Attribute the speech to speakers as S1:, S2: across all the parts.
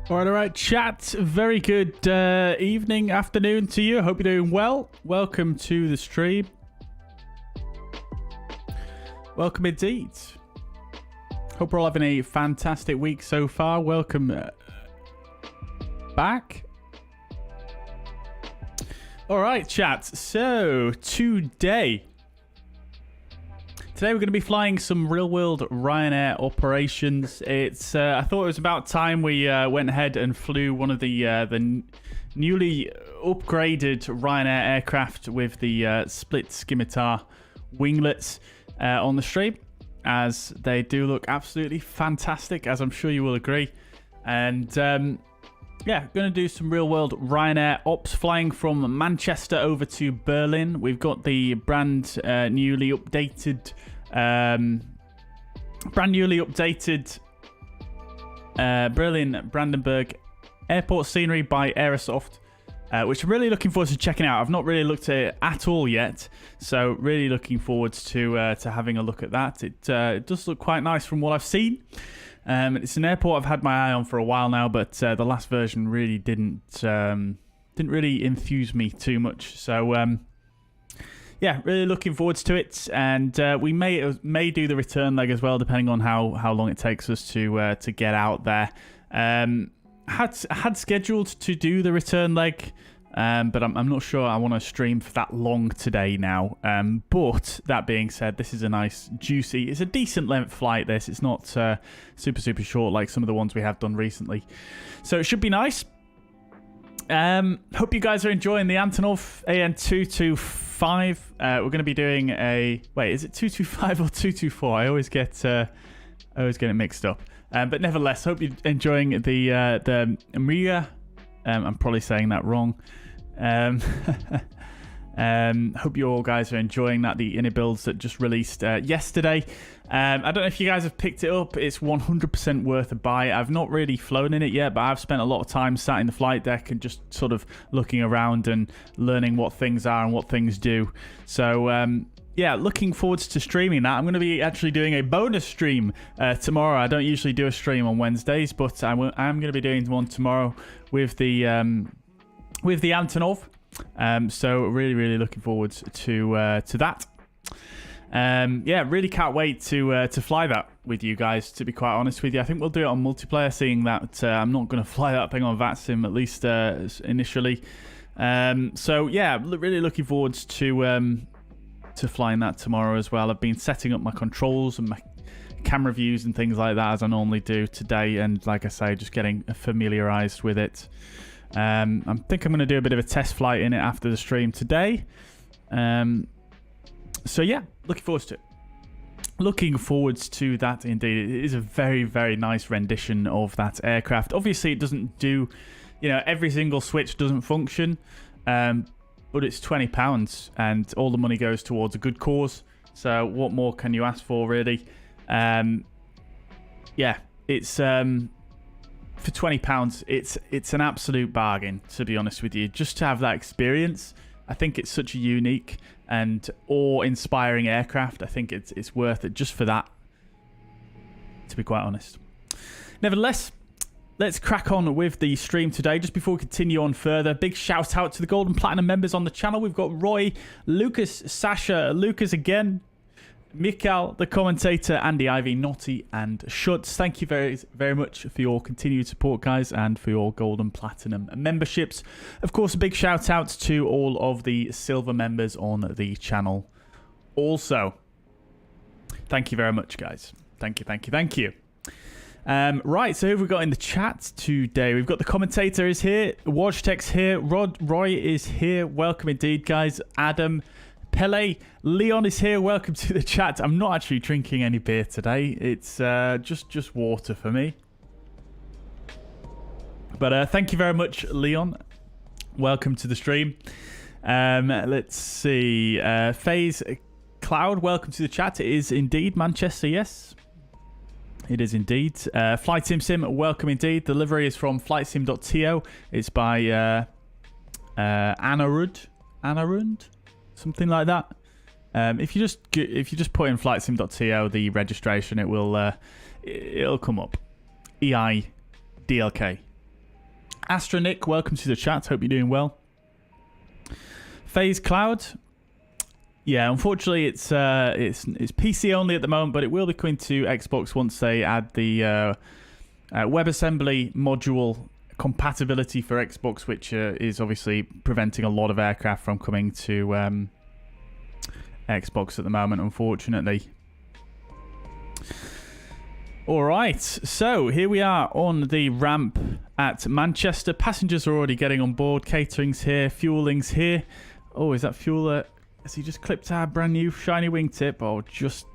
S1: All right, chat. Very good evening, afternoon to you. Hope you're doing well. Welcome to the stream. Welcome indeed. Hope we're all having a fantastic week so far. Welcome back. All right, chat. So today we're going to be flying some real-world Ryanair operations. It's I thought it was about time we went ahead and flew one of the newly upgraded Ryanair aircraft with the split scimitar winglets on the stream, as they do look absolutely fantastic, as I'm sure you will agree. And yeah, going to do some real-world Ryanair ops, flying from Manchester over to Berlin. We've got the brand newly updated Berlin Brandenburg airport scenery by Aerosoft, which I'm really looking forward to checking out. I've not really looked at it at all yet, so really looking forward to having a look at that. It does look quite nice from what I've seen. It's an airport I've had my eye on for a while now, but the last version really didn't really enthuse me too much. So yeah, really looking forward to it, and we may do the return leg as well, depending on how long it takes us to get out there. Had scheduled to do the return leg, but I'm not sure I want to stream for that long today now. But that being said, this is a nice, juicy, it's a decent length flight, this. It's not super short like some of the ones we have done recently. So it should be nice. Hope you guys are enjoying the Antonov AN225. We're going to be doing a... Wait, is it 225 or 224? I always get it mixed up. But nevertheless, hope you're enjoying the Amiga. I'm probably saying that wrong. Hope you all guys are enjoying that. The inner builds that just released yesterday. I don't know if you guys have picked it up. It's 100% worth a buy. I've not really flown in it yet, but I've spent a lot of time sat in the flight deck and just sort of looking around and learning what things are and what things do. So, yeah, looking forward to streaming that. I'm going to be actually doing a bonus stream tomorrow. I don't usually do a stream on Wednesdays, but I'm going to be doing one tomorrow with the Antonov. So really looking forward to that. Yeah, really can't wait to fly that with you guys, to be quite honest with you. I think we'll do it on multiplayer, seeing that I'm not going to fly that thing on VATISM, at least initially. So yeah, really looking forward to flying that tomorrow as well. I've been setting up my controls and my camera views and things like that, as I normally do today, and like I say, just getting familiarized with it. I think I'm going to do a bit of a test flight in it after the stream today. So yeah, looking forward to it. Looking forward to that indeed. It is a very nice rendition of that aircraft. Obviously, it doesn't do, every single switch doesn't function, but it's £20 and all the money goes towards a good cause. So what more can you ask for, really? Yeah, it's for £20, it's an absolute bargain, to be honest with you. Just to have that experience, I think it's such a unique and awe-inspiring aircraft. I think it's worth it just for that, to be quite honest. Nevertheless, let's crack on with the stream today. Just before we continue on further, big shout out to the Gold and Platinum members on the channel. We've got Roy, Lucas, Sasha, Lucas again, Mikael, the commentator, Andy, Ivy, Naughty, and Schutz. Thank you very much for your continued support, guys, and for your Gold and Platinum memberships. Of course, a big shout out to all of the Silver members on the channel also. Thank you very much, guys. Thank you. Right, so who have we got in the chat today? We've got the commentator is here, Wojtek's here, Roy is here. Welcome indeed, guys. Adam, Pele, Leon is here. Welcome to the chat. I'm not actually drinking any beer today. It's just water for me. But thank you very much, Leon. Welcome to the stream. Let's see. FaZe Cloud, welcome to the chat. It is indeed Manchester, yes. It is indeed. Flight Sim, welcome indeed. The livery is from flightsim.to. It's by Anarud, something like that. If you just put in flightsim.to the registration, it will it'll come up. EIDLK. Astronic, welcome to the chat. Hope you're doing well. FaZe Cloud. Yeah, unfortunately, it's PC only at the moment, but it will be coming to Xbox once they add the WebAssembly module compatibility for Xbox, which is obviously preventing a lot of aircraft from coming to Xbox at the moment, unfortunately. All right, so here we are on the ramp at Manchester. Passengers are already getting on board. Catering's here, fueling's here. Oh, is that fuel? Has he just clipped our brand new shiny wingtip? Oh, just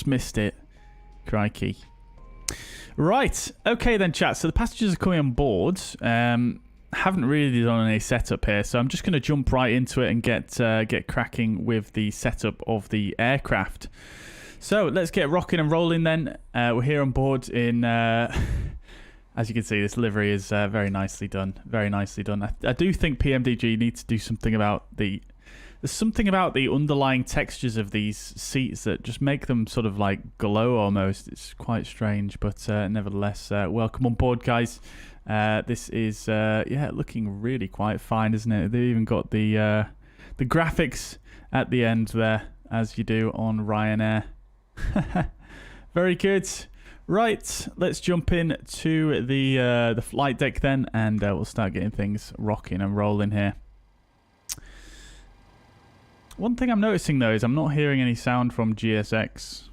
S1: missed it. Crikey. Right. Okay then, chat. So the passengers are coming on board. Haven't really done any setup here, so I'm just going to jump right into it and get cracking with the setup of the aircraft. So let's get rocking and rolling then. We're here on board in... as you can see, this livery is very nicely done. Very nicely done. I do think PMDG needs to do something about the... There's something about the underlying textures of these seats that just make them sort of like glow almost. It's quite strange, but nevertheless, welcome on board, guys. This is yeah, looking really quite fine, isn't it? They've even got the graphics at the end there, as you do on Ryanair. Very good. Right, let's jump in to the flight deck then, and we'll start getting things rocking and rolling here. One thing I'm noticing, though, is I'm not hearing any sound from GSX,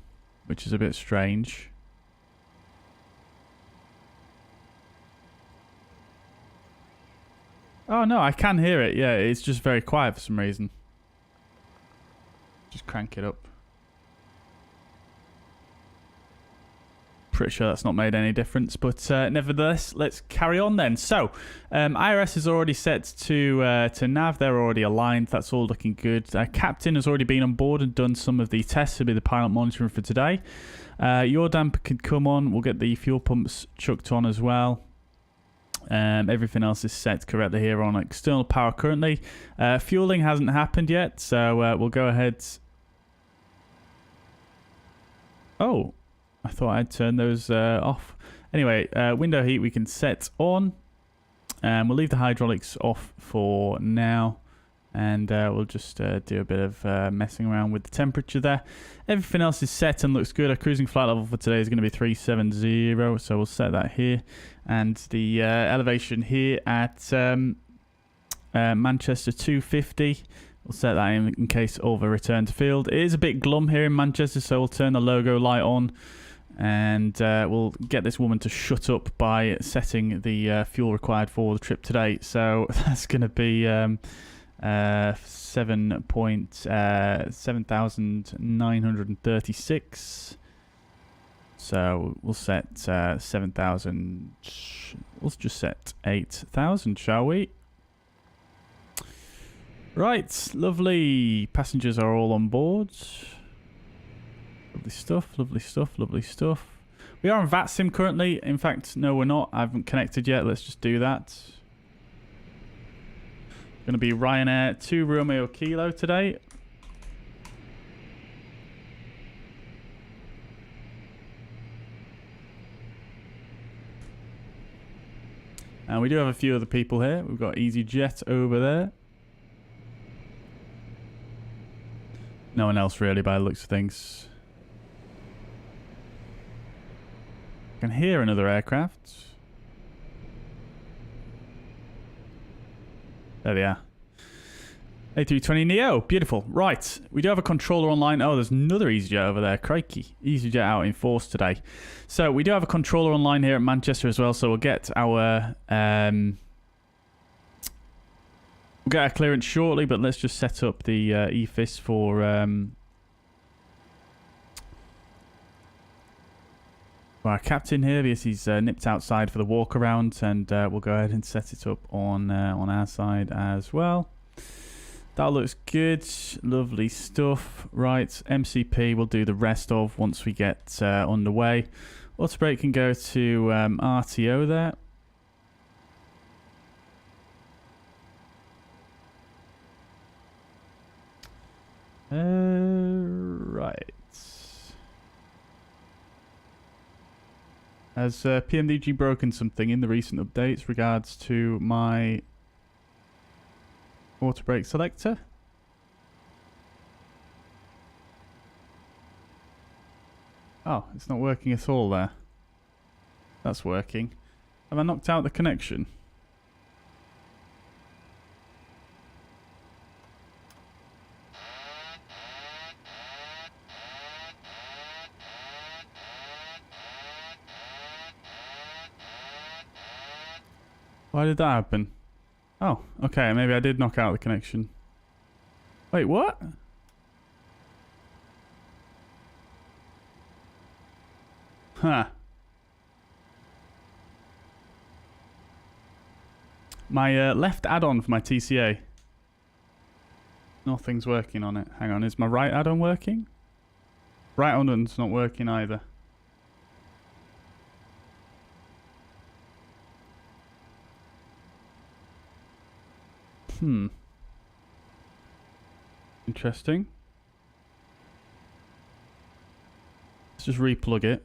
S1: which is a bit strange. Oh, no, I can hear it. Yeah, it's just very quiet for some reason. Just crank it up. Pretty sure that's not made any difference, but nevertheless, let's carry on then. So, IRS is already set to nav. They're already aligned. That's all looking good. Captain has already been on board and done some of the tests. He'll be the pilot monitoring for today. Your damper can come on. We'll get the fuel pumps chucked on as well. Everything else is set correctly here on external power currently. Fueling hasn't happened yet, so we'll go ahead. Oh, I thought I'd turn those off. Anyway, window heat we can set on. We'll leave the hydraulics off for now. And we'll just do a bit of messing around with the temperature there. Everything else is set and looks good. Our cruising flight level for today is going to be 370. So we'll set that here. And the elevation here at Manchester 250. We'll set that in case of a return to field. It is a bit glum here in Manchester, so we'll turn the logo light on. And we'll get this woman to shut up by setting the fuel required for the trip today. So that's going to be... 7,936. So we'll set 7,000. We'll just set 8,000, shall we? Right, lovely. Passengers are all on board. Lovely stuff, lovely stuff, lovely stuff. We are on VATISM currently. In fact, no, we're not. I haven't connected yet. Let's just do that. Going to be Ryanair 2 Romeo Kilo today. And we do have a few other people here. We've got EasyJet over there. No one else really by the looks of things. I can hear another aircraft. There they are. A320neo. Beautiful. Right. We do have a controller online. Oh, there's another EasyJet over there. Crikey. EasyJet out in force today. So we do have a controller online here at Manchester as well. So we'll get our clearance shortly. But let's just set up the EFIS for our captain here, because he's nipped outside for the walk around, and we'll go ahead and set it up on our side as well. That looks good. Lovely stuff. Right, MCP we'll do the rest of once we get underway. Auto brake can go to RTO there. Right. Has PMDG broken something in the recent updates regards to my auto brake selector? Oh, it's not working at all there. That's working. Have I knocked out the connection? Why did that happen? Oh, okay, maybe I did knock out the connection. Wait, what? Huh. My left add-on for my TCA. Nothing's working on it. Hang on, is my right add-on working? Right add-on's not working either. Interesting. Let's just replug it.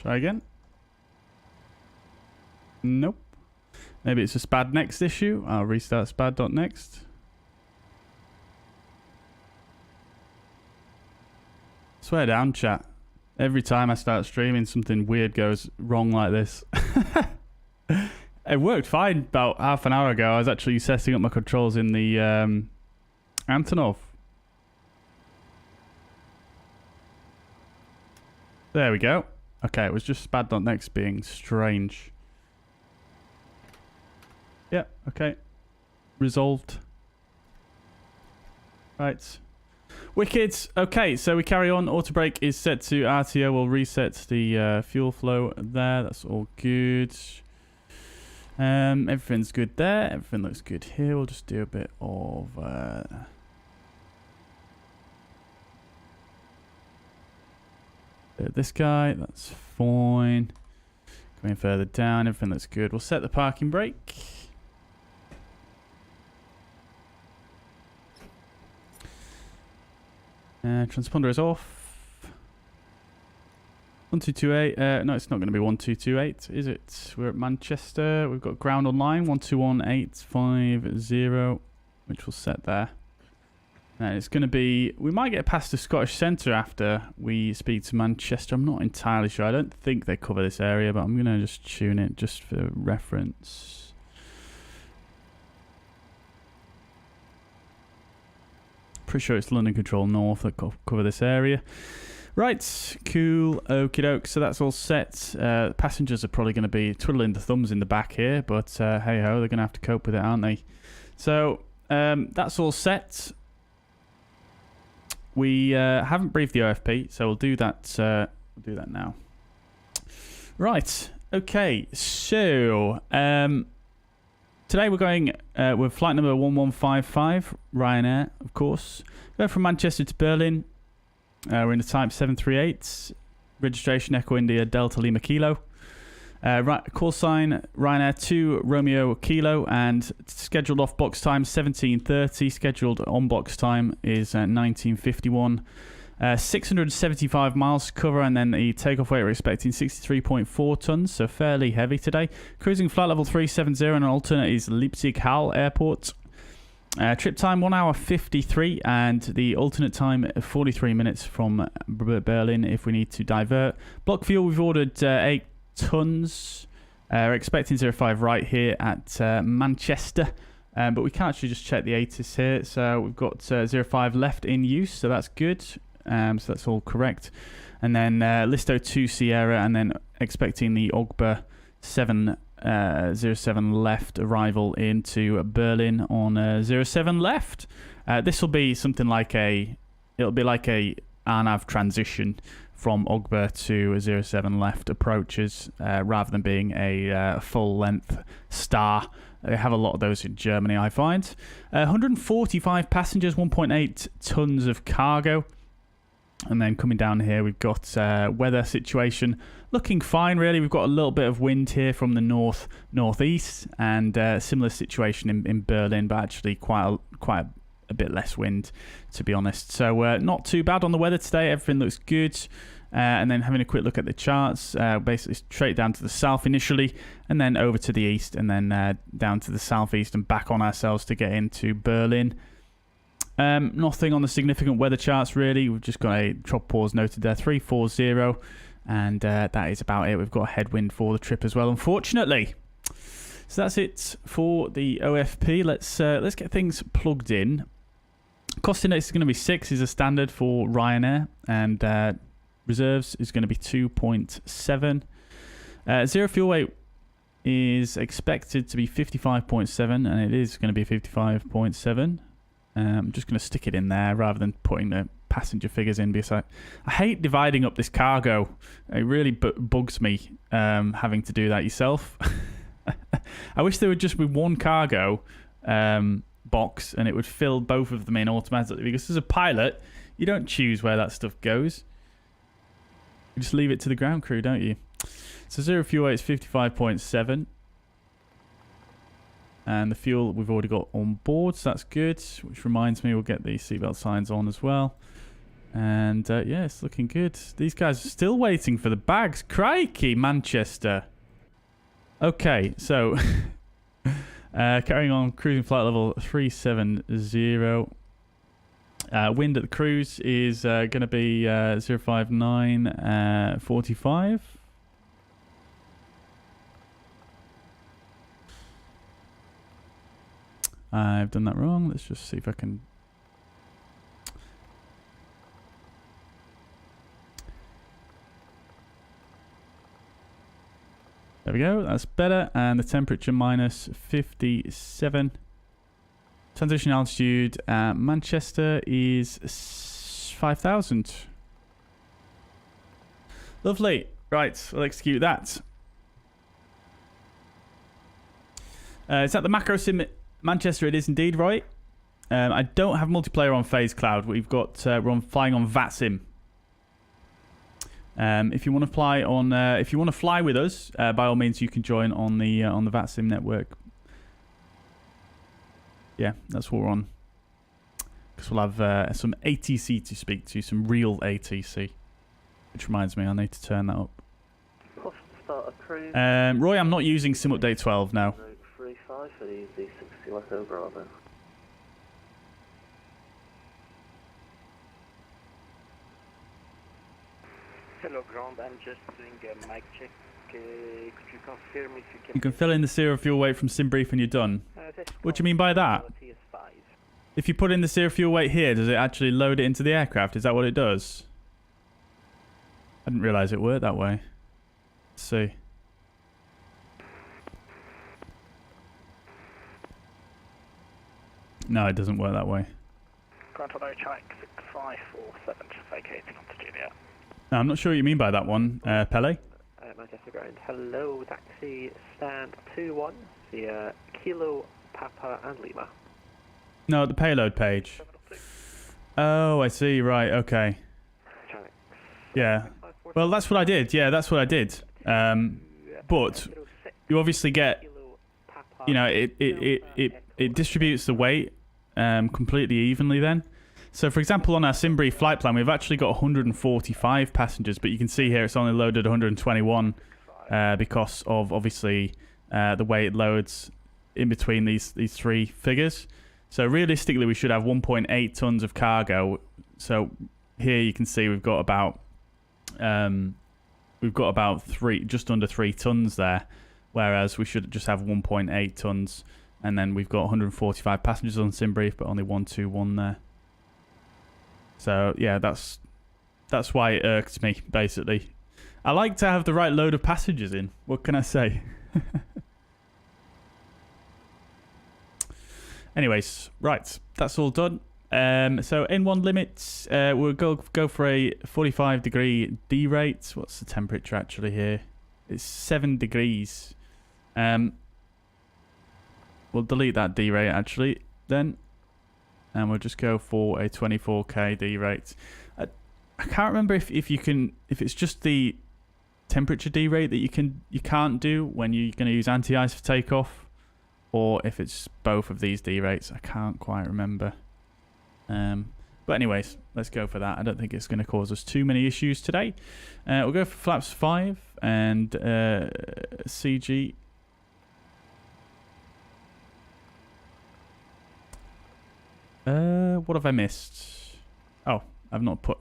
S1: Try again. Nope. Maybe it's a SPAD.next issue. I'll restart SPAD.next. Swear down, chat. Every time I start streaming, something weird goes wrong like this. It worked fine about half an hour ago. I was actually setting up my controls in the Antonov. There we go. Okay, it was just SPAD.next being strange. Yeah, okay. Resolved. Right. Wicked. Okay, so we carry on. Auto brake is set to RTO. We'll reset the fuel flow there. That's all good. Everything's good there. Everything looks good here. We'll just do a bit of... this guy, that's fine. Going further down, everything looks good. We'll set the parking brake. Transponder is off. 1228. No, it's not going to be 1228, is it? We're at Manchester. We've got ground online 121850, which we'll set there. And it's going to be... We might get past the Scottish Centre after we speak to Manchester. I'm not entirely sure. I don't think they cover this area, but I'm going to just tune it just for reference. Pretty sure it's London Control North that cover this area. Right, cool, okie doke. So that's all set. Passengers are probably going to be twiddling the thumbs in the back here, but hey ho, they're going to have to cope with it, aren't they? So that's all set. We haven't briefed the OFP, so we'll do that. We'll do that now. Right. Okay. So today we're going with flight number 1155, Ryanair, of course. Going from Manchester to Berlin. We're in the type 738, registration Echo India Delta Lima Kilo. Call sign Ryanair 2 Romeo Kilo, and scheduled off box time 17:30. Scheduled on box time is 19:51. 675 miles to cover, and then the takeoff weight we're expecting 63.4 tons, so fairly heavy today. Cruising flight level 370, and an alternate is Leipzig-Halle Airport. Trip time 1 hour 53, and the alternate time 43 minutes from Berlin if we need to divert. Block fuel, we've ordered 8 tons. We're expecting 05 right here at Manchester, but we can actually just check the ATIS here. So we've got 05 left in use, so that's good. So that's all correct. And then Listo 2 Sierra, and then expecting the Ogba 707 left arrival into Berlin on 07 left. This will be something like it'll be like a RNAV transition from Ogba to 07 left approaches, rather than being a full length star. They have a lot of those in Germany, I find. 145 passengers, 1.8 tons of cargo. And then coming down here, we've got weather situation looking fine, really. We've got a little bit of wind here from the northeast, and similar situation in Berlin, but actually quite a bit less wind, to be honest. So not too bad on the weather today. Everything looks good. And then having a quick look at the charts, basically straight down to the south initially, and then over to the east, and then down to the southeast and back on ourselves to get into Berlin. Nothing on the significant weather charts, really. We've just got a tropopause noted there, 340, and that is about it. We've got a headwind for the trip as well, unfortunately. So that's it for the OFP. Let's get things plugged in. Cost index is going to be 6 is a standard for Ryanair, and reserves is going to be 2.7. Zero fuel weight is expected to be 55.7, and it is going to be 55.7. I'm just going to stick it in there rather than putting the passenger figures in, because I hate dividing up this cargo. It really bugs me having to do that yourself. I wish there would just be one cargo box and it would fill both of them in automatically, because as a pilot, you don't choose where that stuff goes. You just leave it to the ground crew, don't you? So zero fuel weight is 55.7. And the fuel we've already got on board, so that's good. Which reminds me, we'll get the seatbelt signs on as well. And yeah, it's looking good. These guys are still waiting for the bags. Crikey, Manchester. Okay, so carrying on, cruising flight level 370. Wind at the cruise is going to be 059 45. I've done that wrong. Let's just see if I can... There we go. That's better. And the temperature minus 57. Transition altitude at Manchester is 5,000. Lovely. Right, we'll execute that. It's at the Macco Sim Manchester. It is indeed, right? I don't have multiplayer on Phase Cloud. We've got we're flying on VATISM. If you want to fly on, if you want to fly with us, by all means you can join on the VATSIM network. Yeah, that's what we're on. Because we'll have some ATC to speak to, some real ATC. Which reminds me, I need to turn that up. Roy, I'm not using Sim Update 12 now.
S2: 35 for the Z60 Echo Bravo. Hello, ground. I'm just doing a mic check. Could you confirm if you can...
S1: You can fill in the serial fuel weight from SimBrief and you're done. What do you mean by that? If you put in the serial fuel weight here, does it actually load it into the aircraft? Is that what it does? I didn't realise it worked that way. Let's see. No, it doesn't work that way. No, I'm not sure what you mean by that one, Pele.
S2: Manchester ground. Hello, taxi stand 21 via Kilo, Papa and Lima.
S1: No, the payload page. Oh, I see. Right. Okay. Yeah. Well, that's what I did. Yeah, that's what I did. But you obviously get, you know, it distributes the weight completely evenly then. So, for example, on our SimBrief flight plan, we've actually got 145 passengers, but you can see here it's only loaded 121 because of, obviously, the way it loads in between these three figures. So, realistically, we should have 1.8 tons of cargo. So, here you can see we've got about just under 3 tons there, whereas we should just have 1.8 tons, and then we've got 145 passengers on SimBrief, but only 121 there. So yeah, that's why it irked me, basically. I like to have the right load of passengers in. What can I say? Anyways, right, that's all done. So N1 limits, we'll go for a 45-degree D rate. What's the temperature actually here? It's 7 degrees. We'll delete that D rate actually then. And we'll just go for a 24k D rate. I can't remember if it's just the temperature D rate that you can't do when you're going to use anti-ice for takeoff, or if it's both of these D rates. I can't quite remember. But anyways, let's go for that. I don't think it's going to cause us too many issues today. We'll go for flaps 5 and CG. What have I missed? Oh, I've not put...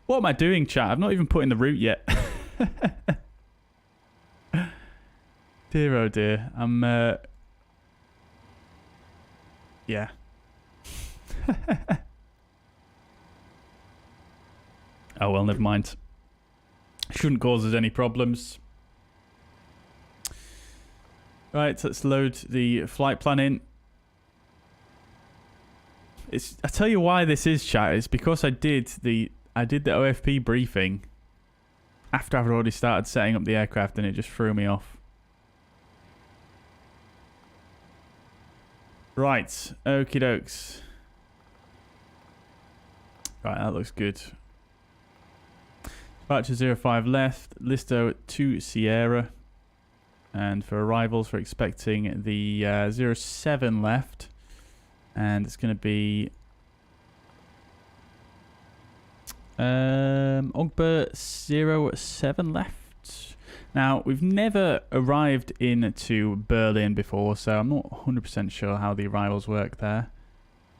S1: What am I doing, chat? I've not even put in the route yet. Dear, oh dear. I'm, yeah. Oh, well, never mind. Shouldn't cause us any problems. Right, let's load the flight plan in. I tell you why this is, chat. It's because I did the OFP briefing after I've already started setting up the aircraft, and it just threw me off. Right, okie dokes. Right, that looks good. Departure 05 left, Listo to Sierra, and for arrivals we're expecting the 07 left. And it's going to be Ogba 07 left. Now, we've never arrived into Berlin before, so I'm not 100% sure how the arrivals work there.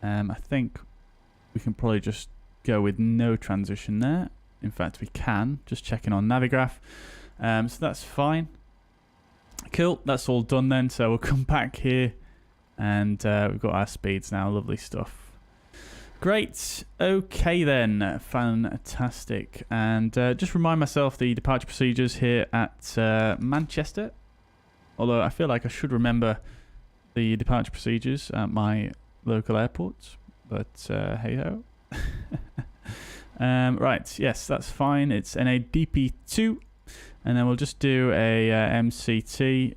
S1: I think we can probably just go with no transition there. In fact, we can. Just checking on Navigraph. So that's fine. Cool, that's all done then. So we'll come back here. And we've got our speeds now. Lovely stuff. Great. Okay then. Fantastic. And just remind myself the departure procedures here at Manchester. Although I feel like I should remember the departure procedures at my local airports. But hey-ho. Right, yes, that's fine. It's NADP2. And then we'll just do a MCT.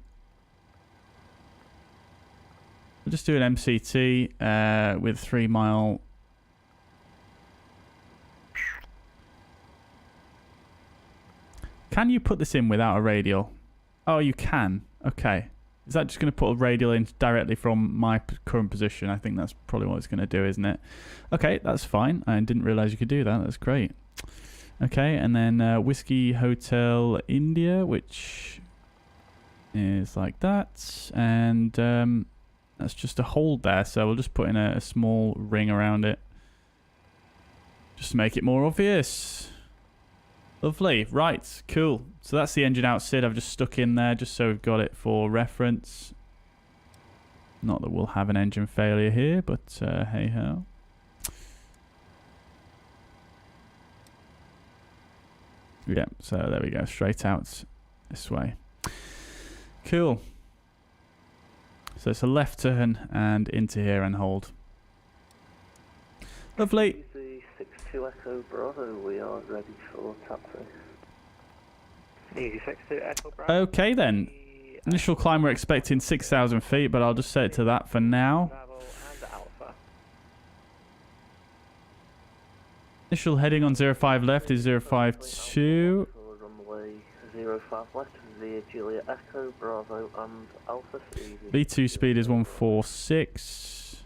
S1: We'll just do an MCT with 3 mile. Can you put this in without a radial? Oh, you can. Okay. Is that just going to put a radial in directly from my current position? I think that's probably what it's going to do, isn't it? Okay, that's fine. I didn't realize you could do that. That's great. Okay, and then Whiskey Hotel India, which is like that. And that's just a hold there. So we'll just put in a small ring around it. Just to make it more obvious. Lovely. Right, cool. So that's the engine out SID I've just stuck in there just so we've got it for reference. Not that we'll have an engine failure here, but hey-ho. Yeah, so there we go. Straight out this way. Cool. So it's a left turn and into here and hold. Lovely.
S2: EGCC Echo Bravo, we are ready for taxi. EGCC Echo Bravo.
S1: Okay then. Initial climb we're expecting 6,000 feet, but I'll just set it to that for now.
S2: Bravo and Alpha.
S1: Initial heading on 05 left is 052.
S2: Runway 05 left via Juliet Echo Bravo and Alpha.
S1: V2 speed is 146.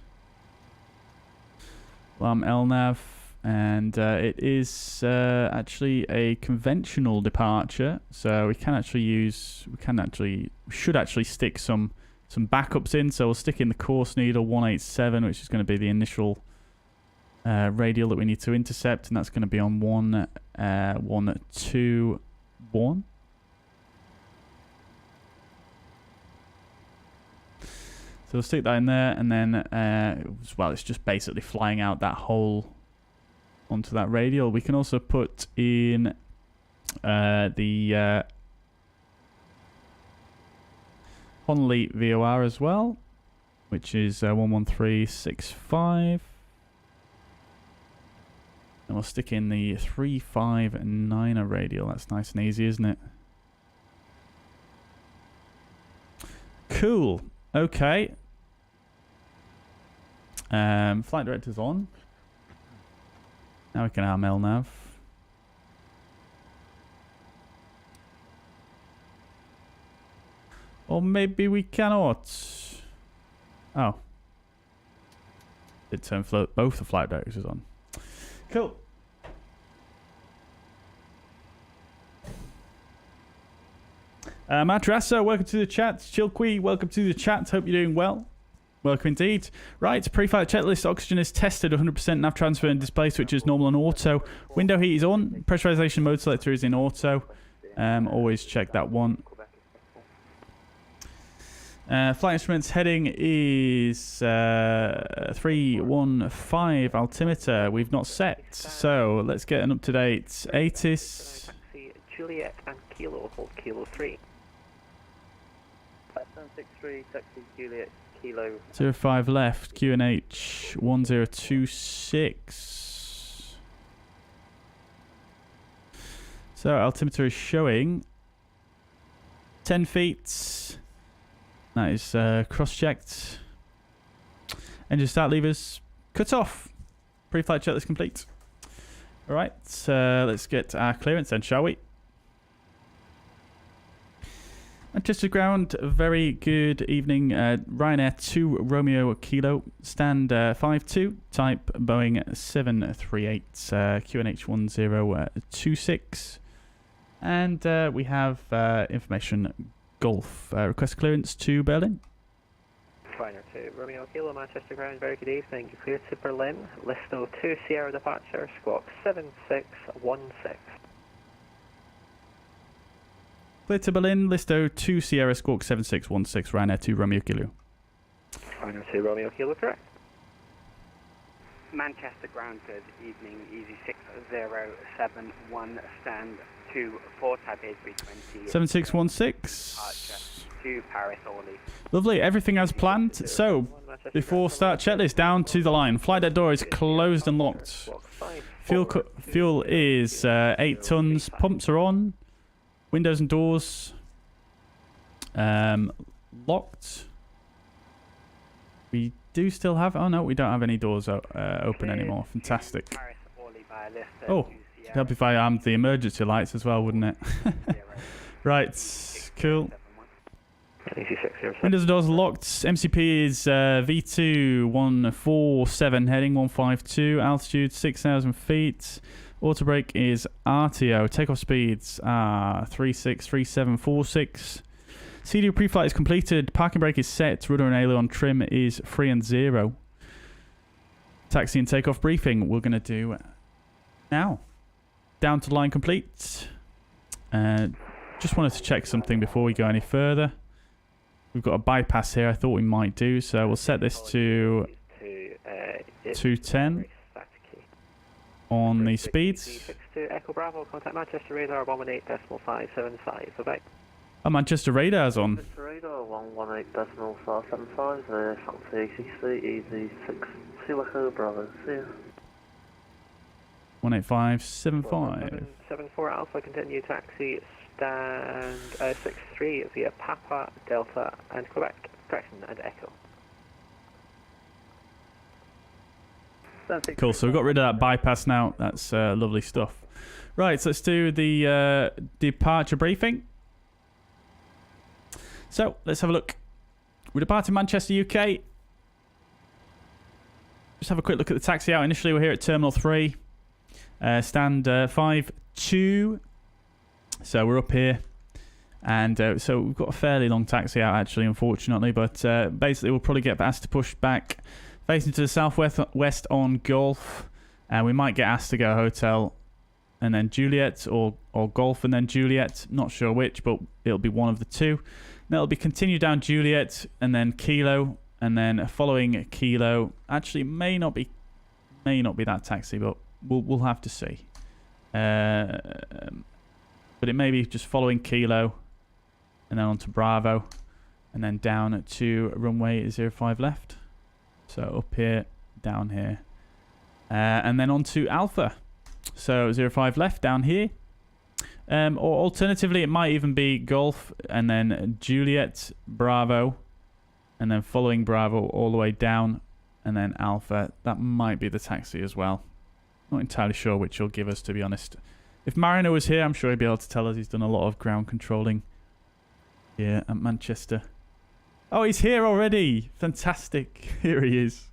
S1: LNAV. And it is actually a conventional departure, so we should actually stick some backups in. So we'll stick in the course needle 187, which is going to be the initial radial that we need to intercept, and that's going to be on 121. So we'll stick that in there, and then well, it's just basically flying out that whole onto that radial. We can also put in the Honolulu VOR as well, which is 11365. And we'll stick in the 359er radial. That's nice and easy, isn't it? Cool. Okay. Flight director's on. Now we can arm LNAV. Or maybe we cannot. Oh. Did turn both the flight directors on. Cool. Madrasa, welcome to the chat. Chilqui, welcome to the chat. Hope you're doing well. Welcome indeed. Right, pre-flight checklist. Oxygen is tested, 100% nav transfer and display switch is normal and auto. Window heat is on. Pressurization mode selector is in auto. Always check that one. Flight instruments heading is 315 altimeter. We've not set, so let's get an up-to-date ATIS.
S2: Juliet and Kilo, hold Kilo 3. 763, taxi Juliet, Kilo.
S1: 05 left, QNH 1026. So altimeter is showing 10 feet. That is cross-checked. Engine start levers cut off. Pre-flight checklist complete. Alright, let's get our clearance then, shall we? Manchester ground, very good evening. Ryanair 2 Romeo Kilo, stand 52, type Boeing 738, QNH 1026. And we have information Golf. Request clearance to Berlin.
S2: Ryanair 2 Romeo Kilo, Manchester ground, very good evening. Clear to Berlin, Listo 2 Sierra departure, squawk 7616.
S1: Clear to Berlin, Listo 2 Sierra, squawk 7616, Ryanair 2 Romeo Kilo.
S2: Ryanair 2 Romeo Kilo, correct.
S3: Manchester ground, good evening, EG607, stand 24, type A320.
S1: 7616.
S3: to Paris only.
S1: Lovely, everything as planned. So, before start checklist, down to the line. Flight deck door is cloosed and locked. Fuel is 8 tons. Pumps are on. Windows and doors locked. We do still have... Oh, no, we don't have any doors open anymore. Fantastic. Oh, it'd help if I armed the emergency lights as well, wouldn't it? Right, cool. Windows and doors are locked. MCP is V2147, heading 152, altitude 6,000 feet. Auto brake is RTO. Takeoff speeds are 363746. CDU pre-flight is completed. Parking brake is set. Rudder and aileron trim is 3 and 0. Taxi and takeoff briefing we're going to do now. Down to line complete. Just wanted to check something before we go any further. We've got a bypass here I thought we might do, so we'll set this to 210 on the speeds.
S2: Echo Bravo, contact Manchester Radar 118.575. Bye-bye.
S1: Oh, Manchester Radar's on.
S4: Manchester Radar 118.475, taxi EGCC, easy 6, Seal Echo Bravo, see ya.
S1: 18575.
S2: 74 Alpha, continue taxi, stand 63 via Papa, Delta, and Quebec, correction, and Echo.
S1: Cool, so we've got rid of that bypass now. That's lovely stuff. Right, so let's do the departure briefing. So, let's have a look. We're departing Manchester, UK. Just have a quick look at the taxi out. Initially, we're here at Terminal 3. Stand 5-2. So, we're up here. And so, we've got a fairly long taxi out, actually, unfortunately. But basically, we'll probably get asked to push back facing to the southwest on Golf. And we might get asked to go hotel and then Juliet, or Golf and then Juliet. Not sure which, but it'll be one of the two. And it'll be continue down Juliet and then Kilo, and then following Kilo. Actually, may not be that taxi, but we'll have to see. But it may be just following Kilo, and then on to Bravo, and then down to runway 05 left. So up here, down here, and then on to Alpha. So 05 left down here. Or alternatively, it might even be Golf and then Juliet, Bravo, and then following Bravo all the way down, and then Alpha. That might be the taxi as well. Not entirely sure which he'll give us, to be honest. If Mariner was here, I'm sure he'd be able to tell us. He's done a lot of ground controlling here at Manchester. Oh, he's here already. Fantastic. Here he is.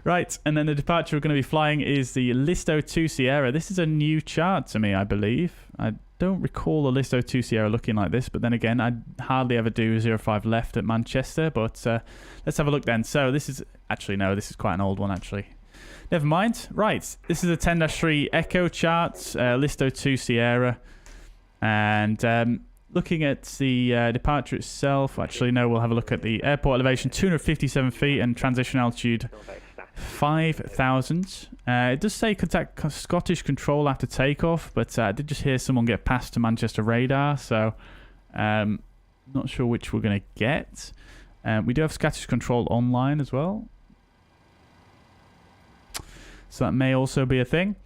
S1: Right, and then the departure we're going to be flying is the Listo 2 Sierra. This is a new chart to me, I believe. I don't recall the Listo 2 Sierra looking like this, but then again, I hardly ever do 05 left at Manchester, but let's have a look then. So this is, actually no, this is quite an old one actually. Never mind. Right, this is a 10-3 Echo chart, Listo 2 Sierra, and looking at the departure itself, actually no, we'll have a look at the airport elevation, 257 feet, and transition altitude 5,000. It does say contact Scottish Control after takeoff, but I did just hear someone get passed to Manchester Radar, so not sure which we're going to get. We do have Scottish Control online as well, so that may also be a thing.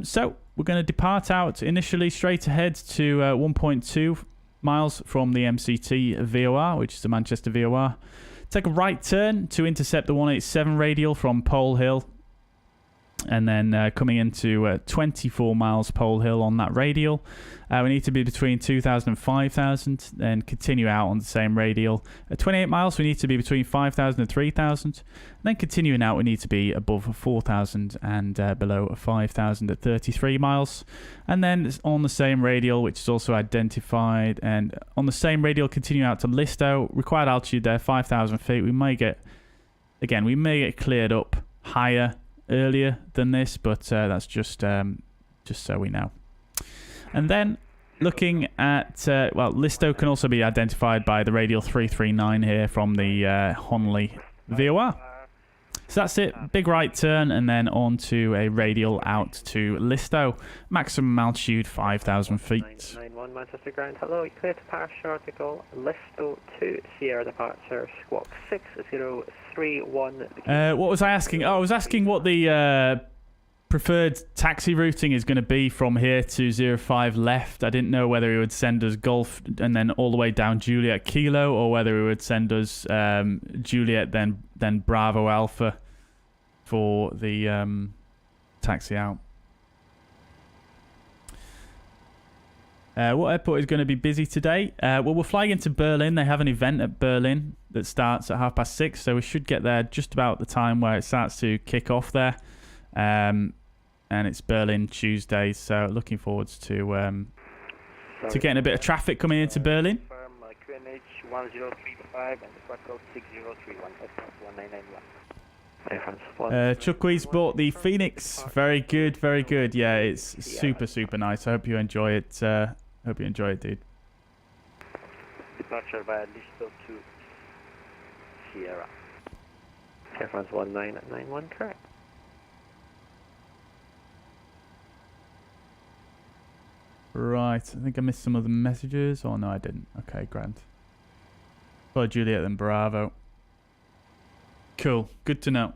S1: So we're going to depart out initially straight ahead to 1.2 miles from the MCT VOR, which is the Manchester VOR. Take a right turn to intercept the 187 radial from Pole Hill. And then coming into 24 miles Pole Hill on that radial. We need to be between 2,000 and 5,000. Then continue out on the same radial. At 28 miles, we need to be between 5,000 and 3,000. And then continuing out, we need to be above 4,000 and below 5,000 at 33 miles. And then on the same radial, which is also identified, and on the same radial, continue out to Listo. Required altitude there, 5,000 feet. We may get cleared up higher earlier than this, but that's just so we know. And then looking at Listo can also be identified by the radial 339 here from the Honley VOR. So that's it. Big right turn and then on to a radial out to Listo. Maximum altitude 5,000 feet.
S2: 91 Manchester ground. Hello, you clear to pass article. Listo 2 Sierra departure. Squawk 6031.
S1: What was I asking? Oh, I was asking what the preferred taxi routing is going to be from here to 05 left. I didn't know whether he would send us Golf and then all the way down Juliet Kilo, or whether he would send us Juliet then Bravo Alpha for the taxi out. What airport is going to be busy today? Well, we're flying into Berlin. They have an event at Berlin that starts at 6:30, so we should get there just about the time where it starts to kick off there. And it's Berlin Tuesday, so looking forward to getting a bit of traffic coming into Berlin.
S3: QNH 1035 and the code 6031.
S1: Chuckwee's bought the Fenix. Very good, very good. Yeah, it's super nice. I hope you enjoy it. Hope you enjoy it, dude.
S3: Departure via Listo to Sierra.
S2: Air France 1991, correct.
S1: Right, I think I missed some of the messages. Oh, no, I didn't. Okay, grand. For Juliet, then Bravo. Cool, good to know.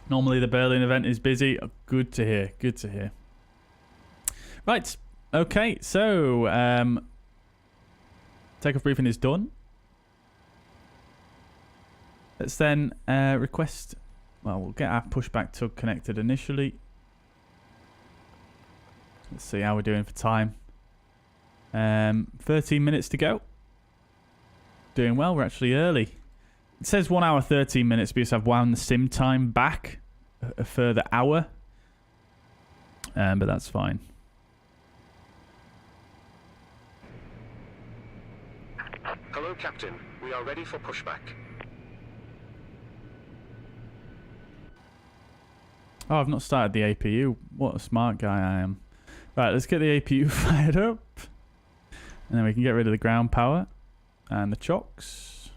S1: Normally the Berlin event is busy. Oh, good to hear, good to hear. Right, okay, so takeoff briefing is done. Let's then request, well, we'll get our pushback tug connected initially. Let's see how we're doing for time. 13 minutes to go. Doing well, we're actually early. It says 1 hour 13 minutes because I've wound the sim time back a further hour. But that's fine.
S5: Hello, Captain. We are ready for pushback.
S1: Oh, I've not started the APU. What a smart guy I am. Right, let's get the APU fired up. And then we can get rid of the ground power and the chocks.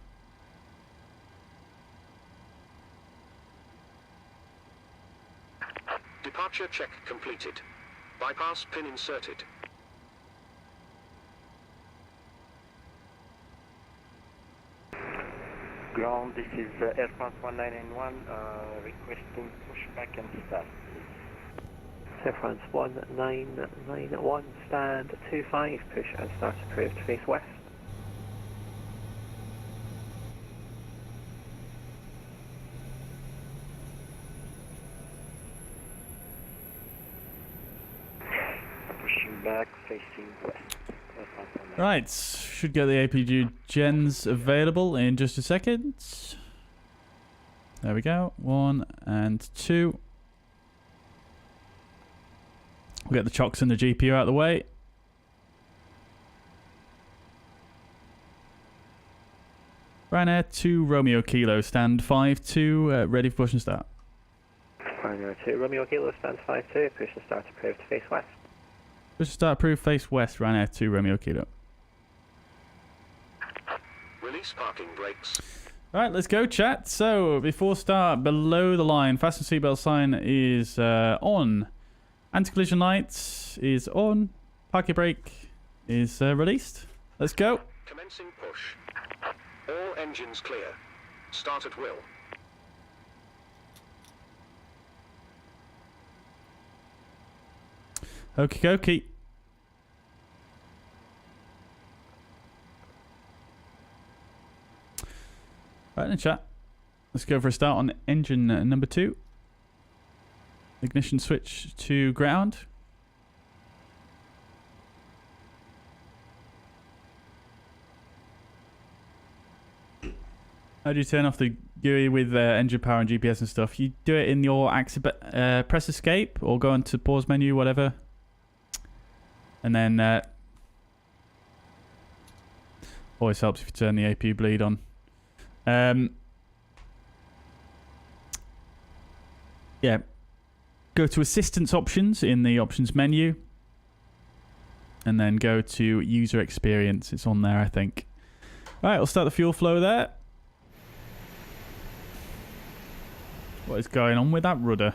S5: Departure check completed. Bypass pin inserted.
S3: Ground, this is Air France 1991, requesting pushback and start.
S2: Air France 1991, stand 25, push and start approved, face west.
S3: Pushing back, facing west.
S1: Right, should get the APU gens available in just a second. There we go, 1 and 2. We'll get the chocks and the GPU out of the way. Ryanair 2 Romeo Kilo, stand 5-2, ready for push and start.
S2: Ryanair 2 Romeo Kilo, stand 5-2, push and start approved, face west.
S1: Push and start approved, face west, Ryanair 2 Romeo Kilo.
S5: Release parking brakes.
S1: Right, let's go, chat. So, before start, below the line, fasten seatbelt sign is on. Anti-collision lights is on. Parking brake is released. Let's go.
S5: Commencing push. All engines clear. Start at will.
S1: Okie dokie. Right then, chat. Let's go for a start on engine number 2. Ignition switch to ground. How do you turn off the GUI with engine power and GPS and stuff? You do it in your press escape or go into pause menu, whatever. And then always helps if you turn the APU bleed on. Yeah. Go to assistance options in the options menu. And then go to user experience. It's on there, I think. Alright, we'll start the fuel flow there. What is going on with that rudder?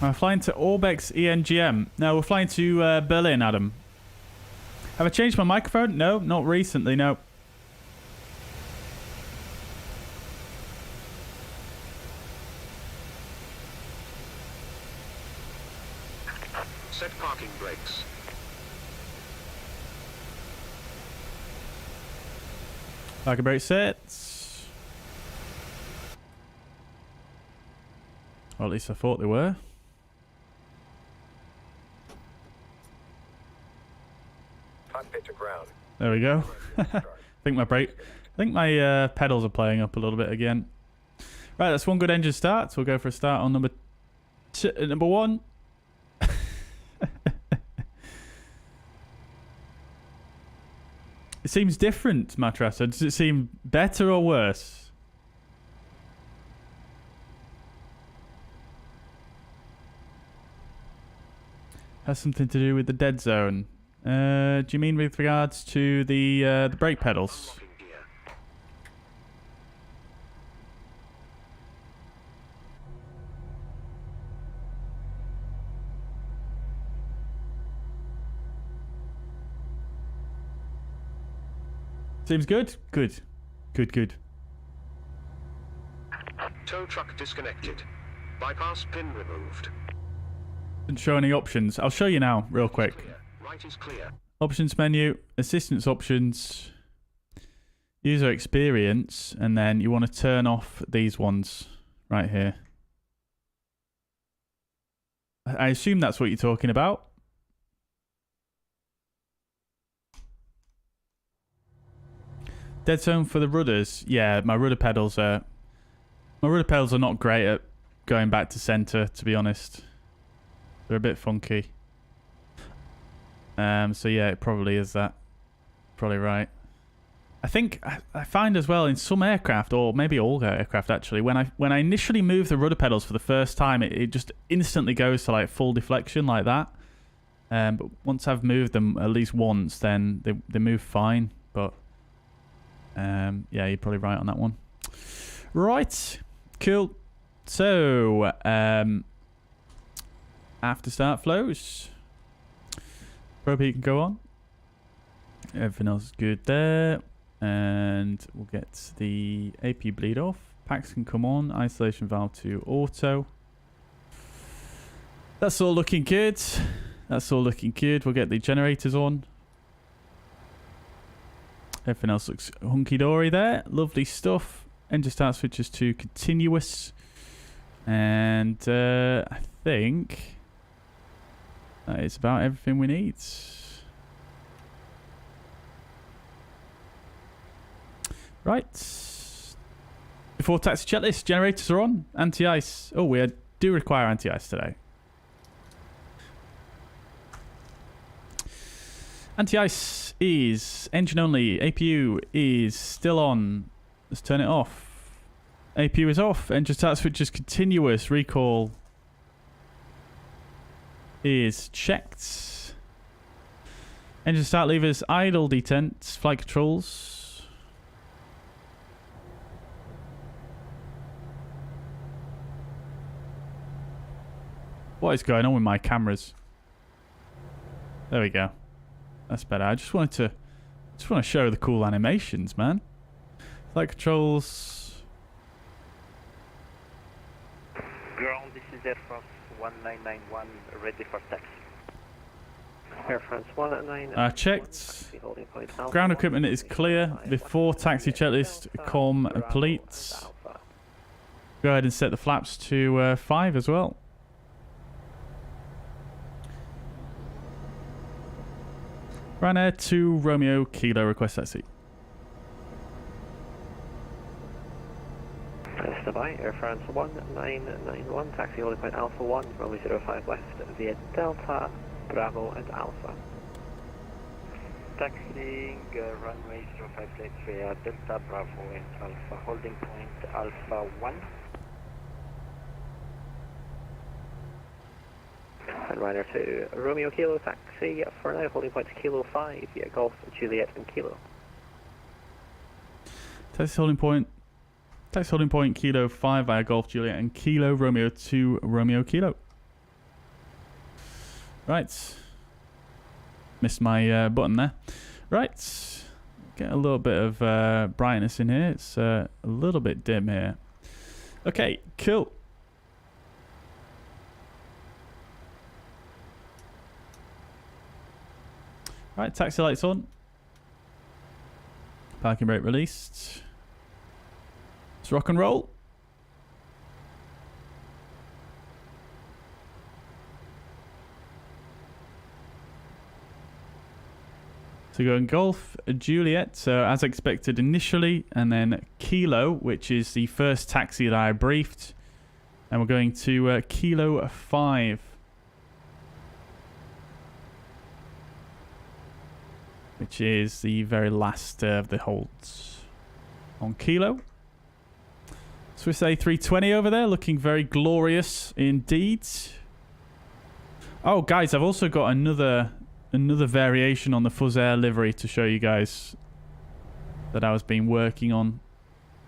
S1: I'm flying to Orbex ENGM. No, we're flying to Berlin, Adam. Have I changed my microphone? No, not recently, no.
S5: Set parking brakes.
S1: Parking brake sets. Or at least I thought they were.
S5: Cockpit to ground.
S1: There we go. I think my pedals are playing up a little bit again. Right, that's one good engine start. So we'll go for a start on number one. It seems different, Matrasa. Does it seem better or worse? Has something to do with the dead zone. Do you mean with regards to the brake pedals? Seems good. Good. Good.
S5: Tow truck disconnected. Bypass pin removed.
S1: Didn't show any options. I'll show you now, real quick.
S5: Right is clear.
S1: Options menu, assistance options, user experience, and then you want to turn off these ones right here. I assume that's what you're talking about. Dead zone for the rudders. Yeah, my rudder pedals are not great at going back to center, to be honest. They're a bit funky. So yeah, it probably is that. Probably right. I think I find as well in some aircraft, or maybe all aircraft actually, when I initially move the rudder pedals for the first time, it just instantly goes to like full deflection like that. But once I've moved them at least once, then they move fine. But yeah, you're probably right on that one. Right, cool. So after start flows, probe heat can go on. Everything else is good there, and we'll get the AP bleed off. Packs can come on. Isolation valve to auto. That's all looking good. That's all looking good. We'll get the generators on. Everything else looks hunky-dory there. Lovely stuff. Engine start switches to continuous. And I think that is about everything we need. Right. Before taxi checklist, generators are on. Anti-ice. Oh, we do require anti-ice today. Anti-ice is engine only. APU is still on. Let's turn it off. APU is off. Engine start switch is continuous. Recall is checked. Engine start levers idle. Detent. Flight controls. What is going on with my cameras? There we go. That's better. I just want to show the cool animations, man. Flight controls.
S3: Ground, this is Air France 1991, ready for taxi.
S2: Air France 191.
S1: Checked. Ground equipment is clear. Before taxi checklist complete. Go ahead and set the flaps to 5 as well. Ryanair to Romeo Kilo, request taxi.
S2: Stand by, Air France 1991, taxi holding point Alpha 1, runway 05 left via Delta, Bravo and Alpha.
S3: Taxiing runway 05 left via Delta, Bravo and Alpha, holding point Alpha 1.
S2: And Ryanair 2, Romeo Kilo taxi for now, holding point to Kilo 5, via Golf, Juliet and Kilo.
S1: Taxi holding point Kilo 5 via Golf Juliet and Kilo Romeo 2 Romeo Kilo. Right. Missed my button there. Right. Get a little bit of brightness in here. It's a little bit dim here. Okay, cool. Right, taxi lights on. Parking brake released. Let's rock and roll. So going Golf, Juliet, as expected initially, and then Kilo, which is the first taxi that I briefed. And we're going to Kilo 5. Which is the very last of the holds on Kilo. Swiss A320 over there, looking very glorious indeed. Oh, guys, I've also got another variation on the Fuzz Air livery to show you guys that I was been working on.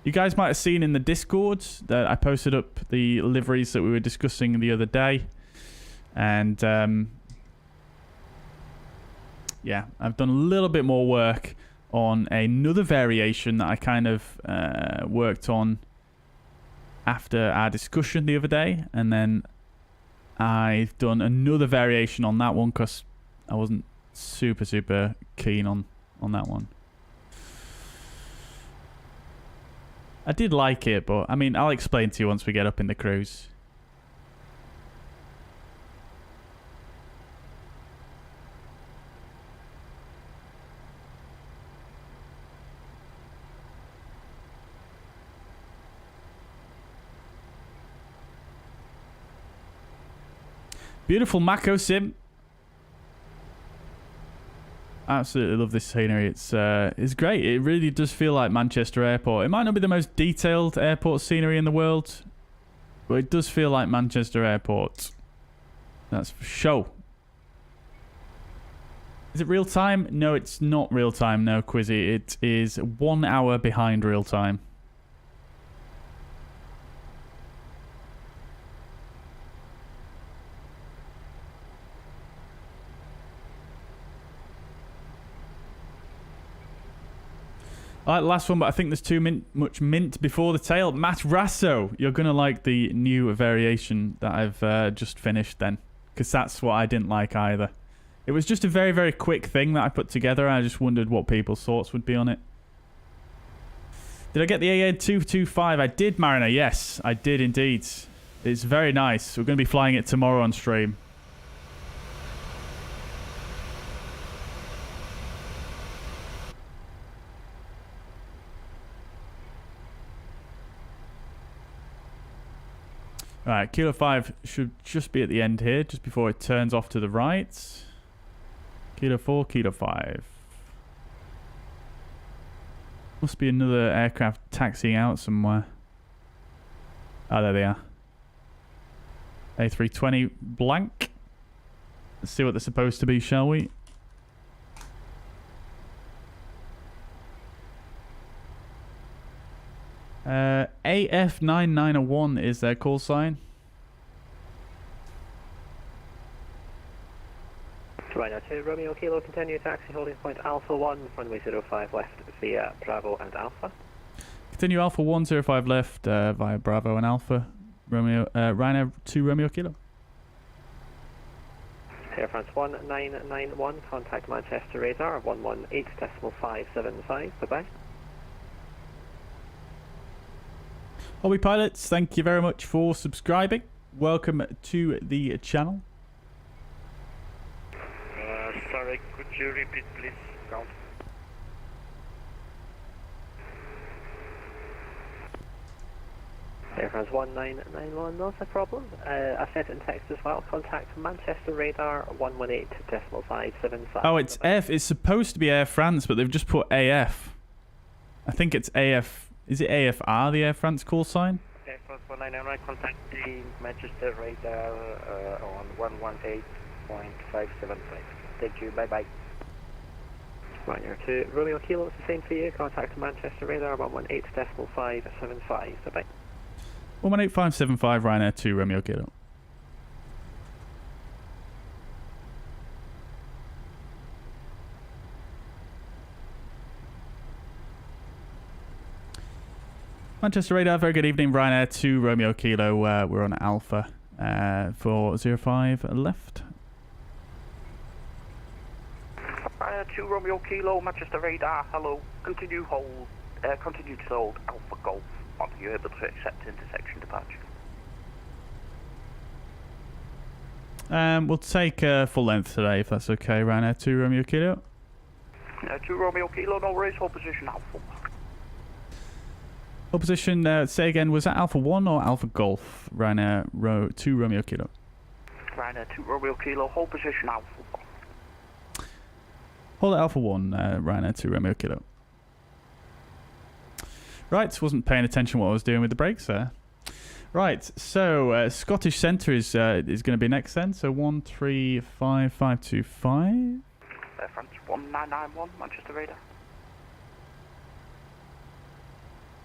S1: You guys might have seen in the Discord that I posted up the liveries that we were discussing the other day. And yeah, I've done a little bit more work on another variation that I kind of worked on after our discussion the other day. And then I've done another variation on that one because I wasn't super keen on that one. I did like it, but I mean, I'll explain to you once we get up in the cruise. Beautiful Macco sim. Absolutely love this scenery. It's great. It really does feel like Manchester Airport. It might not be the most detailed airport scenery in the world, but it does feel like Manchester Airport. That's for sure. Is it real time? No, it's not real time. No, Quizzy. It is 1 hour behind real time. All right, last one, but I think there's too much mint before the tail. Matt Rasso, you're going to like the new variation that I've just finished then, because that's what I didn't like either. It was just a very quick thing that I put together. I just wondered what people's thoughts would be on it. Did I get the AN225? I did, Mariner. Yes, I did indeed. It's very nice. We're going to be flying it tomorrow on stream. Right, Kilo 5 should just be at the end here, just before it turns off to the right. Kilo 4, Kilo 5. Must be another aircraft taxiing out somewhere. Oh, there they are. A320 blank. Let's see what they're supposed to be, shall we? AF9901 is their call sign.
S2: Ryanair 2, Romeo Kilo, continue taxi holding point Alpha 1, runway 05 left via Bravo and Alpha.
S1: Continue Alpha 105 left via Bravo and Alpha. Romeo, Ryanair 2, Romeo Kilo.
S2: Air France 1991, contact Manchester radar 118.575. Bye-bye.
S1: Hobby Pilots, thank you very much for subscribing. Welcome to the channel.
S3: Sorry, could you repeat, please? Count.
S2: Air France 1991, not a problem. I sent it in text as well. Contact Manchester radar 118.575.
S1: Oh, it's F. It's supposed to be Air France, but they've just put AF. I think it's AF. Is it AFR, the Air France call sign?
S3: F France 199, contact the Manchester radar on 118.575. Thank you, bye-bye.
S2: Ryanair 2 Romeo Kilo, it's the same for you. Contact Manchester radar 118.575. Bye-bye.
S1: 118.575 Ryanair 2 Romeo Kilo. Manchester radar, very good evening. Ryanair 2 Romeo Kilo. We're on Alpha for 05 left.
S6: Ryanair 2 Romeo Kilo, Manchester radar, hello. Continue to hold Alpha Golf. Are you able to accept intersection departure?
S1: We'll take full length today if that's okay. Ryanair 2 Romeo Kilo.
S6: 2 Romeo Kilo, no raise, hold position Alpha.
S1: Hold position, say again, was that Alpha 1 or Alpha Golf? Ryanair 2 Romeo Kilo.
S6: Ryanair 2 Romeo Kilo, hold position Alpha.
S1: Hold at Alpha 1, Ryanair 2 Romeo Kilo. Right, wasn't paying attention what I was doing with the brakes there. Right, so Scottish Centre is going to be next then, so 135525.
S6: France 1991, Manchester radar.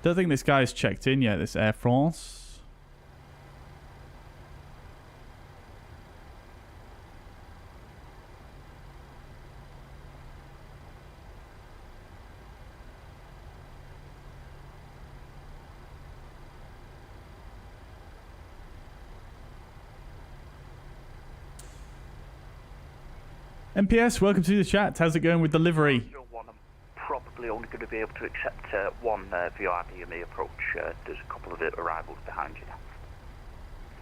S1: Don't think this guy's checked in yet, this Air France. MPS, welcome to the chat. How's it going with delivery?
S6: I'm probably only going to be able to accept one VRDMA approach. There's a couple of arrivals behind you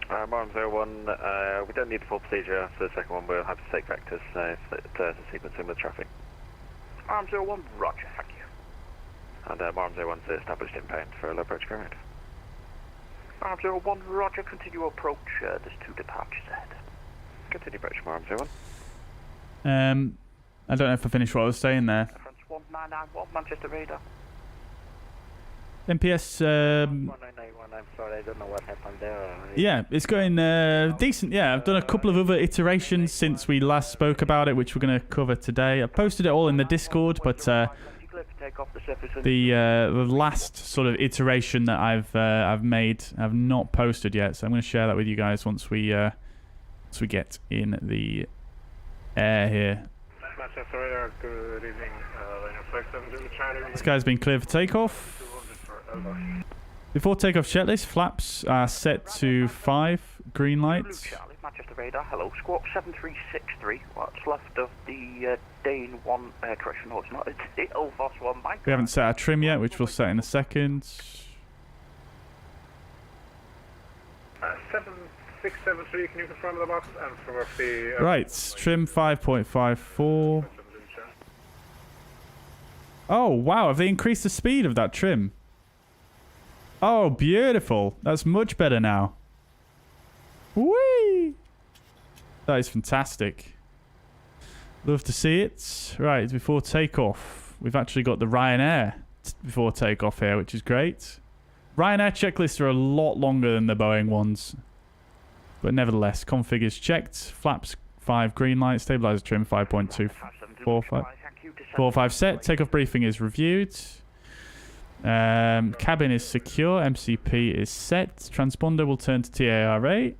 S6: now.
S3: Marm 01, we don't need full procedure after the second one. We'll have to take vectors to sequence in with traffic.
S6: Marm 01, roger, thank you.
S3: And Marm 01 is established inbound for a low approach current.
S6: Marm 01, roger, continue approach. There's 2 departures ahead.
S3: Continue approach, Marm 01.
S1: I don't know if I finished what I was saying there.
S6: France 1991, Manchester radar.
S1: MPS,
S3: 1991, I'm sorry, I don't know what happened there.
S1: yeah, it's going decent. Yeah, I've done a couple of other iterations since we last spoke about it, which we're going to cover today. I posted it all in the Discord, but the last sort of iteration that I've made, I've not posted yet. So I'm going to share that with you guys once we get in the air here.
S7: Manchester radar, good evening.
S1: This guy's been cleared for takeoff. Before takeoff checklist, flaps are set to 5 green lights.
S6: Charlie, Manchester radar, hello. Squawk 7363. What's left of the Dane 1, correction, no it's not, it's the Elfos 1 Mike.
S1: We haven't set our trim yet, which we'll set in a second.
S7: 7673, can you confirm the box? And for the...
S1: Right, trim 5.54. Oh, wow, have they increased the speed of that trim? Oh, beautiful. That's much better now. Whee! That is fantastic. Love to see it. Right, before takeoff, we've actually got the Ryanair before takeoff here, which is great. Ryanair checklists are a lot longer than the Boeing ones. But nevertheless, config is checked. Flaps 5 green light. Stabilizer trim 5.245 set. Takeoff briefing is reviewed. Cabin is secure. MCP is set. Transponder will turn to TAR8.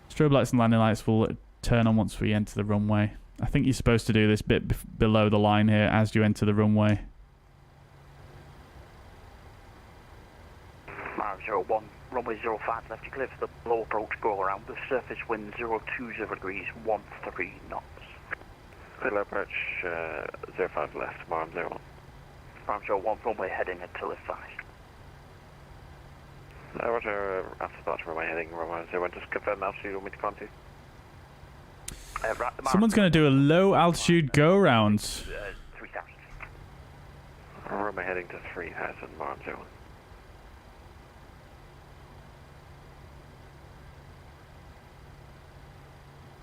S1: Strobe lights and landing lights will turn on once we enter the runway. I think you're supposed to do this bit below the line here as you enter the runway.
S6: Mark 01, runway 05 left, you clear for the low approach go around. The surface wind 020 degrees, 13 knots.
S3: Clear low approach 05 left, Marm 01.
S6: Marm 01, runway heading until advised.
S3: Roger, after departure runway heading, runway 01, just confirm altitude on me to contact.
S1: Someone's going to do a low altitude go round.
S6: 3,000 feet.
S3: Runway heading to 3,000, Marm 01.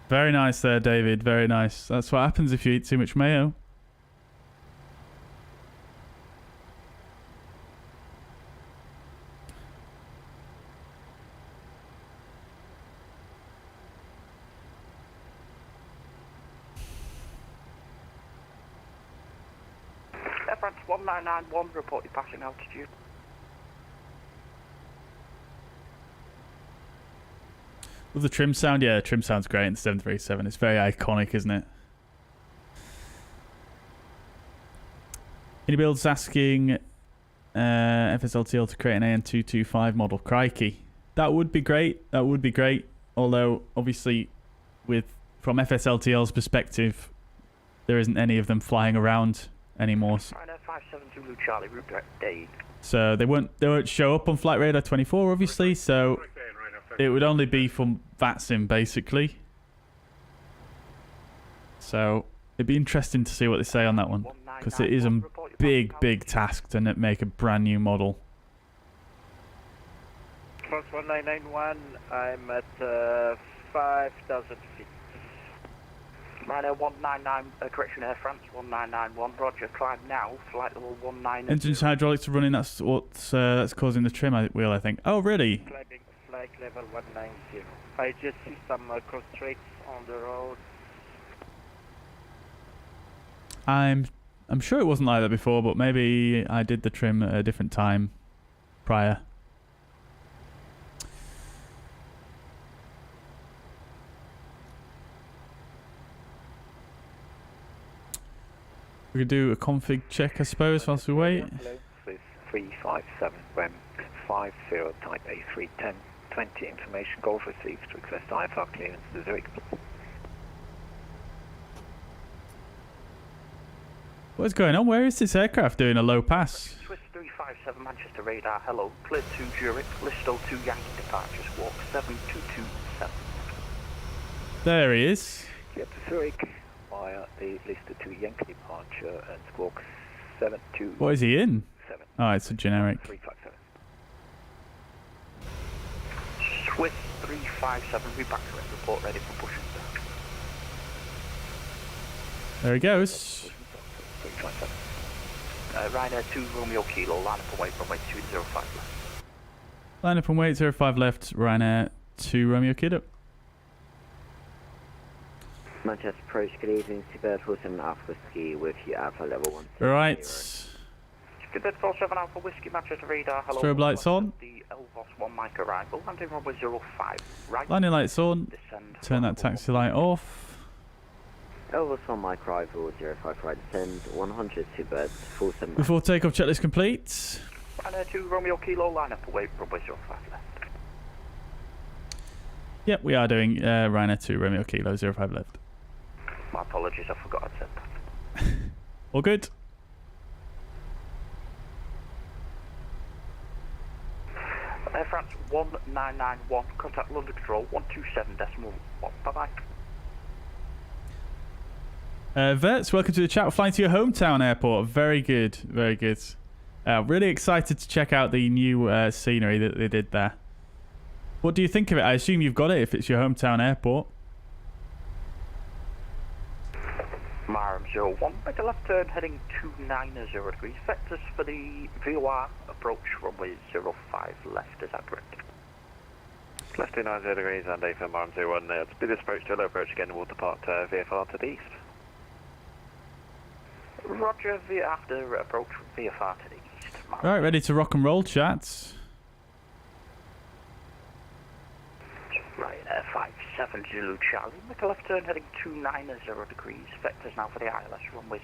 S1: Very nice there, David. Very nice. That's what happens if you eat too much mayo.
S6: France 1991, report your passing altitude.
S1: Love the trim sound. Yeah, trim sound's great in the 737. It's very iconic, isn't it? Anybuild's asking FSLTL to create an AN225 model. Crikey. That would be great. That would be great. Although, obviously, from FSLTL's perspective, there isn't any of them flying around anymore.
S6: Ryanair 57 Zulu Charlie, route direct day.
S1: So they won't show up on Flight Radar 24, obviously. So it would only be from VATISM, basically. So it'd be interesting to see what they say on that one, because it is a big task to make a brand new model.
S2: France 1991, I'm at 5,000 feet.
S6: Ryanair 199, correction, Air France 1991, roger, climb now, flight level 19.
S1: Engines hydraulics are running, that's that's causing the trim wheel, I think. Oh, really?
S2: Climbing flight level 190. I just see some constraints on the road.
S1: I'm sure it wasn't like that before, but maybe I did the trim at a different time prior. We could do a config check, I suppose, whilst we wait.
S2: Hello, this is 357 WEM 50 type A310 20 information Golf received to request IFR clearance to Zurich.
S1: What's going on? Where is this aircraft doing a low pass?
S6: Swiss 357 Manchester radar, hello, clear to Zurich, list 02 Yankee departures, walk 7227.
S1: There he is.
S2: Get to Zurich via the listed 2 Yankee departure and squawk 727.
S1: What is he in? Oh, it's a generic.
S2: 357.
S6: Swiss 357, repatriate, report ready for pushing back.
S1: There he goes.
S2: 357.
S6: Ryanair 2 Romeo Kilo, line up away from 205 left.
S1: Line up and wait, 05 left, Ryanair 2 Romeo Kilo.
S8: Manchester approach, good evening, Seabird 47 Alpha Whiskey with you, Alpha level 1.
S1: Right.
S6: Seabird 47 Alpha Whiskey, Manchester radar, hello.
S1: Strobe lights on.
S6: The Elvos 1 mic arrival, landing runway 05, right.
S1: Landing lights on.
S6: Descend.
S1: Turn that taxi light off.
S8: Elvis on mic arrival, 05 right descend, 100 Seabird 47.
S1: Before takeoff checklist complete.
S6: Ryanair 2 Romeo Kilo, line up away, runway 05 left.
S1: Yep, we are doing Ryanair 2 Romeo Kilo 05 left.
S6: My apologies, I forgot I'd said that.
S1: All good.
S6: Air France 1991, contact London Control 127.1. Bye-bye.
S1: Verts, welcome to the chat. We're flying to your hometown airport. Very good, very good. Really excited to check out the new scenery that they did there. What do you think of it? I assume you've got it if it's your hometown airport.
S6: Maram 01, make a left turn heading 290 degrees. Vectors for the VOR approach runway 05 left, is that correct?
S3: Left 290 degrees and A for Maram 01. Speed this approach to a low approach again, we'll depart VFR to the east.
S6: Roger, via after approach VFR to the east. Maram.
S1: Right, ready to rock and roll, chats.
S6: Right, 57 Zulu Charlie, make a left turn heading 290 degrees. Vectors now for the ILS runway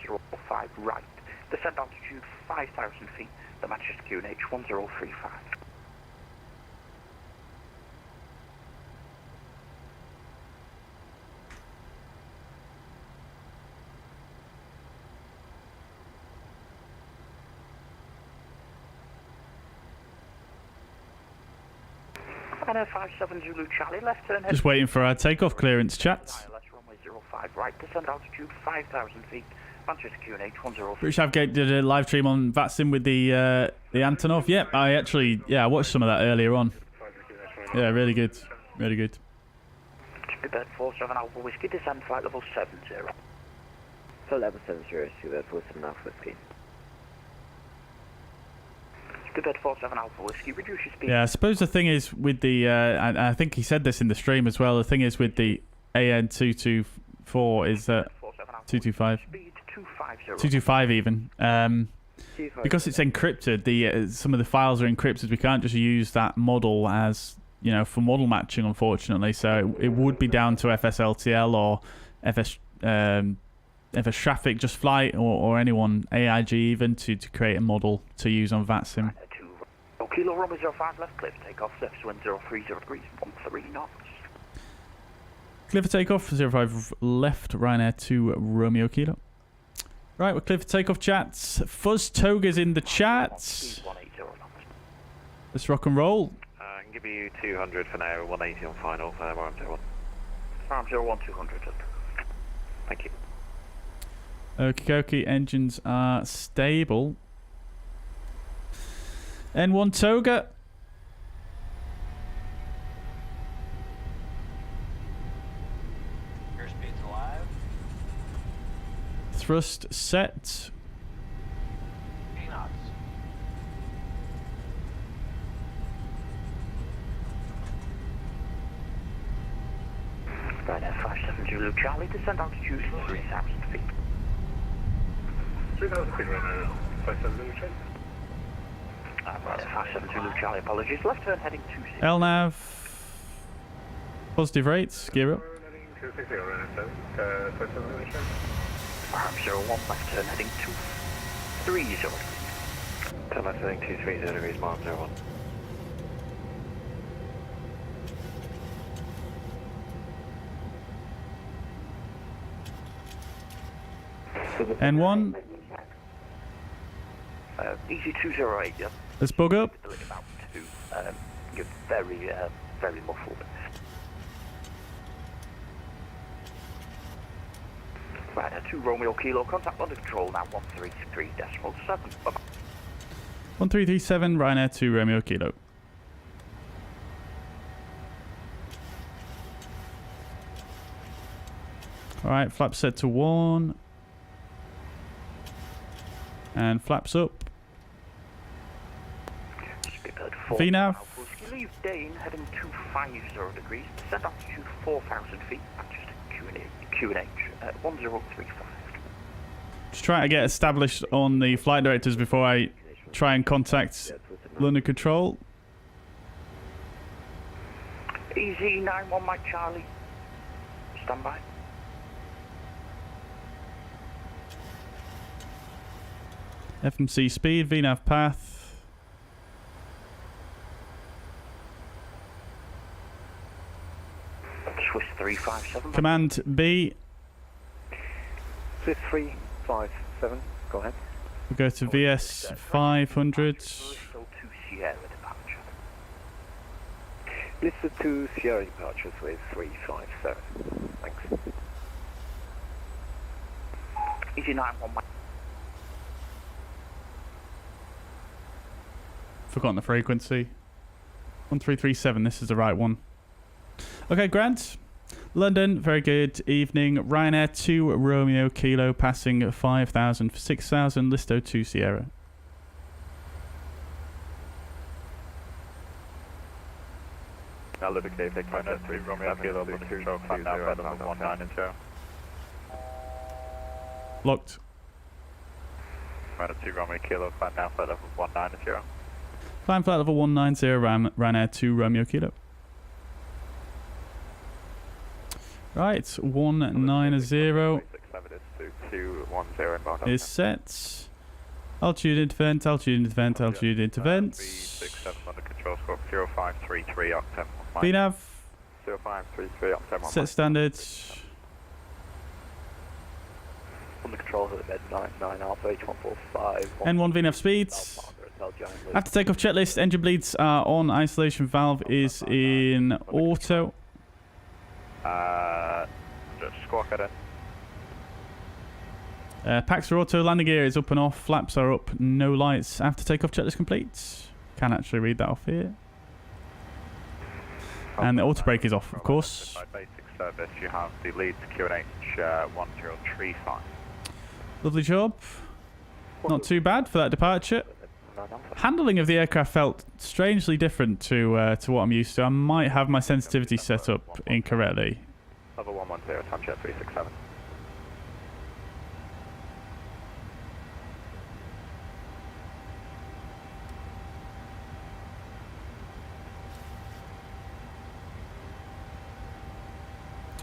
S6: 05 right. Descend altitude 5,000 feet, the Manchester QNH 1035. Ryanair 57 Zulu Charlie, left turn heading.
S1: Just waiting for our takeoff clearance, chats.
S6: ILS runway 05 right, descend altitude 5,000 feet, Manchester QNH 103.
S1: British Avgate did a live stream on VATSIM with the Antonov. Yep, I watched some of that earlier on. Yeah, really good, really good.
S6: Seabird 47 Alpha Whiskey, descend flight level 70.
S8: Full level 70, Seabird 47 Alpha Whiskey.
S6: Seabird 47 Alpha Whiskey, reduce your speed.
S1: Yeah, I suppose the thing is with the, I think he said this in the stream as well, the thing is with the AN224 is that 225.
S6: Speed 250.
S1: 225 even. because it's encrypted, some of the files are encrypted. We can't just use that model as, you know, for model matching, unfortunately. So it would be down to FSLTL or FS Traffic, JustFlight, or anyone, AIG even, to create a model to use on VATISM.
S6: Kilo Romeo 05 left, clear for takeoff, surface wind 030 degrees, 13 knots.
S1: Clear for takeoff, 05 left, Ryanair to Romeo Kilo. Right, we're clear for takeoff, chats. Fuzz Toga's in the chat. Let's rock and roll.
S3: I can give you 200 for now, 180 on final, RM 01.
S6: RM 01, 200.
S3: Thank you.
S1: Okie dokie, engines are stable. N1 Toga.
S9: Airspeed's alive.
S1: Thrust set.
S9: 8 knots.
S6: Right, 57 Zulu Charlie, descend altitude 3,000 feet.
S7: 3,000 feet right now. 57 Zulu Charlie.
S6: Right, 57 Zulu Charlie, apologies. Left turn heading 26.
S1: LNAV. Positive rates, gear up.
S7: Heading 260 right now, 57 Zulu Charlie.
S6: RM 01, left turn heading 230.
S3: Turn left heading 230 degrees, RM 01.
S1: N1.
S6: Easy 208, yeah.
S1: Let's bug up.
S6: About 2. You're very, very muffled. Right, 2 Romeo Kilo, contact under control now, 133.7. Bye-bye.
S1: 1337, Ryanair to Romeo Kilo. Alright, flaps set to 1. And flaps up. VNAV.
S6: Leave Dane heading 250 degrees, descend altitude 4,000 feet, and just QNH at 1035.
S1: Just trying to get established on the flight directors before I try and contact London Control.
S6: Easy 91 Mike Charlie. Stand by.
S1: FMC speed, VNAV path.
S6: Swiss 357.
S1: Command B.
S2: Swiss 357, go ahead.
S1: We'll go to VS 500.
S6: Listed to Sierra departure.
S2: Listed to Sierra departures with 357. Thanks.
S6: Easy 91 Mike.
S1: Forgotten the frequency. 1337, this is the right one. Okay, Grant. London, very good evening. Ryanair 2 Romeo Kilo, passing 5,000 for 6,000. Listo 2 Sierra.
S3: Now Ludwig Dave, take 3 Romeo Kilo, under control, climb now, flight level 19 and 0.
S1: Locked.
S3: Runner 2 Romeo Kilo, climb now, flight level 19 and 0.
S1: Climb flight level 190, Ryanair 2 Romeo Kilo. Right, 190 is set. Altitude into vent, altitude into vent, altitude into vent.
S3: 67 under control, squawk 0533 octane.
S1: VNAV.
S3: 0533 octane.
S1: Set standard.
S2: Under control at bed 99 Alpha H145.
S1: N1 VNAV speeds. After takeoff checklist, engine bleeds are on, isolation valve is in auto.
S3: Just squawk at it.
S1: Packs are auto, landing gear is up and off, flaps are up, no lights. After takeoff checklist complete. Can actually read that off here. And the auto brake is off, of course.
S3: Basic service, you have the lead to QNH 1035.
S1: Lovely job. Not too bad for that departure. Handling of the aircraft felt strangely different to what I'm used to. I might have my sensitivity set up incorrectly.
S3: Level 110, time jet 367.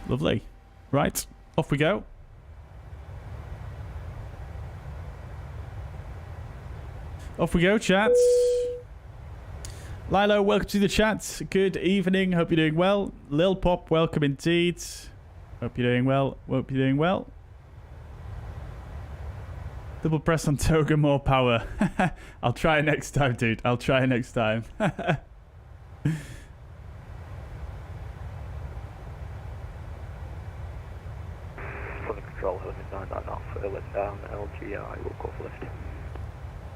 S1: Lovely. Right, off we go. Off we go, chats. Lilo, welcome to the chat. Good evening. Hope you're doing well. Lil Pop, welcome indeed. Hope you're doing well. Hope you're doing well. Double press on Toga, more power. I'll try it next time, dude. I'll try it next time.
S2: Control, Helmet 99 off, lift down, LGI, will call for lift.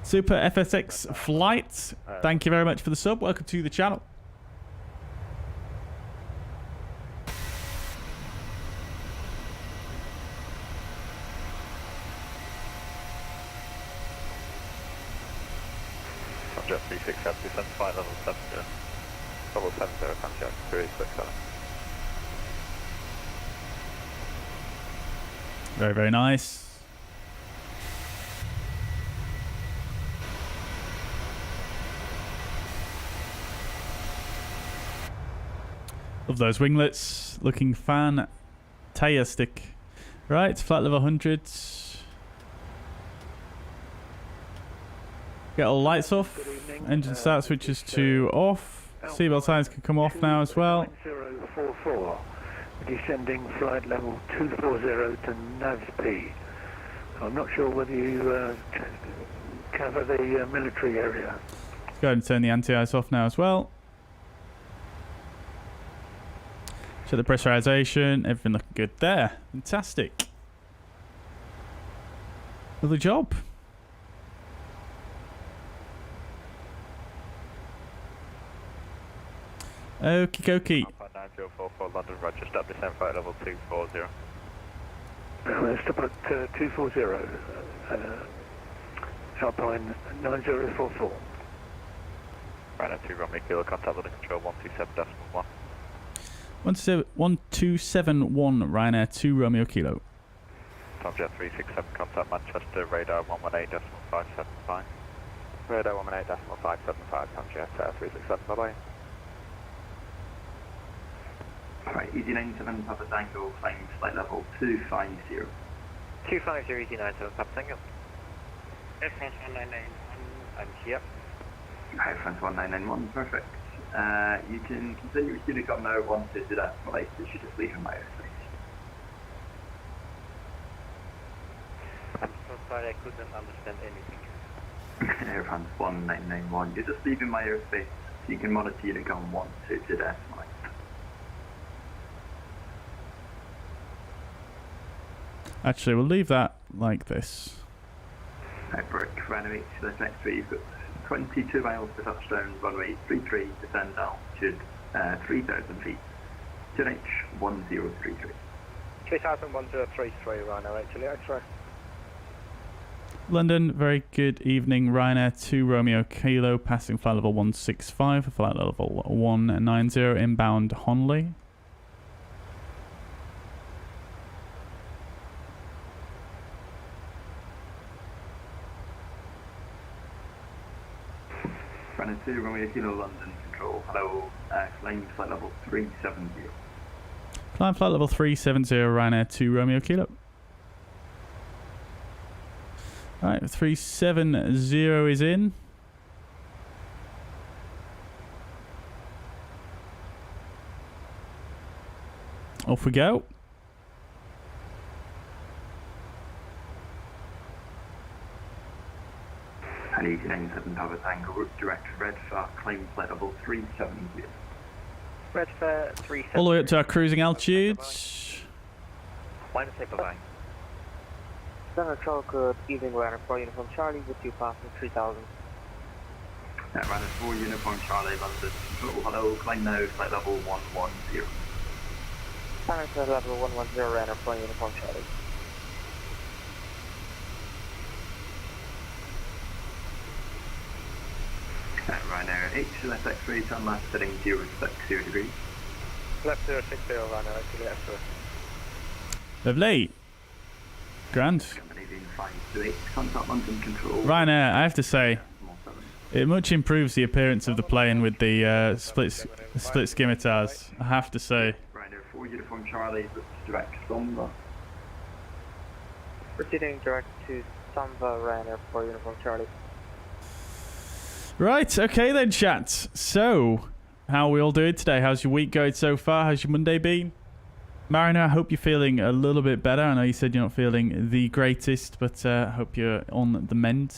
S1: Super FSX Flight, thank you very much for the sub. Welcome to the channel.
S3: Subject 367, descend to flight level 70. Level 70, contact 367.
S1: Very, very nice. Love those winglets. Looking fantastic. Right, flight level 100. Get all lights off. Engine start switches to off. Seatbelt signs can come off now as well.
S10: 044. Descending flight level 240 to NAVP. I'm not sure whether you cover the military area.
S1: Let's go ahead and turn the anti-ice off now as well. Check the pressurization. Everything looking good there. Fantastic. Lovely job. Okie dokie.
S3: 9044 London, Roger, stop descent flight level 240.
S10: Stop at 240, Alpine 9044.
S3: Ryanair 2 Romney Kilo, contact with the control 127.1.
S1: 1271 Ryanair 2 Romeo Kilo.
S3: Tomjet 367, contact Manchester, radar 118.575. Radar 118.575, Tomjet 367, bye bye.
S11: Right, Easy 97 Papa Tango, climb flight level 250.
S2: 250, Easy 97 Papa Tango.
S6: Air France 1991, I'm here.
S11: Air France 1991, perfect. You can continue with Unicom now once it's deactivated, you should just leave in my airspace.
S2: I'm so sorry, I couldn't understand anything.
S11: Air France 1991, you're just leaving my airspace so you can monitor Unicom once it's deactivated.
S1: Actually, we'll leave that like this.
S11: Right, Brick, Ryanair select next week, you've got 22 miles to touchdown, runway 33, descend altitude 3,000 feet, 2H 1033.
S7: 3,1033, Ryanair, actually, X-ray.
S1: London, very good evening. Ryanair 2 Romeo Kilo, passing flight level 165 for flight level 190, inbound Honley.
S11: Ryanair 2 Romeo Kilo, London, control, hello, climb flight level 370.
S1: Climb flight level 370, Ryanair 2 Romeo Kilo. Alright, 370 is in. Off we go.
S11: And 897 Papa Tango, route direct red far, climb flight level 370.
S2: Red Fair 370.
S1: All the way up to our cruising altitude.
S2: Line of safe, bye-bye.
S4: Zinertek, good evening, Ryanair 4 Uniform Charlie, with you passing 3000.
S11: Ryanair 4 Uniform Charlie, London, control, hello, climb now, flight level 110.
S4: Zinertek level 110, Ryanair 4 Uniform Charlie.
S11: Ryanair 8, left X-ray, turn left, setting 060 degrees.
S7: Left 060, Ryanair, actually, X-ray.
S1: Lovely. Grand.
S11: Canadian 528, contact London control.
S1: Ryanair, I have to say, it much improves the appearance of the plane with the split scimitars. I have to say.
S11: Ryanair 4 4 Uniform Charlie, direct Samba.
S4: Proceeding direct to Samba, Ryanair 4 Uniform Charlie.
S1: Right, okay then, chat. So, how are we all doing today? How's your week going so far? How's your Monday been? Mariner, I hope you're feeling a little bit better. I know you said you're not feeling the greatest, but I hope you're on the mend,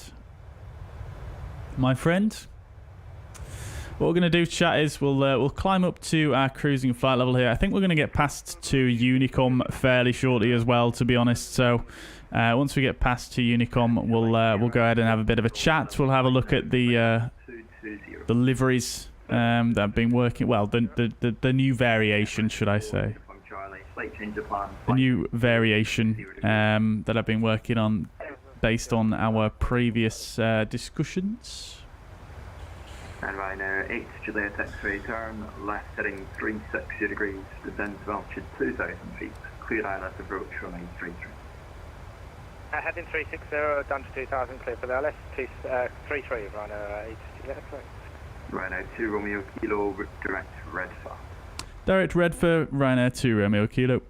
S1: my friend. What we're going to do, chat, is we'll climb up to our cruising flight level here. I think we're going to get past to Unicom fairly shortly as well, to be honest. So once we get past to Unicom, we'll go ahead and have a bit of a chat. We'll have a look at the liveries that have been working. Well, the new variation, should I say? The new variation that I've been working on based on our previous discussions.
S11: And Ryanair 8 Juliet X-ray turn, left heading 360 degrees, descend to altitude 2,000 feet, clear ILS approach runway 33.
S7: Heading 360 down to 2,000, clear for the LS, 33 Ryanair 8 Juliet X-ray.
S11: Ryanair 2 Romeo Kilo, direct red for.
S1: Direct red for Ryanair 2 Romeo Kilo.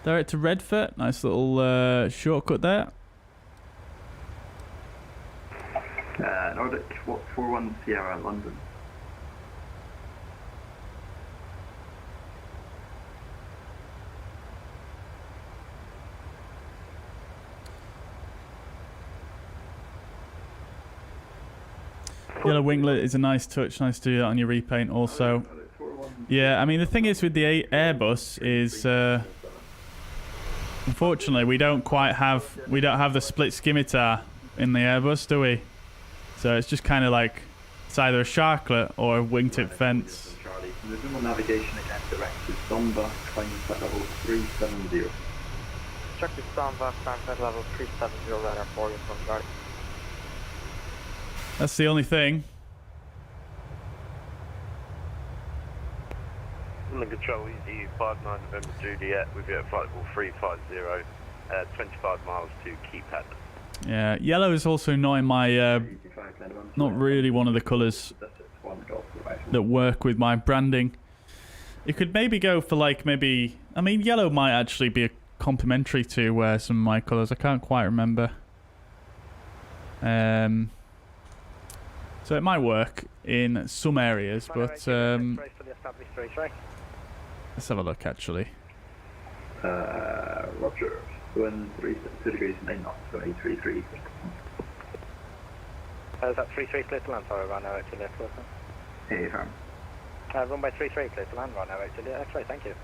S1: Direct to Redford, nice little shortcut there.
S11: Nordic 41 Sierra, London.
S1: Yellow winglet is a nice touch, nice to do that on your repaint also. Yeah, I mean the thing is with the Airbus is unfortunately we don't have the split scimitar in the Airbus, do we? So it's just kind of like it's either a sharklet or a wingtip fence.
S11: Visual navigation again, direct to Samba, climb at level 370.
S4: Direct to Samba, climb at level 370, Ryanair 4 Uniform Charlie.
S1: That's the only thing.
S3: London Control Easy 59 November Juliet, we'll be at flight level 350, 25 miles to Cape Addon.
S1: Yeah, yellow is also not in my, not really one of the colours that work with my branding. It could maybe go for like maybe, I mean yellow might actually be a complementary to some of my colours, I can't quite remember. So it might work in some areas, but let's have a look actually.
S11: Roger. Going 3 degrees 9 knots, so 833.
S7: Is that 33 clear to land, sorry, Ryanair 8 Juliet,
S11: Hey, firm.
S7: Runway 33 clear to land, Ryanair 8 Juliet, X-ray, thank you.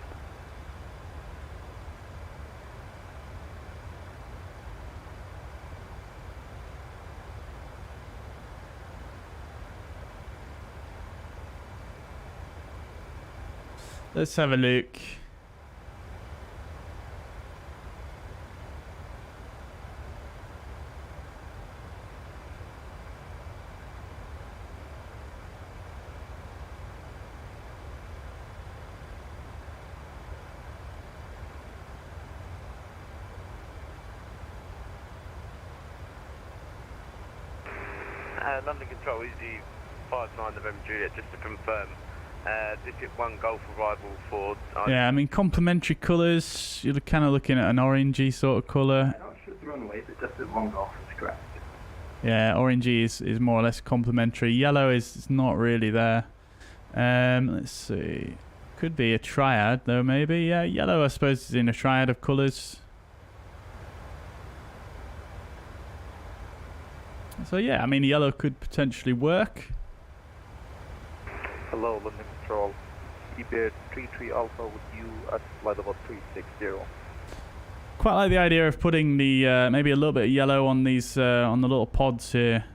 S1: Let's have a look.
S3: London Control Easy 59 November Juliet, just to confirm. Digit 1 Golf arrival for...
S1: Yeah, I mean, complementary colours. You're kind of looking at an orangey sort of colour.
S11: Not sure the runway, but just at 1 Golf is correct.
S1: Yeah, orangey is more or less complementary. Yellow is not really there. Let's see. Could be a triad, though, maybe. Yeah, yellow, I suppose, is in a triad of colours. So, yeah, I mean, yellow could potentially work.
S12: Hello, London Control. EBIR 33 Alpha with you at flight level 360.
S1: Quite like the idea of putting the maybe a little bit of yellow on these on the little pods here,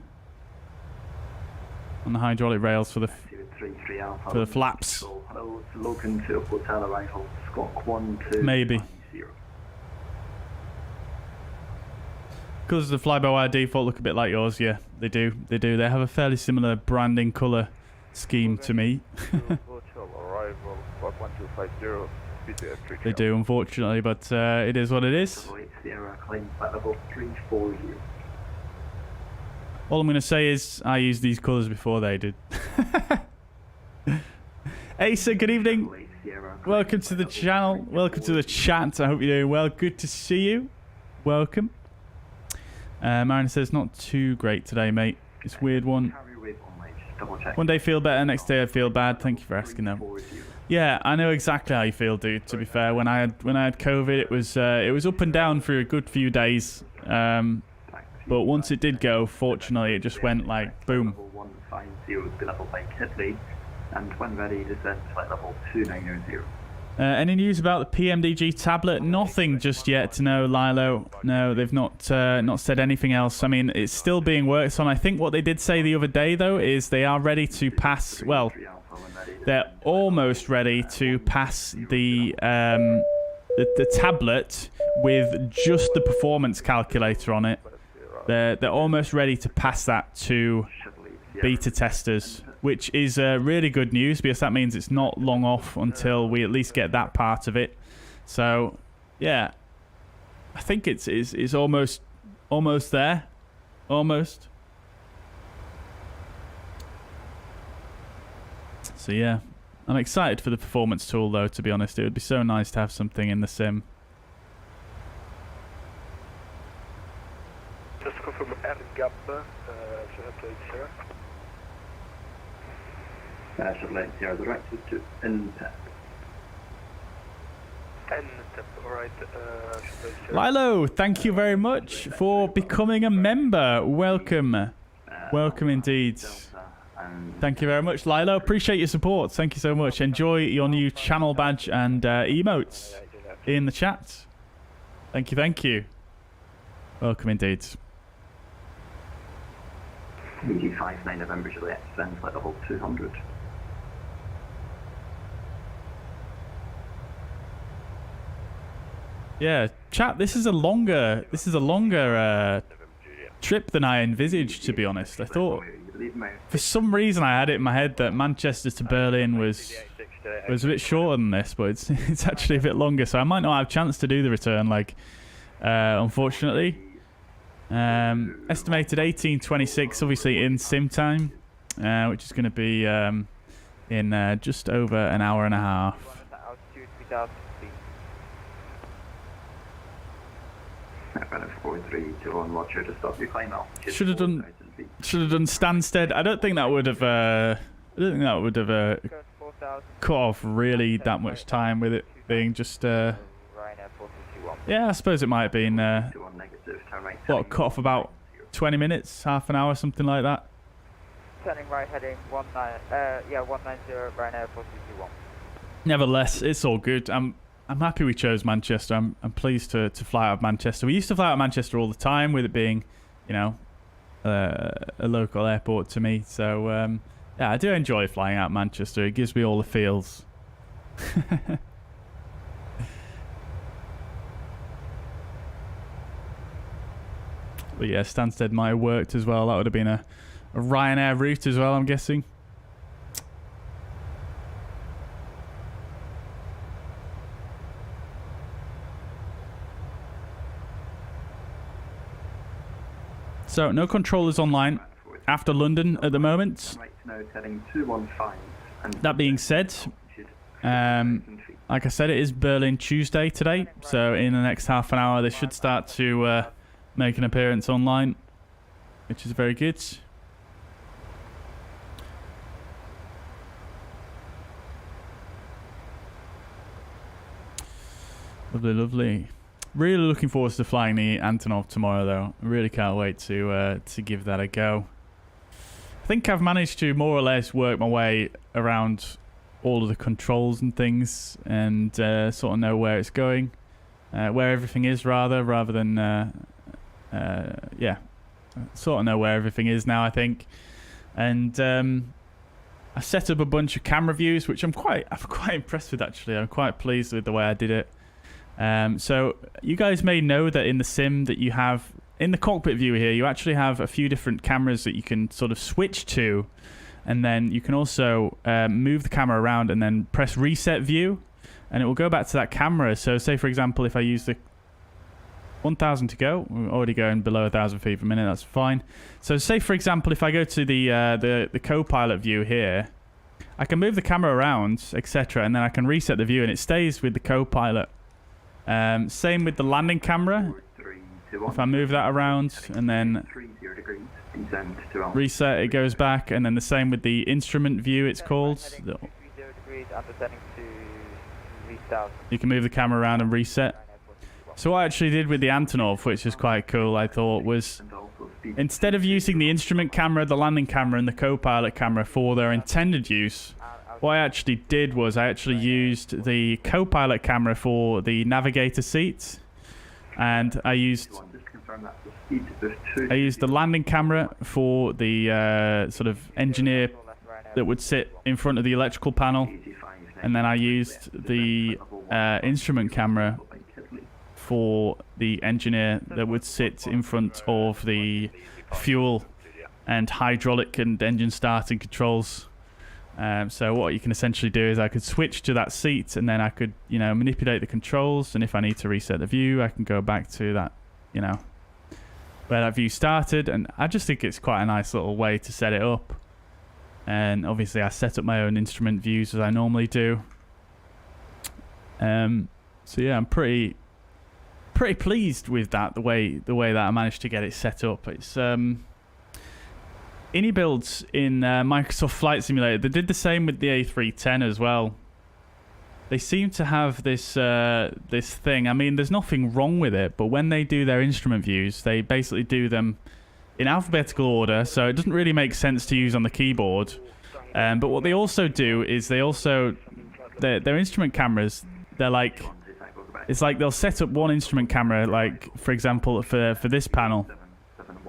S1: on the hydraulic rails for the flaps.
S11: Hello, it's Logan to hotel arrival. Squawk 12.
S1: Maybe. Colours of the fly-by-wire default look a bit like yours. Yeah, they do. They do. They have a fairly similar branding colour scheme to me.
S12: Hotel arrival, squawk 1250.
S1: They do, unfortunately, but it is what it is.
S11: Sierra climb flight level 340.
S1: All I'm going to say is I used these colours before they did. Asa, good evening. Welcome to the channel. Welcome to the chat. I hope you're doing well. Good to see you. Welcome. Mariner says, not too great today, mate. It's a weird one. One day feel better, next day I feel bad. Thank you for asking, though. Yeah, I know exactly how you feel, dude. To be fair, when I had COVID, it was up and down for a good few days. But once it did go, fortunately, it just went like boom.
S11: And when ready, descend to flight level 290.
S1: Any news about the PMDG tablet? Nothing just yet. No, Lilo. No, they've not said anything else. I mean, it's still being worked on. I think what they did say the other day, though, is they are ready to pass. Well, they're almost ready to pass the tablet with just the performance calculator on it. They're almost ready to pass that to beta testers, which is really good news because that means it's not long off until we at least get that part of it. So, yeah, I think it's almost there, almost. So yeah, I'm excited for the performance tool though. To be honest, it would be so nice to have something in the sim.
S12: Just confirm air gap.
S11: JustFlight 0, directed to NTEP.
S12: Alright.
S1: Lilo, thank you very much for becoming a member. Welcome. Welcome indeed. Thank you very much, Lilo. Appreciate your support. Thank you so much. Enjoy your new channel badge and emotes in the chat. Thank you, thank you. Welcome indeed.
S11: EG59 November Juliet, descend flight level 200.
S1: Yeah, chat. This is a longer trip than I envisaged. To be honest, I thought for some reason I had it in my head that Manchester to Berlin was a bit shorter than this, but it's actually a bit longer. So I might not have a chance to do the return. Like, unfortunately, estimated 18:26, obviously in sim time, which is going to be in just over an hour and a half. Should have done Stansted. I don't think that would have cut off really that much time with it being just yeah, I suppose it might have been what, cut off about 20 minutes, half an hour, something like that.
S13: Turning right, heading 190 Ryanair 4221.
S1: Nevertheless, it's all good. I'm happy we chose Manchester. I'm pleased to fly out of Manchester. We used to fly out of Manchester all the time, with it being, you know, a local airport to me. So yeah, I do enjoy flying out of Manchester. It gives me all the feels. But yeah, Stansted might have worked as well. That would have been a Ryanair route as well, I'm guessing. So, no controllers online after London at the moment. That being said, like I said, it is Berlin Tuesday today. So, in the next half an hour, they should start to make an appearance online, which is very good. Lovely, lovely. Really looking forward to flying the Antonov tomorrow, though. I really can't wait to give that a go. I think I've managed to more or less work my way around all of the controls and things, and sort of know where it's going, where everything is, rather than yeah, sort of know where everything is now, I think. And I set up a bunch of camera views, which I'm quite impressed with, actually. I'm quite pleased with the way I did it. So you guys may know that in the sim that you have in the cockpit view here, you actually have a few different cameras that you can sort of switch to, and then you can also move the camera around and then press reset view, and it will go back to that camera. So say for example, if I use the 1,000 to go. We're already going below 1,000 feet per minute. That's fine. So say, for example, if I go to the co-pilot view here, I can move the camera around, etc., and then I can reset the view, and it stays with the co-pilot. Same with the landing camera. If I move that around and then reset, it goes back, and then the same with the instrument view, it's called. You can move the camera around and reset. So what I actually did with the Antonov, which is quite cool, I thought, was instead of using the instrument camera, the landing camera, and the co-pilot camera for their intended use, what I actually did was I actually used the co-pilot camera for the navigator seat, and I used the landing camera for the sort of engineer that would sit in front of the electrical panel, and then I used the instrument camera for the engineer that would sit in front of the fuel and hydraulic and engine starting controls. So what you can essentially do is I could switch to that seat, and then I could, you know, manipulate the controls, and if I need to reset the view, I can go back to that, you know, where that view started. And I just think it's quite a nice little way to set it up. And obviously I set up my own instrument views as I normally do. So yeah, I'm pretty pleased with that, the way that I managed to get it set up. It's Ini builds in Microsoft Flight Simulator. They did the same with the A310 as well. They seem to have this this thing. I mean, there's nothing wrong with it, but when they do their instrument views, they basically do them in alphabetical order, so it doesn't really make sense to use on the keyboard. But what they also do is they also their instrument cameras, they're like, it's like they'll set up one instrument camera, like for example for this panel,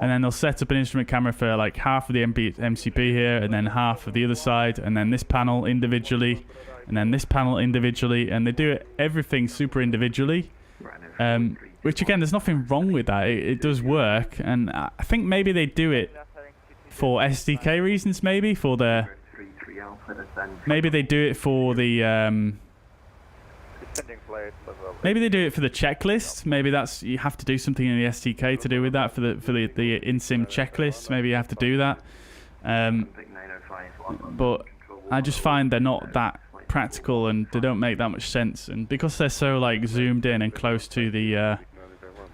S1: and then they'll set up an instrument camera for like half of the MCP here, and then half of the other side, and then this panel individually, and then this panel individually, and they do everything super individually. Which again, there's nothing wrong with that. It does work, and I think maybe they do it for SDK reasons. Maybe for the maybe they do it for the maybe they do it for the checklist. Maybe that's, you have to do something in the SDK to do with that for the in-sim checklist. Maybe you have to do that. But I just find they're not that practical, and they don't make that much sense. And because they're so like zoomed in and close to the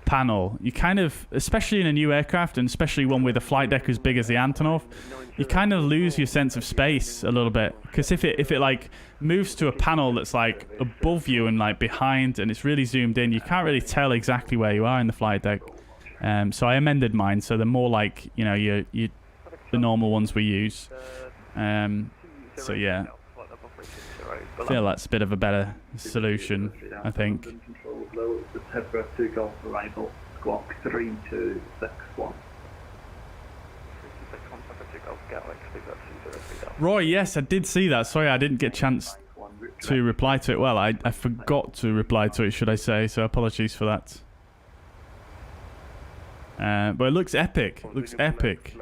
S1: panel, you kind of, especially in a new aircraft, and especially one with a flight deck as big as the Antonov, you kind of lose your sense of space a little bit. Because if it like moves to a panel that's like above you and like behind, and it's really zoomed in, you can't really tell exactly where you are in the flight deck. So I amended mine so they're more like, you know, the normal ones we use. So yeah, I feel that's a bit of a better solution, I think.
S11: Squawk 3261.
S1: Roy, yes, I did see that. Sorry, I didn't get a chance to reply to it. Well, I forgot to reply to it, should I say, so apologies for that. But it looks epic. It looks epic.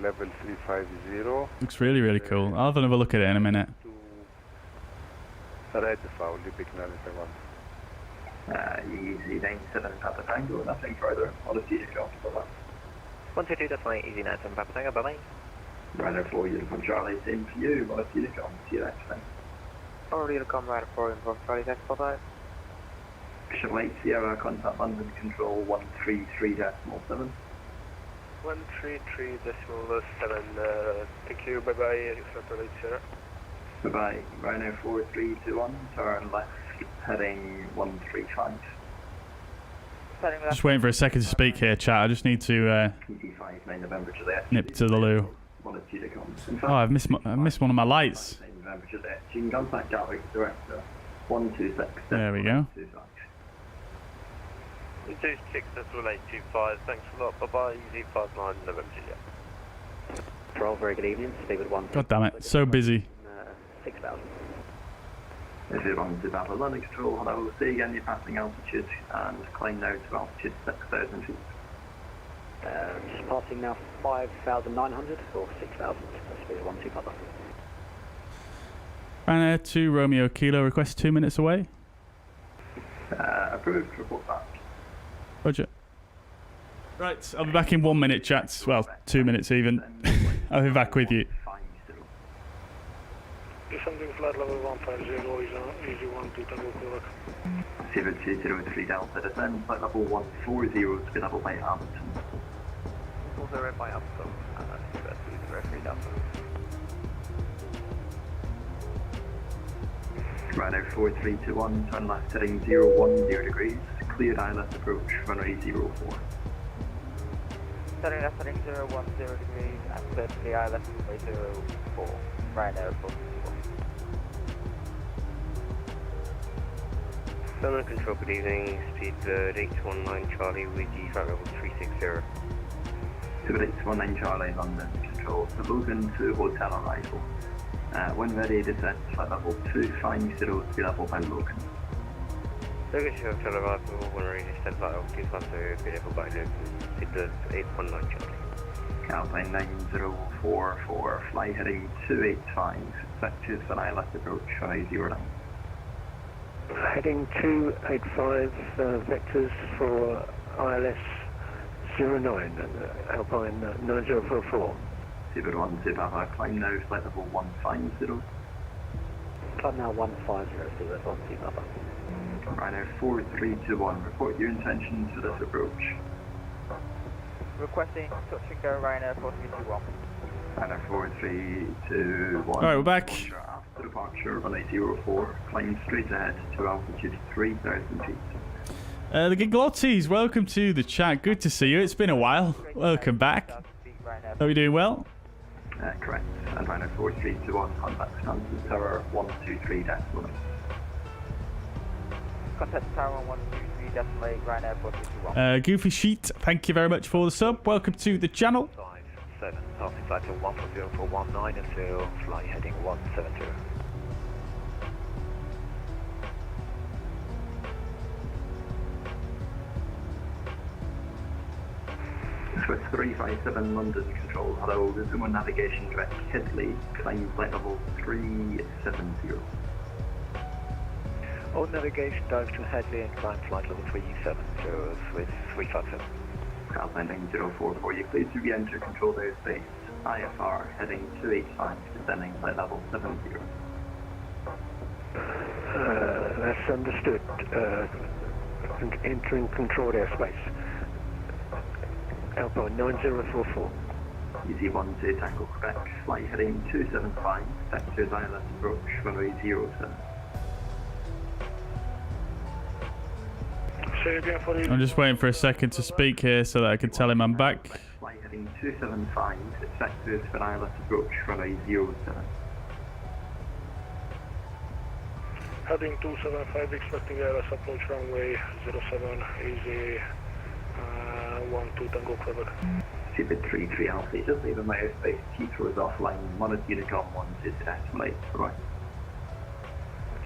S12: Level 350.
S1: Looks really, really cool. I'll have another look at it in a minute.
S12: Red foul, Lipic 91.
S11: Easy 97 Papa Tango, nothing further. I'll just see you go for that.
S2: 122, that's my easy 97 Papa Tango, bye bye.
S11: Ryanair 4, Uniform Charlie, same for you. I'll see you go. See you next time.
S4: Already to come Ryanair 4, Uniform Charlie, thanks, bye bye.
S11: JustFlight, Sierra, contact London Control 133.7.
S12: 133.7, thank you, bye bye, Sierra.
S11: Bye bye, Ryanair 4321, turn left, heading 135.
S1: Just waiting for a second to speak here, chat. I just need to nip to the loo. Oh, I've missed one of my lights.
S11: You can contact Gatwick Director 126.
S1: There we go.
S3: 26, that's 1825, thanks a lot, bye bye, easy 59 November Juliet.
S2: Patrol, very good evening, stay with 1.
S1: God damn it, so busy.
S2: 6,000.
S11: If you're on to Battle London Control, hello, see again, you're passing altitude and climb now to altitude 6,000 feet.
S2: Just passing now 5,900 or 6,000, that's speed 1, 2 Papa.
S1: Ryanair 2 Romeo Kilo, request 2 minutes away.
S11: Approved, report back.
S1: Right, I'll be back in 1 minute, chats. Well, 2 minutes even. I'll be back with you.
S10: Something flight level 150 easy 12 Tango Quebec.
S11: 0203 Delta, descend flight level 140, speed level by Addon.
S3: 40 by Addon, 0203 Delta.
S11: Ryanair 4321, turn left heading 010 degrees, cleared ILS approach, runway 04.
S13: Turning left heading 010 degrees and clear to the ILS runway 04. Ryanair 424.
S2: Summon Control, good evening. Speed 819 Charlie with the flight level 360.
S11: 2819 Charlie, London Control, Logan to hotel arrival. When ready, descent flight level 250, speed level by Logan.
S2: Logan to hotel arrival, when ready, descent flight level 250, speed level by Logan. Speed 819 Charlie.
S11: Callsign 9044, fly heading 285, vectors for ILS approach, runway 09.
S10: Heading 285, vectors for ILS 09, Alpine 9044.
S11: Seabird 12 Papa, climb now, flight level 150.
S4: Climb now 150, Seabird 12 Papa.
S11: Ryanair 4321, report your intentions for this approach.
S13: Requesting touch and go Ryanair 4321.
S11: Ryanair 4321.
S1: Alright, we're back.
S11: After departure, runway 04, climb straight ahead to altitude 3,000 feet.
S1: The Giglottis, welcome to the chat. Good to see you. It's been a while. Welcome back. Are you doing well?
S11: Correct. And Ryanair 4321, contact Stanton Tower 123.1.
S13: Contact Tower 123.8, Ryanair 4321.
S1: Goofy Sheet, thank you very much for the sub. Welcome to the channel.
S3: 57, passing flight to 14019 until fly heading 170.
S11: Swiss 357 London Control, hello, resume on navigation direct Headley, climb flight level 370.
S3: On navigation, dive to Headley and climb flight level 370 with 357.
S11: Callsign 9044, you clear to re-enter controlled airspace, IFR, heading 285, descending flight level 70.
S10: That's understood. Entering controlled airspace. Alpine 9044.
S11: Easy 1 to Tango Quebec, flight heading 275, vectors ILS approach, runway 07.
S1: I'm just waiting for a second to speak here so that I can tell him I'm back.
S11: Flight heading 275, vectors for ILS approach, runway 07.
S10: Heading 275, expecting ILS approach runway 07, easy 12 Tango Quebec.
S11: Seabird 33 Alpha, just leaving my airspace, Heathrow is offline, monitor Unicom 1 to Taxiways, bye-bye.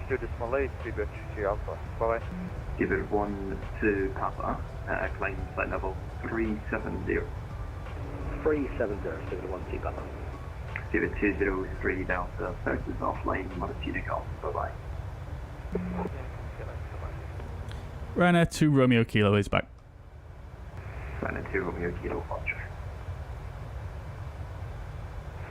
S13: To decimal 8, Seabird 33 Alpha, bye-bye.
S11: Seabird 1 to Papa, climb flight level 370.
S4: 370, Seabird 1 to Papa.
S11: Seabird 203 Delta, search is offline, monitor Unicom, bye-bye.
S1: Ryanair 2 Romeo Kilo is back.
S11: Ryanair 2 Romeo Kilo, Roger.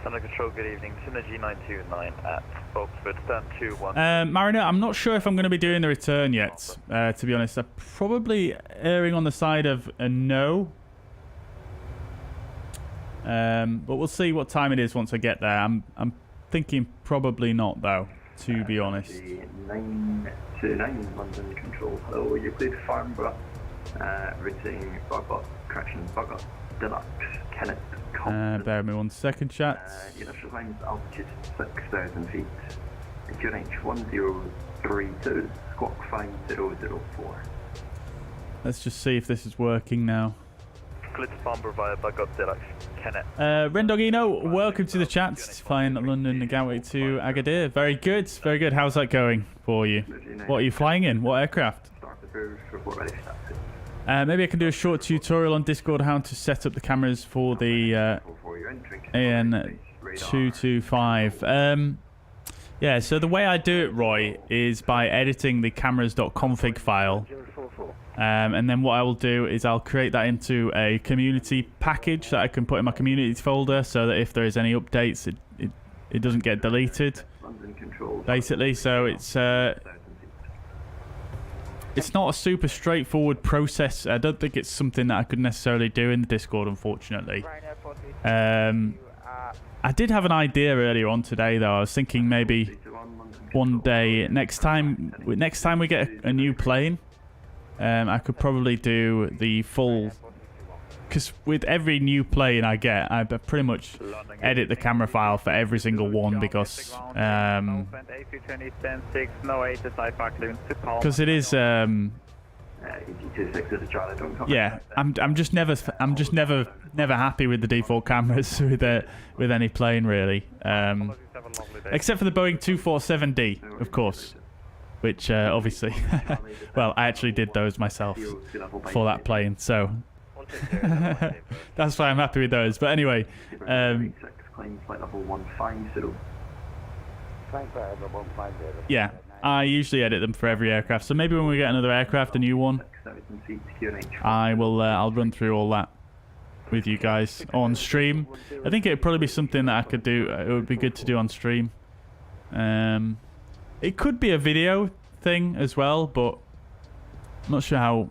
S3: Thunder Control, good evening. Synergy 929 at Oxford, stand 21.
S1: Mariner, I'm not sure if I'm going to be doing the return yet, to be honest. I'm probably erring on the side of a no. But we'll see what time it is once I get there. I'm thinking probably not, though, to be honest.
S11: 929 London Control, hello, you cleared Farnborough, routing Bogot, correction, Bogot, Deluxe, Kenneth,
S1: bear with me 1 second, chat.
S11: Initial times altitude 6,000 feet. QNH 1032, squawk 5004.
S1: Let's just see if this is working now.
S3: Cleared Farnborough via Bogot, Deluxe, Kenneth.
S1: Rendogino, welcome to the chat. Flying London Gateway to Agadir. Very good, very good. How's that going for you? What are you flying in? What aircraft? Maybe I can do a short tutorial on Discord how to set up the cameras for the AN225. So the way I do it, Roy, is by editing the cameras.config file And then what I will do is I'll create that into a community package that I can put in my community folder, so that if there is any updates, it doesn't get deleted. Basically, so it's not a super straightforward process. I don't think it's something that I could necessarily do in the Discord, unfortunately. I did have an idea earlier on today, though. I was thinking maybe one day, next time we get a new plane, I could probably do the full... Because with every new plane I get, I pretty much edit the camera file for every single one, because it is yeah, I'm just never happy with the default cameras with any plane, really, except for the Boeing 247D, of course, which obviously well, I actually did those myself for that plane, so that's why I'm happy with those. But anyway, yeah, I usually edit them for every aircraft, so maybe when we get another aircraft, a new one, I'll run through all that with you guys on stream. I think it'd probably be something that I could do. It would be good to do on stream. It could be a video thing as well, but I'm not sure how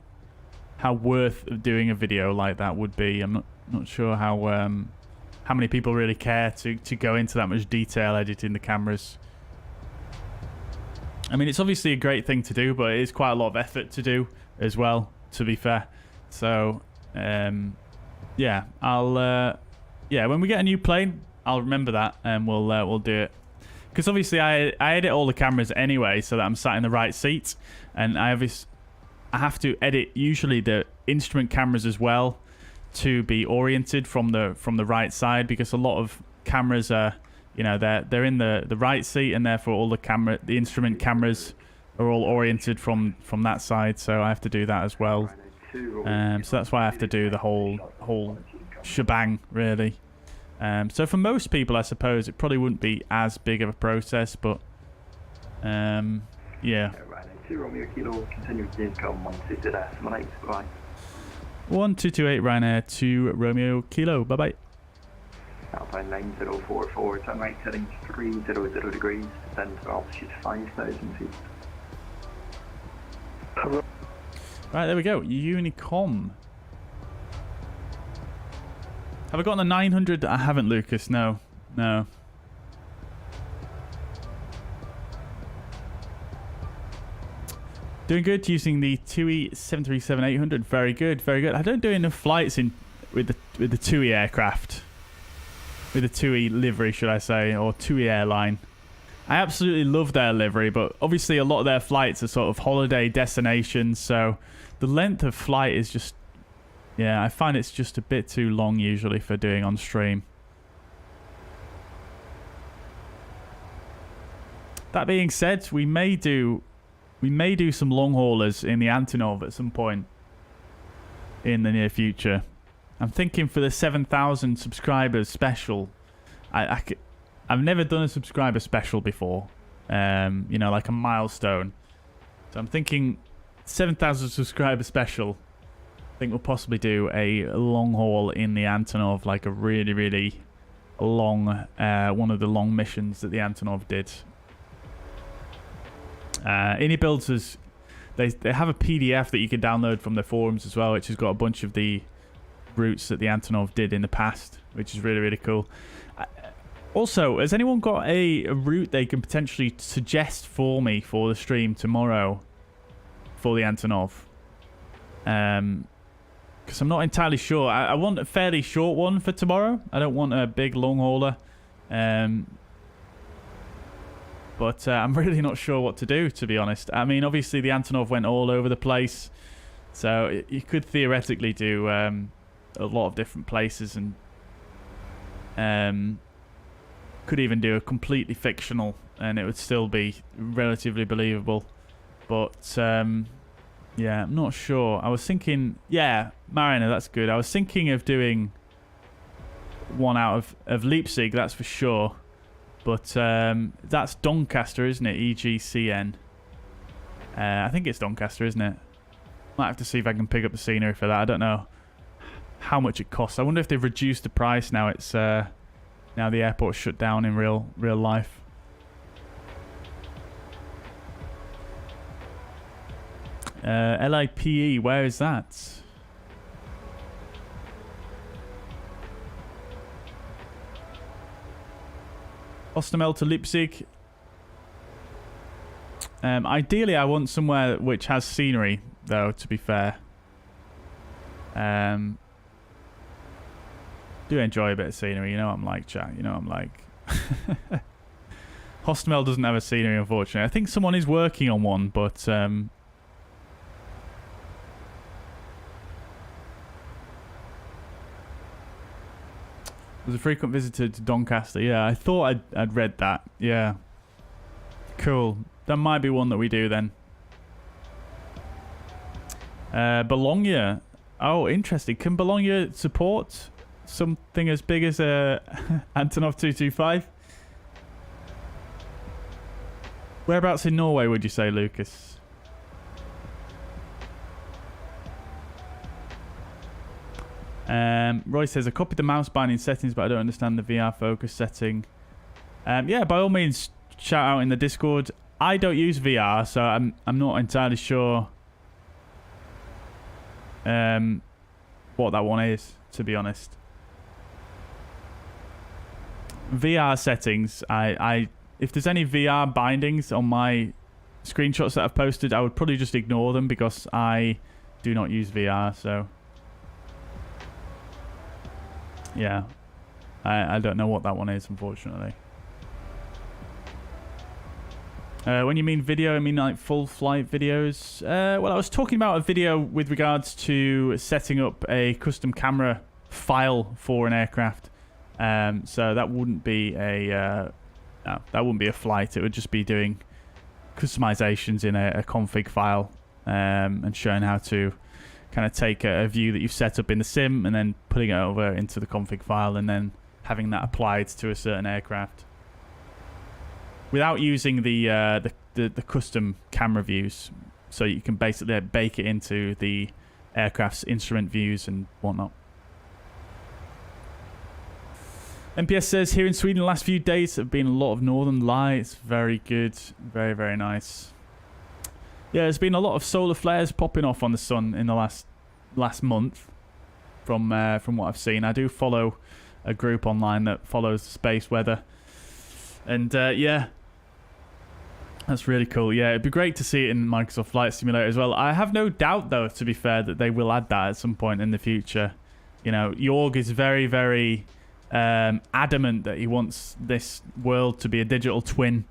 S1: worth doing a video like that would be. I'm not sure how many people really care to go into that much detail editing the cameras. I mean, it's obviously a great thing to do, but it is quite a lot of effort to do as well, to be fair. So yeah, when we get a new plane, I'll remember that, and we'll do it. Because obviously I edit all the cameras anyway, so that I'm sat in the right seat, and I have to edit usually the instrument cameras as well to be oriented from the right side, because a lot of cameras are, you know, they're in the right seat, and therefore all the instrument cameras are all oriented from that side, so I have to do that as well. So that's why I have to do the whole shebang, really. So for most people, I suppose it probably wouldn't be as big of a process, but yeah.
S11: 2 Romeo Kilo, continue to income 128, bye.
S14: 1228 Ryanair, 2 Romeo Kilo, bye bye.
S11: Alpine 9044, turn right heading 300 degrees, descend to altitude 5,000 feet.
S1: Right, there we go. Unicom. Have I gotten a 900? I haven't, Lucas. No. Doing good using the TUI 737-800. Very good, very good. I don't do enough flights with the TUI aircraft. With the TUI livery, should I say, or TUI airline. I absolutely love their livery, but obviously a lot of their flights are sort of holiday destinations, so the length of flight is just... Yeah, I find it's just a bit too long usually for doing on stream. That being said, we may do some long haulers in the Antonov at some point in the near future. I'm thinking for the 7,000 subscribers special. I've never done a subscriber special before, you know, like a milestone. So I'm thinking 7,000 subscriber special. I think we'll possibly do a long haul in the Antonov, like a really, really long, one of the long missions that the Antonov did. Builds they have a PDF that you can download from their forums as well, which has got a bunch of the routes that the Antonov did in the past, which is really, really cool. Also, has anyone got a route they can potentially suggest for me for the stream tomorrow for the Antonov? Because I'm not entirely sure. I want a fairly short one for tomorrow. I don't want a big long hauler. But I'm really not sure what to do, to be honest. I mean, obviously the Antonov went all over the place, so you could theoretically do a lot of different places, and could even do a completely fictional, and it would still be relatively believable. But yeah, I'm not sure. I was thinking, yeah, Mariner, that's good. I was thinking of doing one out of Leipzig, that's for sure. But that's Doncaster, isn't it? EGCN. I think it's Doncaster, isn't it? Might have to see if I can pick up the scenery for that. I don't know how much it costs. I wonder if they've reduced the price now. It's now the airport's shut down in real life. LIPE, where is that? Hostomel to Leipzig. Ideally, I want somewhere which has scenery, though, to be fair. Do enjoy a bit of scenery. You know what I'm like, chat. You know what I'm like. Hostomel doesn't have a scenery, unfortunately. I think someone is working on one, but... was a frequent visitor to Doncaster. Yeah, I thought I'd read that. Yeah. Cool. That might be one that we do then. Bologna. Oh, interesting. Can Bologna support something as big as Antonov 225? Whereabouts in Norway would you say, Lucas? Roy says, I copied the mouse binding settings, but I don't understand the VR focus setting. Yeah, by all means, shout out in the Discord. I don't use VR, so I'm not entirely sure what that one is, to be honest. VR settings, if there's any VR bindings on my screenshots that I've posted, I would probably just ignore them because I do not use VR, so... Yeah, I don't know what that one is, unfortunately. When you mean video, I mean like full flight videos. Well, I was talking about a video with regards to setting up a custom camera file for an aircraft. So that wouldn't be a flight. It would just be doing customizations in a config file and showing how to kind of take a view that you've set up in the sim and then putting it over into the config file and then having that applied to a certain aircraft without using the custom camera views. So you can basically bake it into the aircraft's instrument views and whatnot. MPS says, here in Sweden the last few days have been a lot of northern lights. Very good. Very, very nice. Yeah, there's been a lot of solar flares popping off on the sun in the last month from what I've seen. I do follow a group online that follows space weather. And yeah, that's really cool. Yeah, it'd be great to see it in Microsoft Flight Simulator as well. I have no doubt, though, to be fair, that they will add that at some point in the future. You know, Jorg is very, very adamant that he wants this world to be a digital twin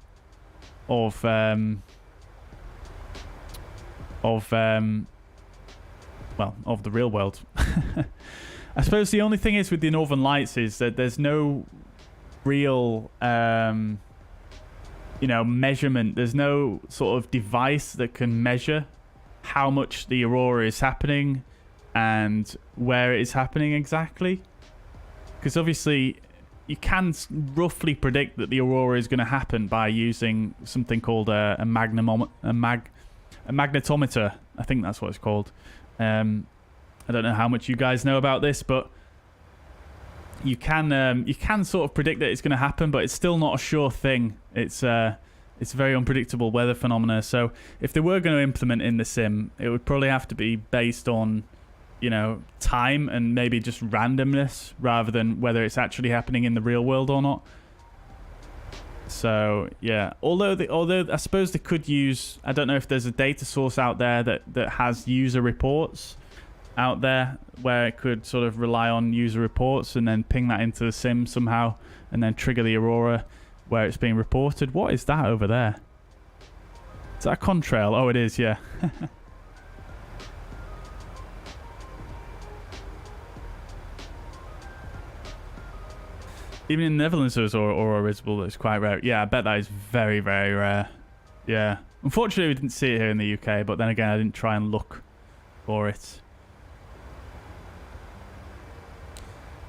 S1: of the real world. I suppose the only thing is with the Northern Lights is that there's no real measurement. There's no sort of device that can measure how much the aurora is happening and where it is happening exactly, because obviously you can roughly predict that the aurora is going to happen by using something called a magnetometer. I think that's what it's called. I don't know how much you guys know about this, but you can sort of predict that it's going to happen, but it's still not a sure thing. It's a very unpredictable weather phenomena. So if they were going to implement in the sim, it would probably have to be based on, you know, time and maybe just randomness rather than whether it's actually happening in the real world or not. So yeah, although I suppose they could use, I don't know if there's a data source out there that has user reports out there where it could sort of rely on user reports and then ping that into the sim somehow and then trigger the aurora where it's being reported. What is that over there? Is that a contrail? Oh, it is, yeah. Even in the Netherlands, there's aurora visible. It's quite rare. Yeah, I bet that is very, very rare. Yeah. Unfortunately, we didn't see it here in the UK, but then again, I didn't try and look for it.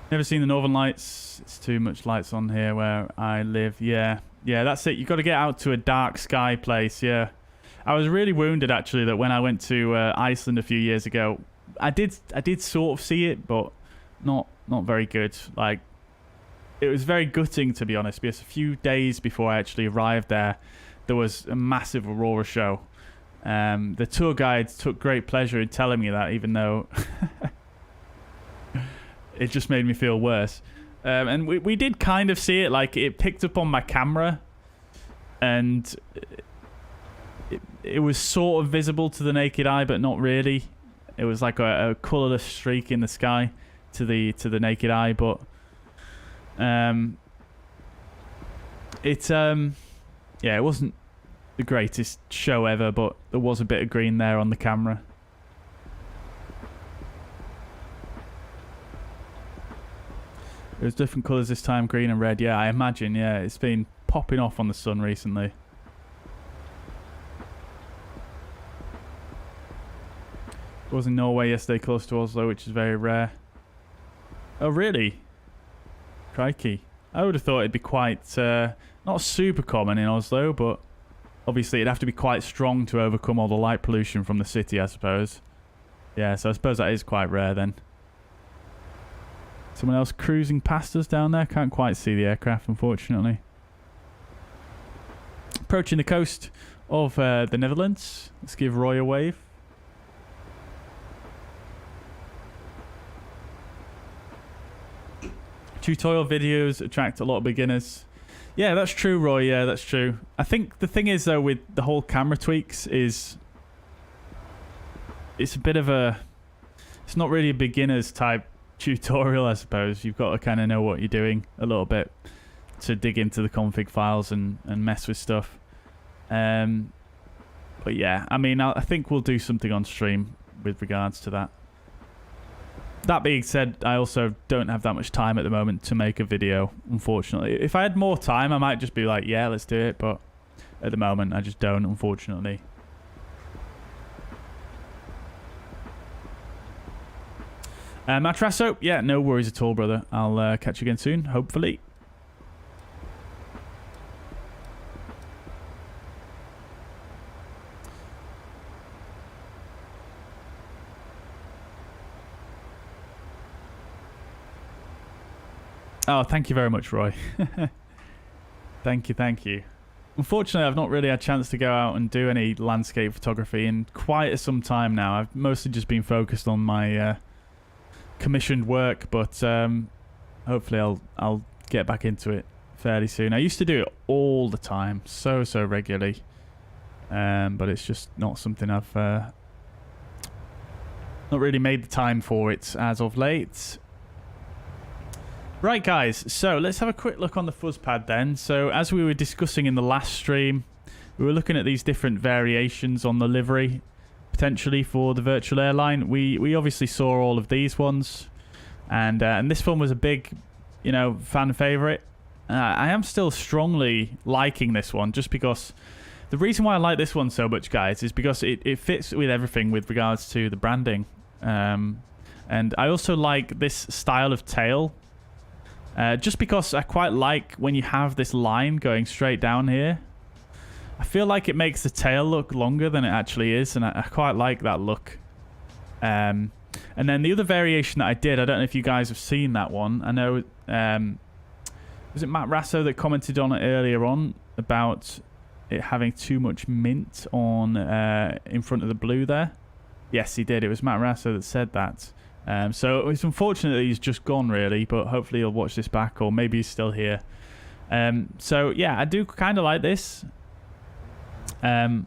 S1: Never seen the Northern Lights. It's too much lights on here where I live. Yeah, that's it. You've got to get out to a dark sky place, yeah. I was really wounded actually that when I went to Iceland a few years ago, I did sort of see it, but not very good. Like, it was very gutting, to be honest, because a few days before I actually arrived there was a massive aurora show. The tour guide took great pleasure in telling me that, even though it just made me feel worse. And we did kind of see it. Like, it picked up on my camera, and it was sort of visible to the naked eye, but not really. It was like a colourless streak in the sky to the naked eye, but it wasn't the greatest show ever, but there was a bit of green there on the camera. It was different colours this time, green and red. Yeah, I imagine. Yeah, it's been popping off on the sun recently. I was in Norway yesterday, close to Oslo, which is very rare. Oh, really? Crikey. I would have thought it'd be quite, not super common in Oslo, but obviously it'd have to be quite strong to overcome all the light pollution from the city, I suppose. Yeah, so I suppose that is quite rare then. Someone else cruising past us down there. Can't quite see the aircraft, unfortunately. Approaching the coast of the Netherlands. Let's give Roy a wave. Tutorial videos attract a lot of beginners. Yeah, that's true, Roy. Yeah, that's true. I think the thing is, though, with the whole camera tweaks is it's a bit of a... It's not really a beginner's type tutorial, I suppose. You've got to kind of know what you're doing a little bit to dig into the config files and mess with stuff. But yeah, I mean, I think we'll do something on stream with regards to that. That being said, I also don't have that much time at the moment to make a video, unfortunately. If I had more time, I might just be like, yeah, let's do it. But at the moment, I just don't, unfortunately. Matrasso, yeah, no worries at all, brother. I'll catch you again soon, hopefully. Oh, thank you very much, Roy. Thank you, thank you. Unfortunately, I've not really had a chance to go out and do any landscape photography in quite some time now. I've mostly just been focused on my commissioned work, but hopefully I'll get back into it fairly soon. I used to do it all the time, so regularly, but it's just not something I've not really made the time for it as of late. Right, guys, so let's have a quick look on the fuzzpad then. So as we were discussing in the last stream, we were looking at these different variations on the livery potentially for the virtual airline. We obviously saw all of these ones, and this one was a big, fan favorite. I am still strongly liking this one, just because the reason why I like this one so much, guys, is because it fits with everything with regards to the branding, and I also like this style of tail. Just because I quite like when you have this line going straight down here. I feel like it makes the tail look longer than it actually is, and I quite like that look. And then the other variation that I did, I don't know if you guys have seen that one. I know, was it Matt Rasso that commented on it earlier on about it having too much mint on in front of the blue there? Yes, he did. It was Matt Rasso that said that. So it's unfortunate that he's just gone, really, but hopefully he'll watch this back, or maybe he's still here. So yeah, I do kind of like this. But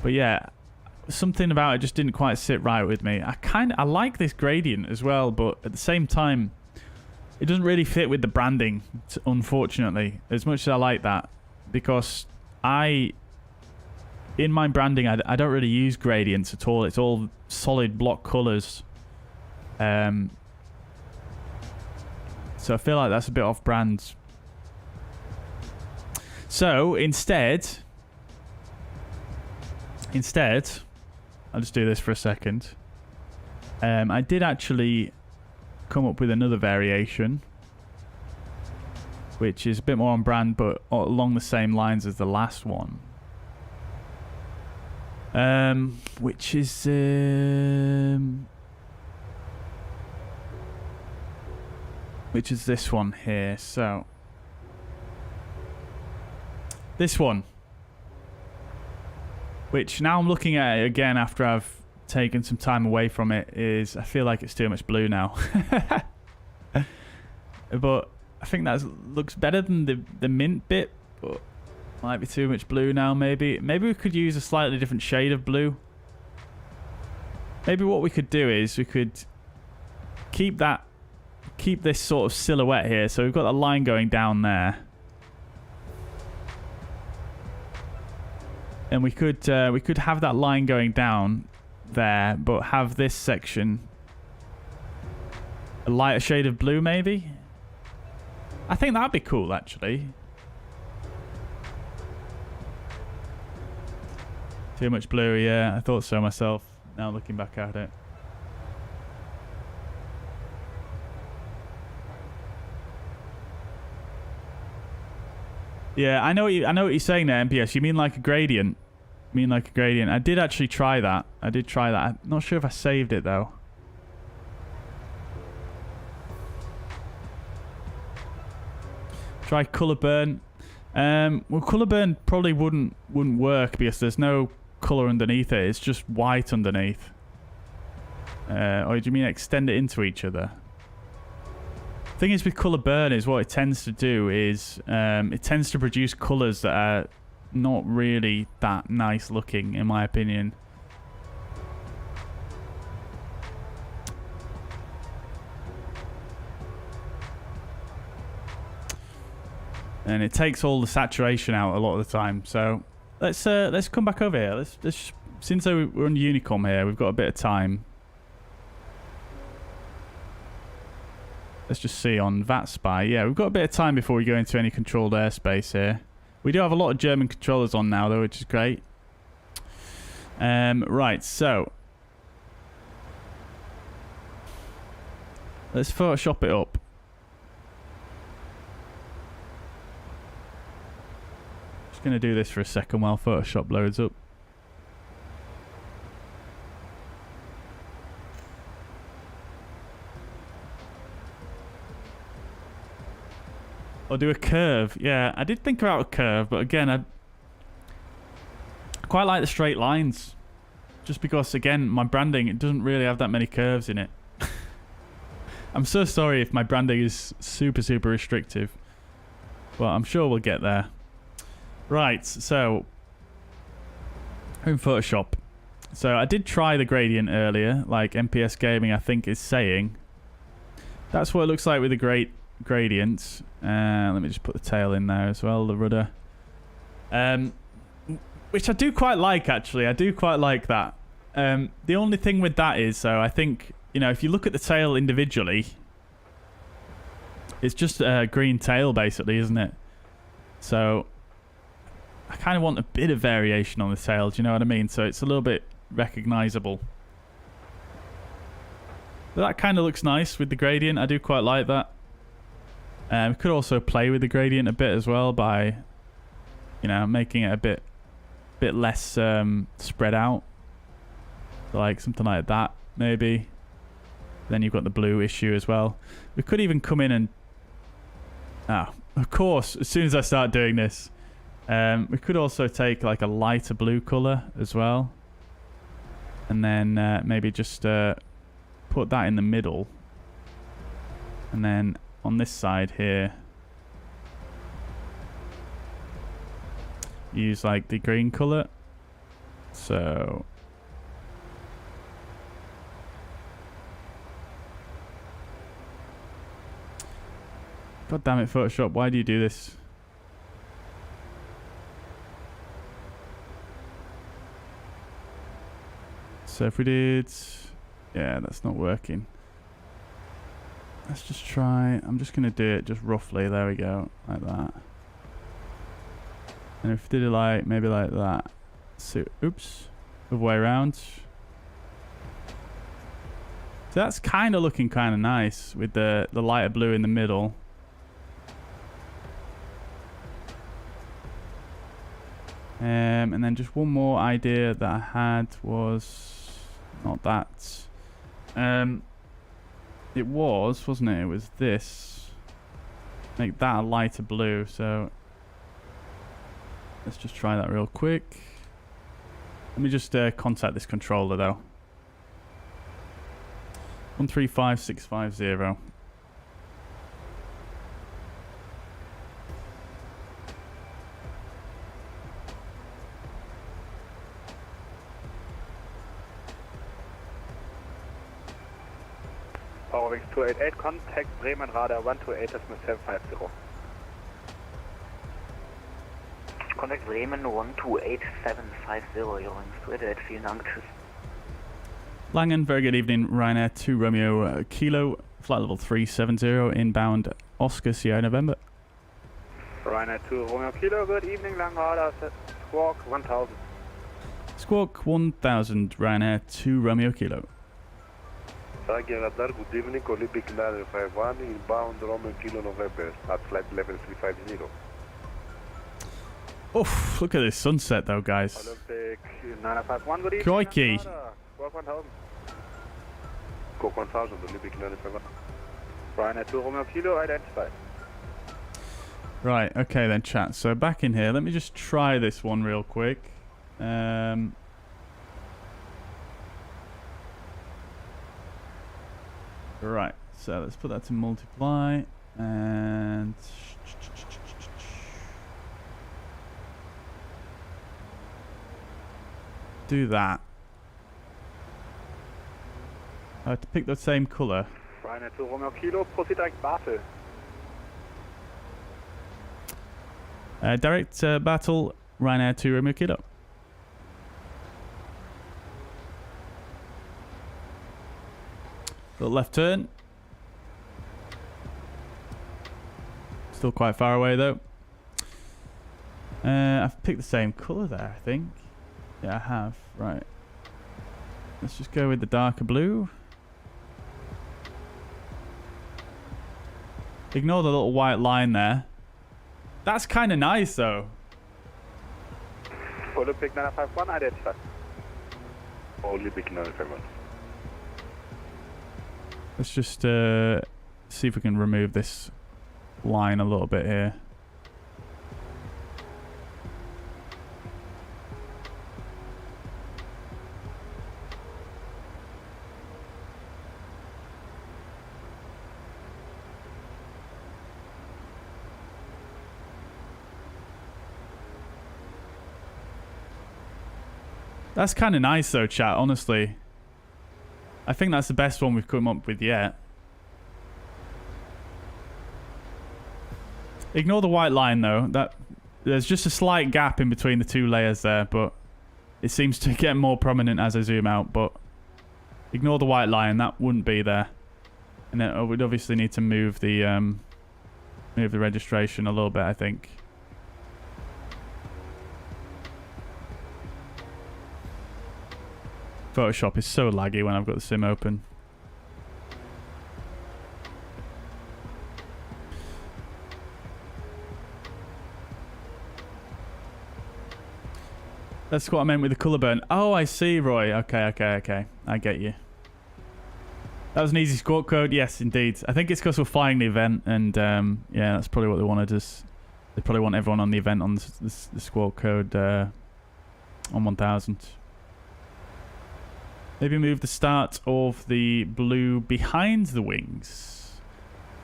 S1: yeah, something about it just didn't quite sit right with me. I like this gradient as well, but at the same time, it doesn't really fit with the branding, unfortunately, as much as I like that, because in my branding, I don't really use gradients at all. It's all solid block colors. So I feel like that's a bit off-brand. So instead, I'll just do this for a second. I did actually come up with another variation, which is a bit more on brand, but along the same lines as the last one. Which is this one here. So this one, which now I'm looking at it again after I've taken some time away from it, is I feel like it's too much blue now. But I think that looks better than the mint bit, but might be too much blue now. Maybe we could use a slightly different shade of blue. Maybe what we could do is we could keep this sort of silhouette here. So we've got a line going down there, and we could have that line going down there, but have this section a lighter shade of blue. Maybe I think that'd be cool, actually. Too much blue, yeah. I thought so myself. Now looking back at it. Yeah, I know what you're saying there, MPS. You mean like a gradient? I did actually try that. I'm not sure if I saved it though. Try color burn. Well, color burn probably wouldn't work because there's no color underneath it. It's just white underneath. Or do you mean extend it into each other? Thing is with color burn is what it tends to do is it tends to produce colors that are not really that nice looking, in my opinion. And it takes all the saturation out a lot of the time. So let's come back over here. Let's since we're on Unicom here, we've got a bit of time. Let's just see on VATSpy. Yeah, we've got a bit of time before we go into any controlled airspace here. We do have a lot of German controllers on now, though, which is great. Right, so let's Photoshop it up. Just going to do this for a second while Photoshop loads up. Or do a curve. Yeah, I did think about a curve, but again, I quite like the straight lines. Just because, again, my branding, it doesn't really have that many curves in it. I'm so sorry if my branding is super, super restrictive. But I'm sure we'll get there. Right, so in Photoshop. So I did try the gradient earlier, like MPS Gaming, I think, is saying. That's what it looks like with the gradients. Let me just put the tail in there as well, the rudder. Which I do quite like, actually. I do quite like that. The only thing with that is, so I think, you know, if you look at the tail individually, it's just a green tail, basically, isn't it? So I kind of want a bit of variation on the tail, do you know what I mean? So it's a little bit recognizable. But that kind of looks nice with the gradient. I do quite like that. We could also play with the gradient a bit as well by, you know, making it a bit less spread out. So like something like that, maybe. Then you've got the blue issue as well. We could even come in and... of course, as soon as I start doing this, we could also take like a lighter blue colour as well. And then maybe just put that in the middle. And then on this side here, use like the green colour. So God damn it, Photoshop, why do you do this? So if we did... Yeah, that's not working. Let's just try... I'm just going to do it just roughly. There we go. Like that. And if we did it like... Maybe like that. So, oops. Other way around. So that's kind of looking kind of nice with the lighter blue in the middle. And then just one more idea that I had was not that. It was, wasn't it? It was this. Make that a lighter blue. So let's just try that real quick. Let me just contact this controller though. 135650.
S7: Powerwings 288, contact Bremen Radar 128, das muss 750.
S6: Contact Bremen 128750, Eurowings 288, vielen Dank, tschüss.
S1: Langen, very good evening. Ryanair 2 Romeo Kilo, flight level 370, inbound Oscar Sierra November.
S7: Ryanair 2 Romeo Kilo, good evening, Lang Radar, Squawk 1000.
S1: Squawk 1000, Ryanair 2 Romeo Kilo.
S12: Tiger Radar, good evening, Olympic 951, inbound Romeo Kilo November, at flight level 350.
S1: Oof, look at this sunset though, guys.
S7: Olympic 951, good evening,
S1: Crikey.
S7: Squawk 1000.
S12: Squawk 1000, Olympic 951.
S7: Ryanair 2 Romeo Kilo, identified.
S1: Right, okay then chat. So back in here, let me just try this one real quick. Right, so let's put that to multiply and do that. I have to pick the same colour.
S7: Ryanair 2 Romeo Kilo, proceed direct battle.
S1: Direct battle, Ryanair 2 Romeo Kilo. Little left turn. Still quite far away though. I've picked the same colour there, I think. Yeah, I have. Right. Let's just go with the darker blue. Ignore the little white line there. That's kind of nice though.
S7: Olympic 951, identified.
S12: Olympic 951.
S1: Let's just see if we can remove this line a little bit here. That's kind of nice though, chat, honestly. I think that's the best one we've come up with yet. Ignore the white line though. There's just a slight gap in between the two layers there, but it seems to get more prominent as I zoom out. But ignore the white line, that wouldn't be there. And then we'd obviously need to move the registration a little bit, I think. Photoshop is so laggy when I've got the sim open. That's what I meant with the colour burn. Oh, I see, Roy. Okay. I get you. That was an easy squawk code. Yes, indeed. I think it's because we're flying the event, and yeah, that's probably what they wanted us. They probably want everyone on the event on the squawk code on 1000. Maybe move the start of the blue behind the wings.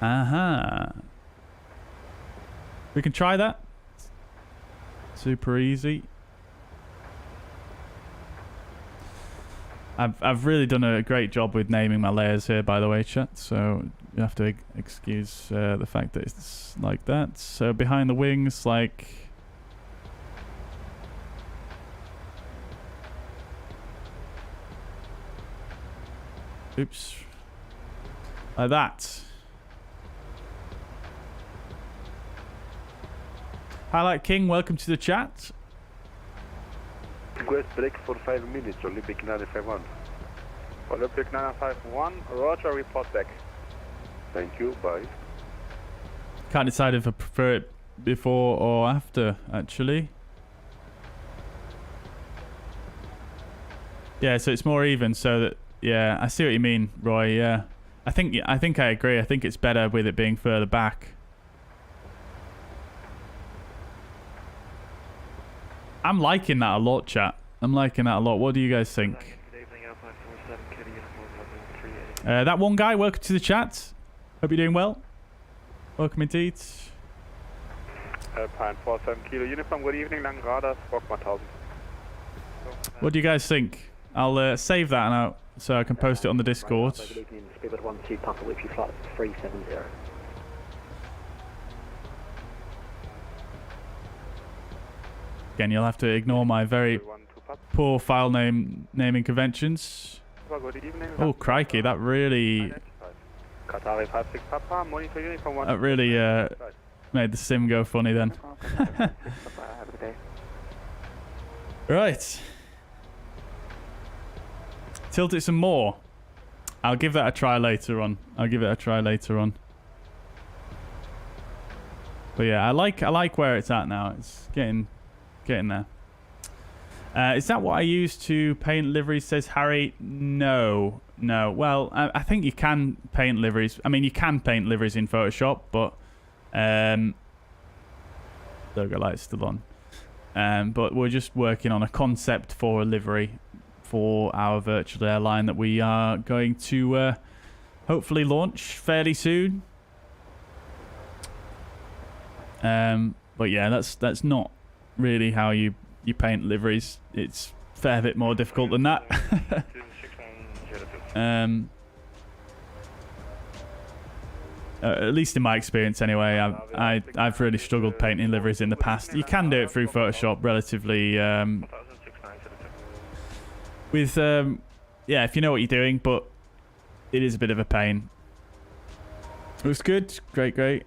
S1: Aha. We can try that. Super easy. I've really done a great job with naming my layers here, by the way, chat. So you have to excuse the fact that it's like that. So behind the wings, like... Oops. Like that. Highlight King, welcome to the chat.
S12: Request break for 5 minutes, Olympic 951.
S7: Olympic 951, Roger, report back.
S12: Thank you, bye.
S1: Can't decide if I prefer it before or after, actually. Yeah, so it's more even. So that yeah, I see what you mean, Roy. Yeah, I think I agree. I think it's better with it being further back. I'm liking that a lot, chat. I'm liking that a lot. What do you guys think? That one guy, welcome to the chat. Hope you're doing well. Welcome indeed.
S12: Pine 47 Kilo Uniform, good evening, Langrada, Squawk 1000.
S1: What do you guys think? I'll save that now so I can post it on the Discord.
S2: Good evening, Speedbird 12 Papa Whiskey Flight 370.
S1: Again, you'll have to ignore my very poor file naming conventions. Oh, crikey, that really made the sim go funny then. Right. Tilt it some more. I'll give that a try later on. But yeah, I like where it's at now. It's getting there. Is that what I use to paint liveries, says Harry? No. Well, I think you can paint liveries. I mean, you can paint liveries in Photoshop, but logo light's still on. But we're just working on a concept for a livery for our virtual airline that we are going to hopefully launch fairly soon. But yeah, that's not really how you paint liveries. It's a fair bit more difficult than that. At least in my experience anyway, I've really struggled painting liveries in the past. You can do it through Photoshop relatively with yeah, if you know what you're doing, but it is a bit of a pain. Looks good. Great.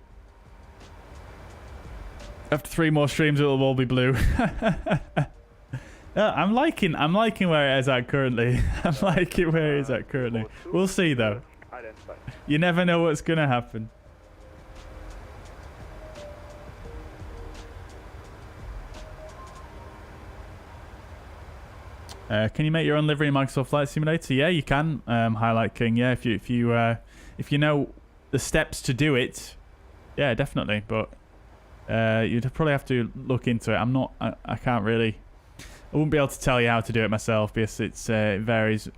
S1: After 3 more streams, it'll all be blue. I'm liking where it is at currently. We'll see though. You never know what's gonna happen. Can you make your own livery in Microsoft Flight Simulator? Yeah, you can. Highlight King. Yeah, if you know the steps to do it, yeah, definitely. But you'd probably have to look into it. I can't really. I wouldn't be able to tell you how to do it myself because it varies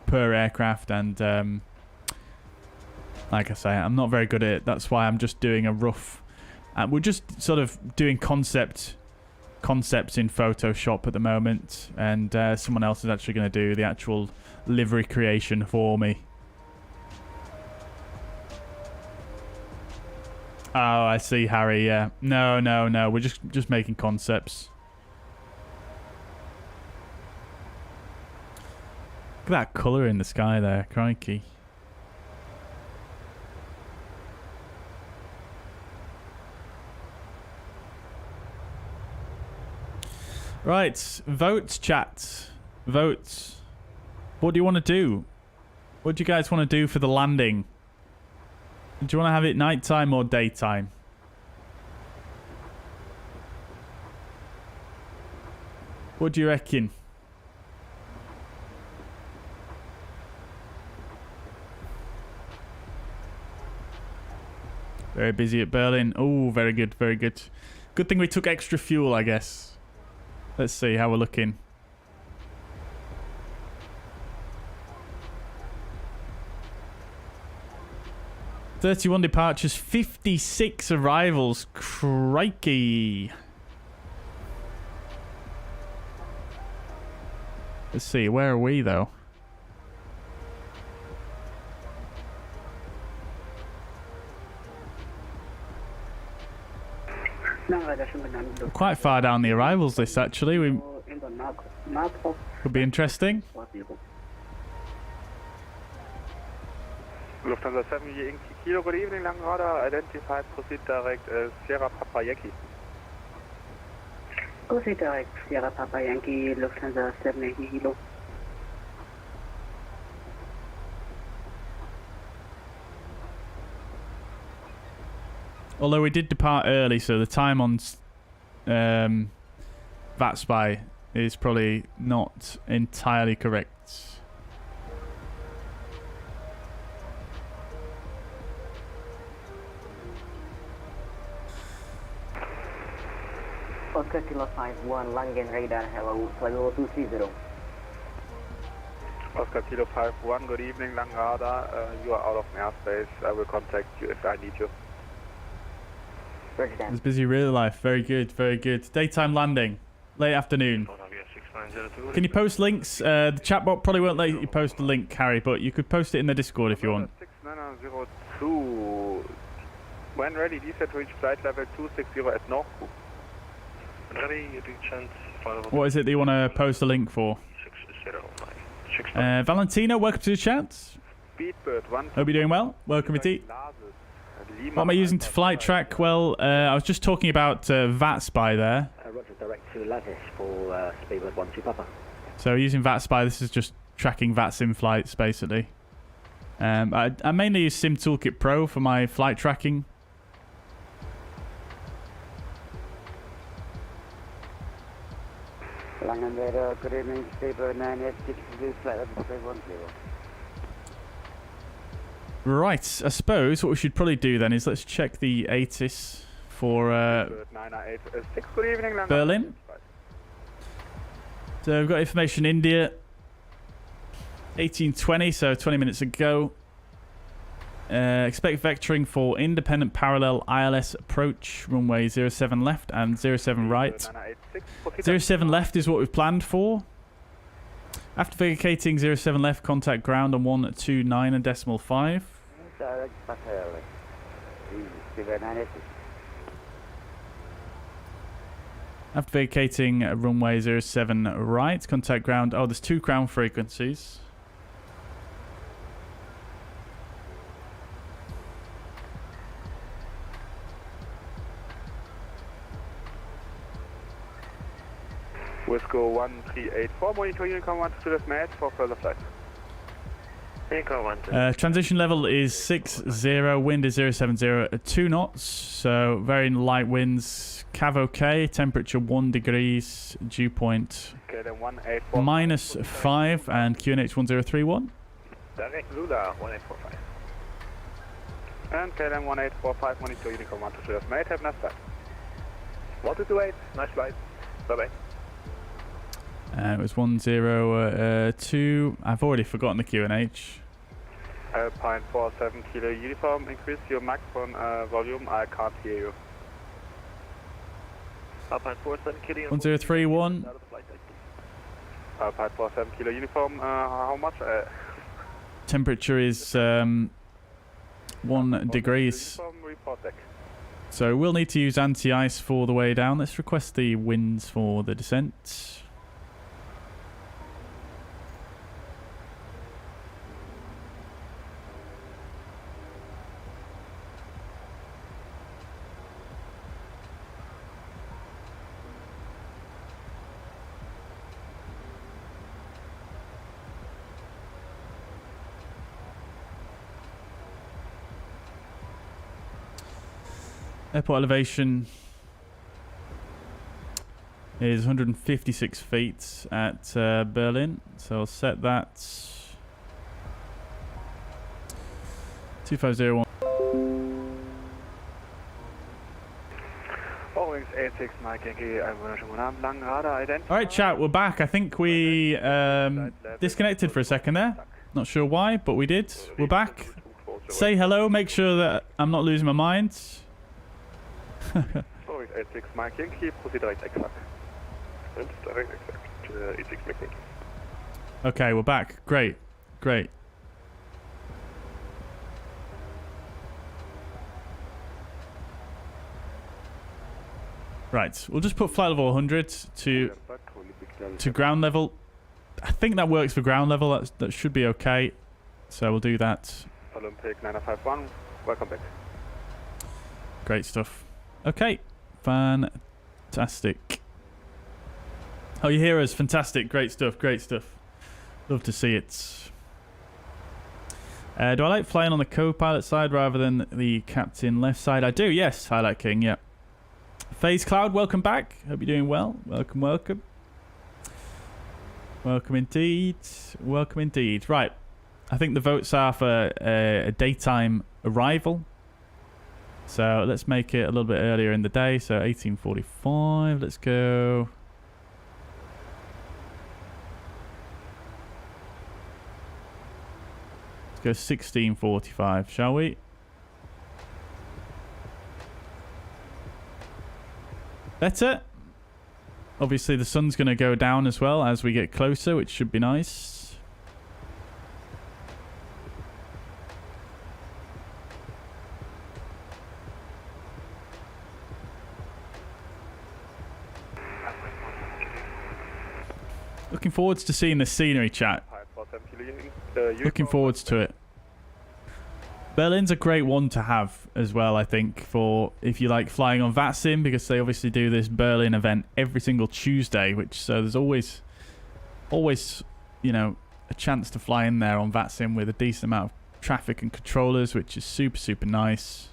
S1: per aircraft, and like I say, I'm not very good at it. That's why I'm just doing a rough. We're just sort of doing concepts in Photoshop at the moment, and someone else is actually going to do the actual livery creation for me. Oh, I see, Harry. Yeah. No. We're just making concepts. Look at that colour in the sky there, crikey. Right, votes, chat. Votes. What do you want to do? What do you guys want to do for the landing? Do you want to have it nighttime or daytime? What do you reckon? Very busy at Berlin. Oh, very good. Good thing we took extra fuel, I guess. Let's see how we're looking. "31 departures, 56 arrivals. Crikey. Let's see, where are we though? Quite far down the arrivals list actually. We could be interesting.
S12: Lufthansa 7 Kilo, good evening, Langrada, identified, proceed direct, Sierra Papa Yankee.
S15: Proceed direct, Sierra Papa Yankee, Lufthansa 7 Kilo.
S1: Although we did depart early, so the time on VATSpy is probably not entirely correct.
S15: Oscar Kilo 51, Langen radar, hello, flight level 230.
S3: Oscar Kilo 51, good evening, Lang Radar. You are out of airspace. I will contact you if I need you.
S1: It's busy real life. Very good, very good. Daytime landing, late afternoon. Can you post links? The chatbot probably won't let you post a link, Harry, but you could post it in the Discord if you want.
S3: 6902. When ready, descent to reach flight level 260 at North. Ready,
S1: What is it that you want to post a link for? Valentino, welcome to the chat.
S3: Speedbird 1.
S1: Hope you're doing well. Welcome, Iti. What am I using to flight track? Well, I was just talking about VATSpy there.
S8: Roger, direct to Lavish for Speedbird 1-2 Papa.
S1: So using VATSpy, this is just tracking VATSIM flights, basically. I mainly use SimToolkitPro for my flight tracking.
S15: Langen radar, good evening, Speedbird 986, flight level 310.
S1: Right, I suppose what we should probably do then is let's check the ATIS for Berlin. So we've got information India, 1820, so 20 minutes ago. Expect vectoring for independent parallel ILS approach, runway 07 left and 07 right. 07 left is what we've planned for. After vacating 07 left, contact ground on 129 and decimal 5. After vacating runway 07 right, contact ground. Oh, there's 2 ground frequencies.
S3: Wisco 1384, monitor Unicom 1 to the match for further flight.
S1: Transition level is 60, wind is 070 at 2 knots, so very light winds. Cav okay, temperature 1 degrees, dew point -5, and QNH 1031.
S3: Direct Lula 1845. And KLM 1845, monitor Unicom 1 to the mate, have a nice flight. 1228, nice flight. Bye bye.
S1: It was 102. I've already forgotten the QNH.
S3: Alpine 47 kilo uniform, increase your microphone volume, I can't hear you. Alpine 47 kilo
S1: 1031.
S3: Alpine 47 kilo uniform, how much?
S1: Temperature is 1 degrees. So we'll need to use anti-ice for the way down. Let's request the winds for the descent. Airport elevation is 156 feet at Berlin, so I'll set that 2501.
S3: Boeing 86 Mike Yankee, Lang Radar identified.
S1: Alright chat, we're back. I think we disconnected for a second there. Not sure why, but we did. We're back. Say hello, make sure that I'm not losing my mind.
S3: Boeing 86 Mike Yankee, proceed direct exact. And direct exact, 86 Macco.
S1: Okay, we're back. Great. Great. Right, we'll just put flight level 100 to ground level. I think that works for ground level. That should be okay. So we'll do that.
S3: Olympic 951, welcome back.
S1: Great stuff. Okay, fantastic. Oh, you hear us? Fantastic. Great stuff. Great stuff. Love to see it. Do I like flying on the co-pilot side rather than the captain left side? I do, yes. Highlight King, yeah. Phase Cloud, welcome back. Hope you're doing well. Welcome, welcome. Welcome indeed. Welcome indeed. Right. I think the votes are for a daytime arrival. So let's make it a little bit earlier in the day. So 18:45. Let's go. Let's go 16:45, shall we? Better. Obviously the sun's going to go down as well as we get closer, which should be nice. Looking forward to seeing the scenery, chat. Looking forward to it. Berlin's a great one to have as well, I think, for if you like flying on VATISM, because they obviously do this Berlin event every single Tuesday, which so there's always, you know, a chance to fly in there on VATISM with a decent amount of traffic and controllers, which is super, super nice.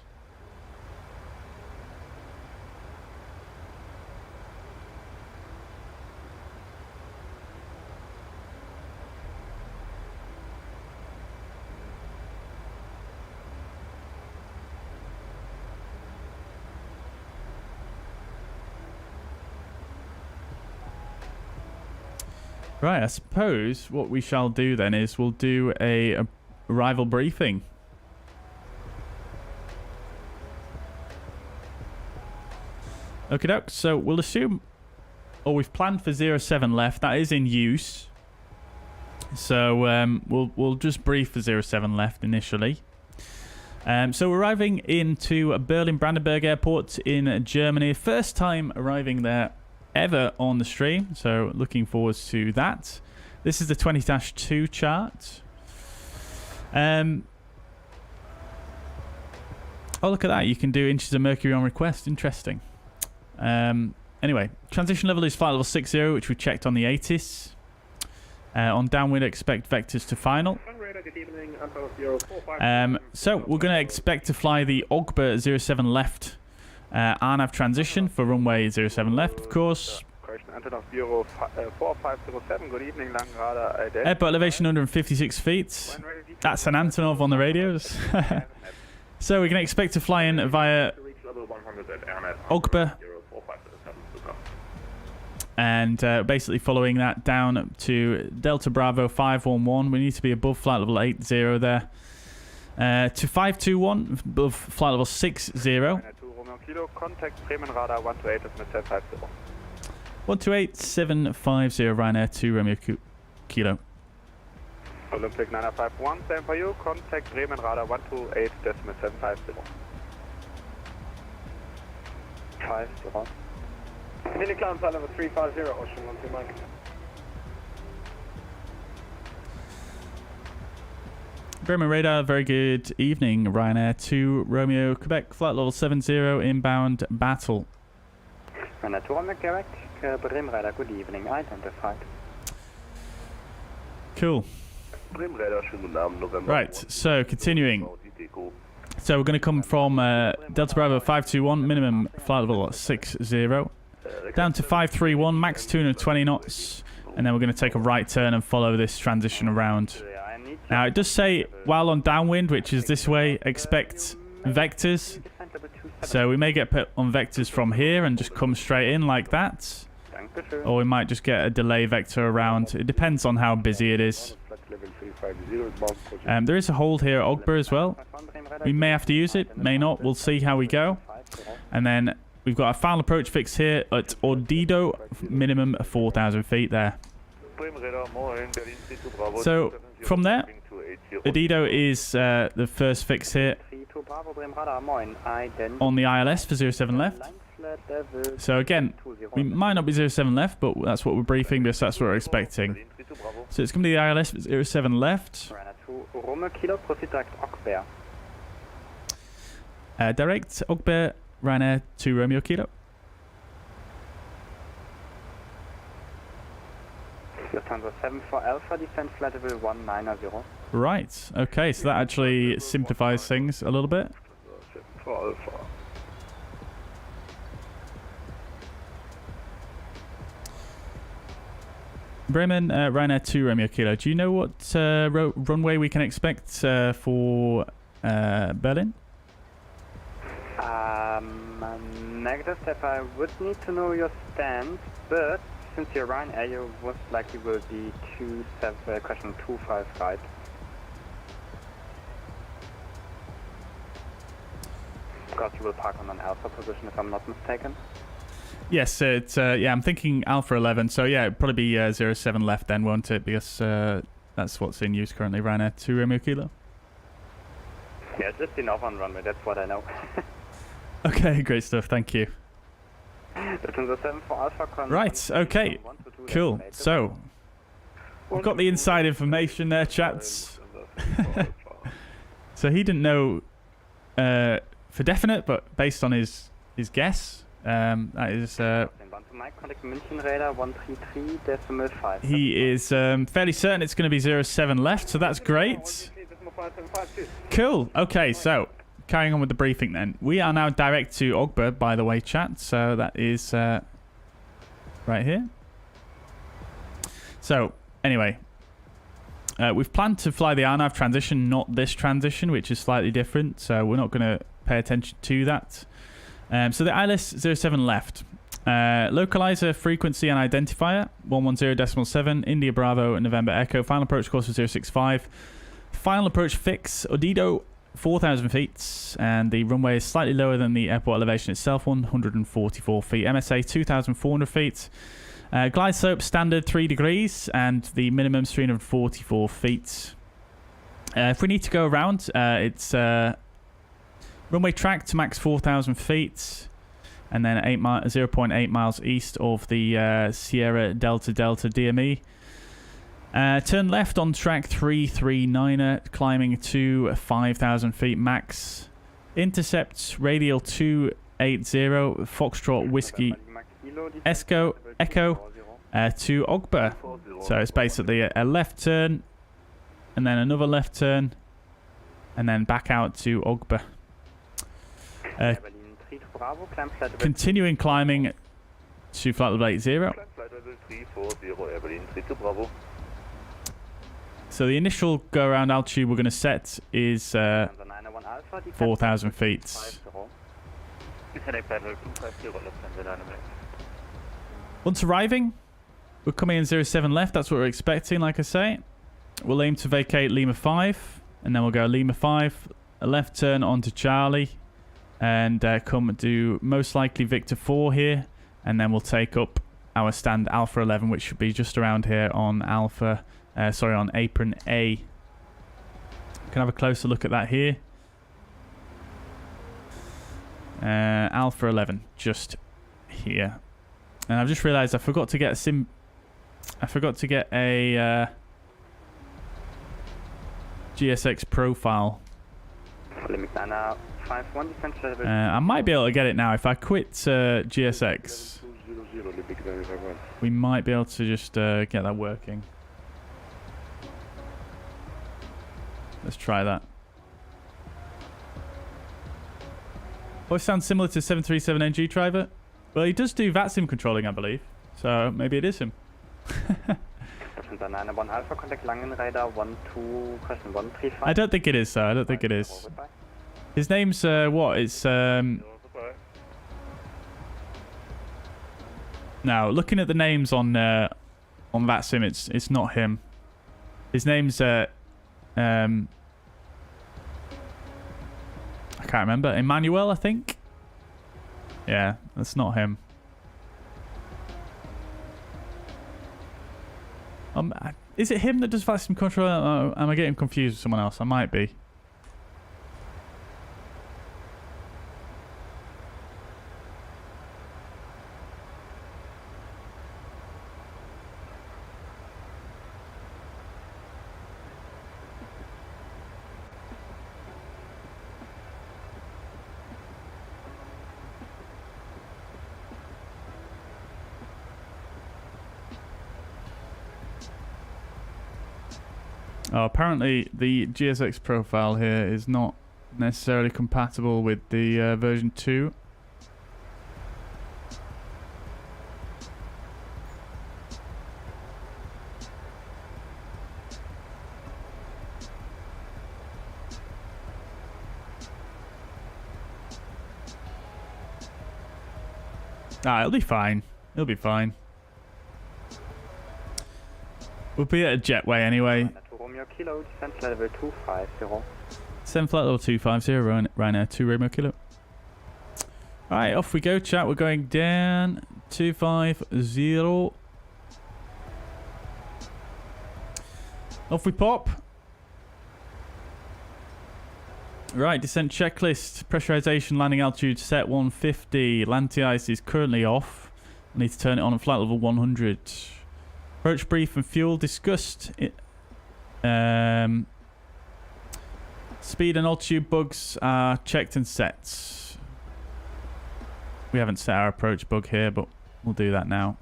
S1: Right, I suppose what we shall do then is we'll do a arrival briefing. Okay, doke. So we'll assume, or we've planned for 07 left. That is in use. So we'll just brief for 07 left initially. So we're arriving into Berlin Brandenburg Airport in Germany. First time arriving there ever on the stream, so looking forward to that. This is the 20-2 chart. Oh, look at that, you can do inches of mercury on request. Interesting. Anyway, transition level is flight level 60, which we checked on the ATIS. On downwind, expect vectors to final. So we're going to expect to fly the OGBA 07 left RNAV transition for runway 07 left, of course. Airport elevation 156 feet. That's an Antonov on the radios. So we can expect to fly in via OGBA. And basically following that down to Delta Bravo 511. We need to be above flight level 80 there. To 521 above flight level 60.
S3: Contact Bremen radar 128 750.
S1: 128 750 Ryanair 2 Romeo Kilo.
S3: Olympic 951, same for you. Contact Bremen radar 128 750. 50. Mini climb flight level 350, Ocean 12 Mike.
S1: Bremen radar, very good evening. Ryanair 2 Romeo Quebec, flight level 70, inbound battle.
S16: Ryanair 2 Romeo Quebec, Bremen radar, good evening, identified.
S1: Cool. Right, so continuing. So we're going to come from Delta Bravo 521, minimum flight level 60, down to 531, max 220 knots, and then we're going to take a right turn and follow this transition around. Now it does say while on downwind, which is this way, expect vectors. So we may get put on vectors from here and just come straight in like that. Or we might just get a delay vector around. It depends on how busy it is. There is a hold here at OGBA as well. We may have to use it, may not. We'll see how we go. And then we've got a final approach fix here at Ordido, minimum 4,000 feet there. So from there, Ordido is the first fix here on the ILS for 07 left. So again, we might not be 07 left, but that's what we're briefing because that's what we're expecting. So it's going to be the ILS for 07 left. Direct OGBA Ryanair 2 Romeo Kilo.
S16: Lufthansa 74 Alpha, descent flight level 190.
S1: Right, okay, so that actually simplifies things a little bit. Bremen, Ryanair 2 Romeo Kilo. Do you know what runway we can expect for Berlin?
S16: Negative step, I would need to know your stance, but since you're Ryanair, you most likely will be question 25 right. Because you will park on an alpha position if I'm not mistaken.
S1: Yes, it's yeah, I'm thinking Alpha 11, so yeah, it'd probably be 07 left then, won't it? Because that's what's in use currently, Ryanair 2 Romeo Kilo.
S16: Yeah, just enough on runway, that's what I know.
S1: Okay, great stuff, thank you. Right, okay, cool. So, we've got the inside information there, chats. So he didn't know for definite, but based on his guess, that is... he is fairly certain it's going to be 07 left, so that's great. Cool, okay, so... carrying on with the briefing then. We are now direct to Ogba, by the way, chat. So that is right here. So, anyway. We've planned to fly the RNAV transition, not this transition, which is slightly different. So we're not going to pay attention to that. So the ILS 07 left. Localizer, frequency and identifier. 110.7. India Bravo, November Echo. Final approach course for 065. Final approach fix. Odido. 4,000 feet, and the runway is slightly lower than the airport elevation itself, 144 feet. MSA 2,400 feet. Glide slope standard 3 degrees, and the minimum is 344 feet. If we need to go around, it's runway track to max 4,000 feet, and then 0.8 miles east of the Sierra Delta Delta DME. Turn left on track 339er, climbing to 5,000 feet max. Intercept radial 280, Foxtrot Whiskey Echo to Ogba. So it's basically a left turn, and then another left turn, and then back out to Ogba. Continuing climbing to flight level 80. So the initial go-around altitude we're going to set is 4,000 feet. Once arriving, we're coming in 07 left. That's what we're expecting, like I say. We'll aim to vacate Lima 5, and then we'll go Lima 5, a left turn onto Charlie, and come do most likely Victor 4 here, and then we'll take up our stand Alpha 11, which should be just around here on Alpha... on apron A. Can have a closer look at that here. Alpha 11, just here. And I've just realised I forgot to get a GSX profile. I might be able to get it now if I quit GSX. We might be able to just get that working. Let's try that. Voice sounds similar to 737NG driver. Well, he does do VATSIM controlling, I believe. So maybe it is him. I don't think it is, sir. I don't think it is. His name's what? It's now looking at the names on VATSIM, it's not him. His name's I can't remember. Emmanuel, I think. Yeah, that's not him. Is it him that does VATSIM control? Am I getting confused with someone else? I might be. Oh, apparently the GSX profile here is not necessarily compatible with the version 2. Ah, it'll be fine. It'll be fine. We'll be at a jetway anyway.
S16: Romeo Kilo, descent flight level 250.
S1: 7 flight level 250, Ryanair 2 Romeo Kilo. Alright, off we go, chat. We're going down 250. Off we pop. Right, descent checklist. Pressurization, landing altitude set 150. Lanti-ice is currently off. I need to turn it on at flight level 100. Approach brief and fuel discussed. Speed and altitude bugs are checked and set. We haven't set our approach bug here, but we'll do that now.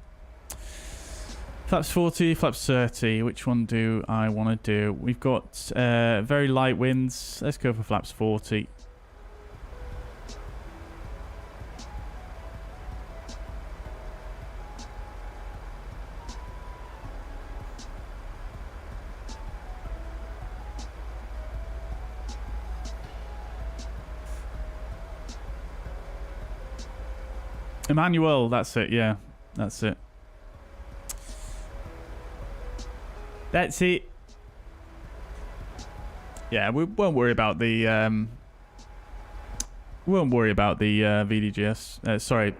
S1: Flaps 40, flaps 30. Which one do I want to do? We've got very light winds. Let's go for flaps 40. Emmanuel, that's it, yeah. That's it. That's it. Yeah, we won't worry about the VDGS. Sorry.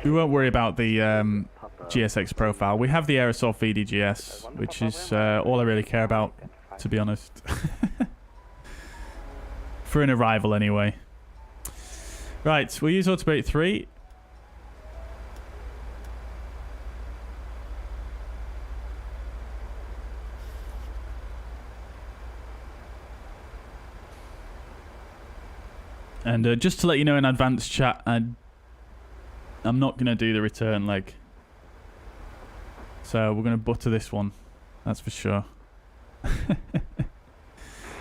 S1: We won't worry about the GSX profile. We have the Aerosoft VDGS, which is all I really care about, to be honest. For an arrival anyway. Right, we'll use autopilot 3. And just to let you know in advance, chat, I'm not going to do the return leg. So we're going to butter this one. That's for sure.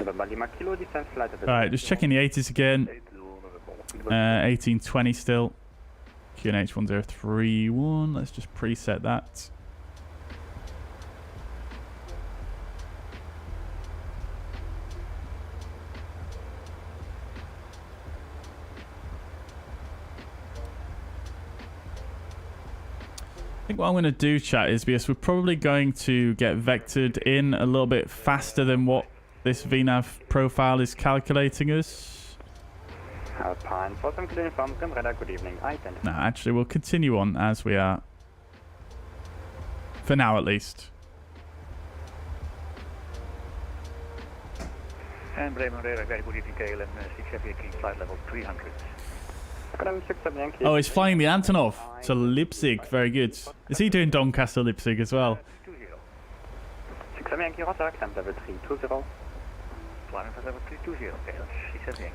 S1: Alright, just checking the 80s again. 1820 still. QNH 1031. Let's just preset that. I think what I'm going to do, chat, is because we're probably going to get vectored in a little bit faster than what this VNAV profile is calculating us. No, actually, we'll continue on as we are. For now, at least.
S10: And Bremen Radar, very good evening, KLM 678 flight level 300.
S1: Oh, he's flying the Antonov to Leipzig. Very good. Is he doing Doncaster Leipzig as well?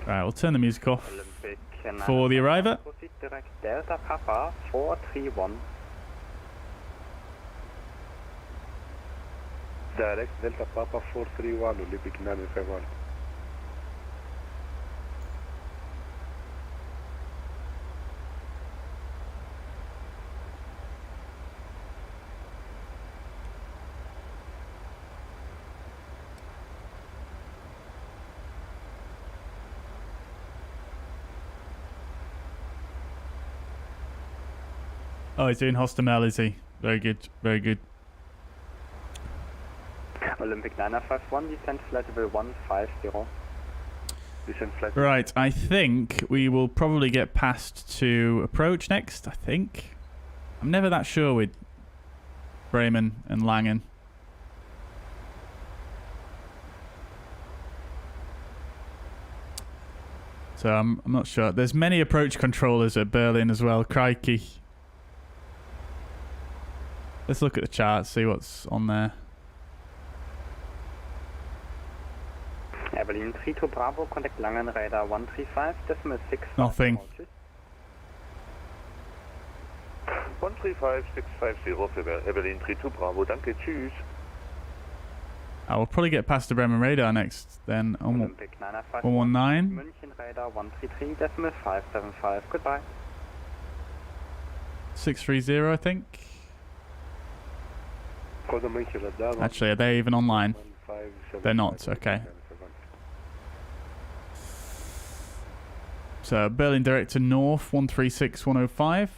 S1: Right, we'll turn the music off for the arriver.
S16: Delta Papa 431.
S12: Direct Delta Papa 431, Olympic 951.
S1: Oh, he's doing Hostomel, is he? Very good, very good.
S16: Olympic 951, descent flight level 150. Descent flight.
S1: Right, I think we will probably get past to approach next, I think. I'm never that sure with Bremen and Langen. So I'm not sure. There's many approach controllers at Berlin as well. Crikey. Let's look at the chart, see what's on there.
S16: Berlin 3 to Bravo, contact Langen Radar 135, decimal 6.
S1: Nothing.
S12: 135650 für Berlin 3 to Bravo, danke, tschüss.
S1: I will probably get past the Bremen Radar next, then on 119.
S16: München Radar 133, decimal 575, goodbye.
S1: 630, I think. Actually, are they even online? They're not, okay. So Berlin direct to north 136105.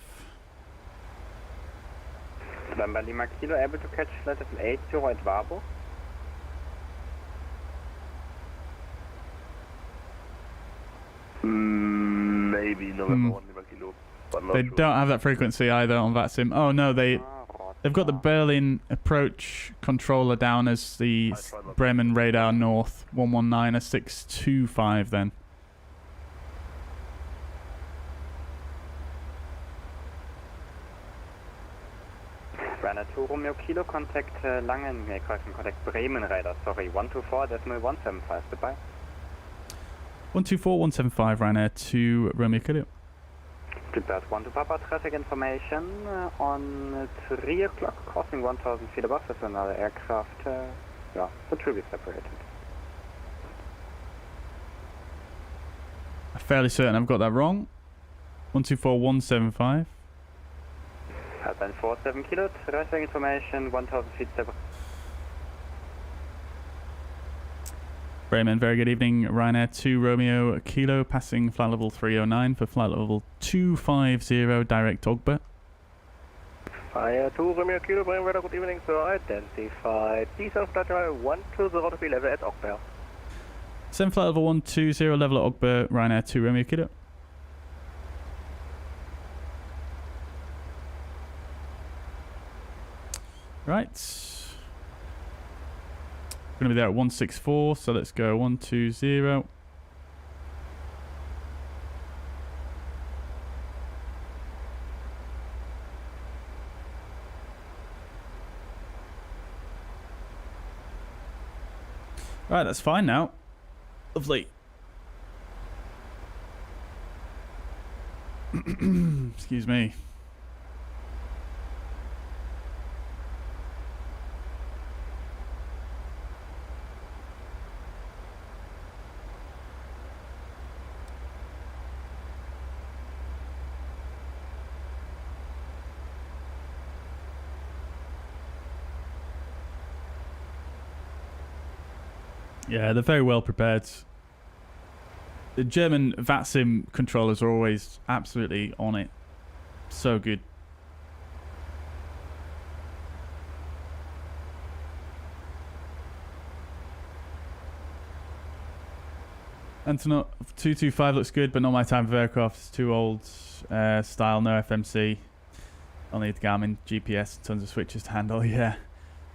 S16: November Lima Kilo, able to catch flight level 80 at Warburg?
S12: Maybe November 1 Lima Kilo, but not
S1: They
S12: sure.
S1: don't have that frequency either on VATISM. Oh no, they've got the Berlin approach controller down as the Bremen radar north 119 625 then.
S16: Ryanair 2 Romeo Kilo, contact Langen, contact Bremen radar, sorry, 124.175, goodbye.
S1: 124.175 Ryanair to Romeo Kilo.
S16: Prepared 1 to Papa, traffic information on 3 o'clock, crossing 1,000 feet above us, another aircraft, yeah, that will be separated.
S1: I'm fairly certain I've got that wrong. 124.175.
S16: Airline 47 Kilo, traffic information, 1,000 feet separated.
S1: Bremen, very good evening. Ryanair 2 Romeo Kilo, passing flight level 309 for flight level 250, direct Ogba.
S2: Fire 2 Romeo Kilo, Bremen radar, good evening, so identify Bijan flight level 120 to be level at Ogba.
S1: Send flight level 120, level at Ogba, Ryanair 2 Romeo Kilo. Right. We're going to be there at 164, so let's go 120. Right, that's fine now. Lovely. Excuse me. Yeah, they're very well prepared. The German VATSIM controllers are always absolutely on it. So good. Antonov 225 looks good, but not my type of aircraft. It's too old. Style, no FMC. Only the Garmin GPS, tons of switches to handle. Yeah.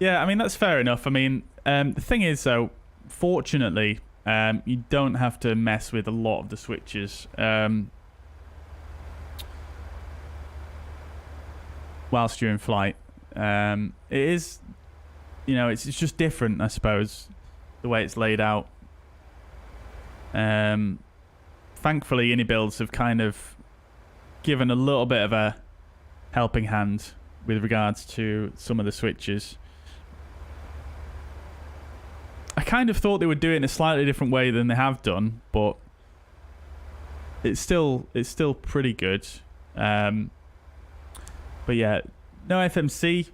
S1: Yeah, I mean, that's fair enough. I mean, the thing is, though, fortunately, you don't have to mess with a lot of the switches whilst you're in flight. It is, you know, it's just different, I suppose, the way it's laid out. Thankfully, Unibuilds have kind of given a little bit of a helping hand with regards to some of the switches. I kind of thought they would do it in a slightly different way than they have done, but it's still pretty good. But yeah, no FMC.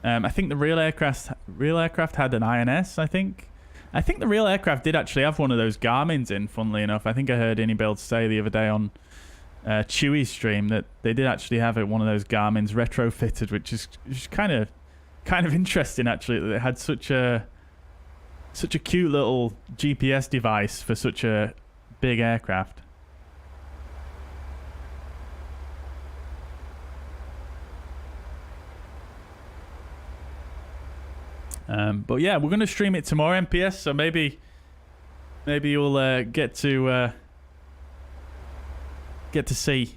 S1: I think the real aircraft had an INS. I think the real aircraft did actually have one of those Garmins in. Funnily enough, I think I heard Unibuild say the other day on Chewie's stream that they did actually have one of those Garmins retrofitted, which is kind of interesting actually. That they had such a cute little GPS device for such a big aircraft. But yeah, we're going to stream it tomorrow, MPS, so maybe you'll get to see.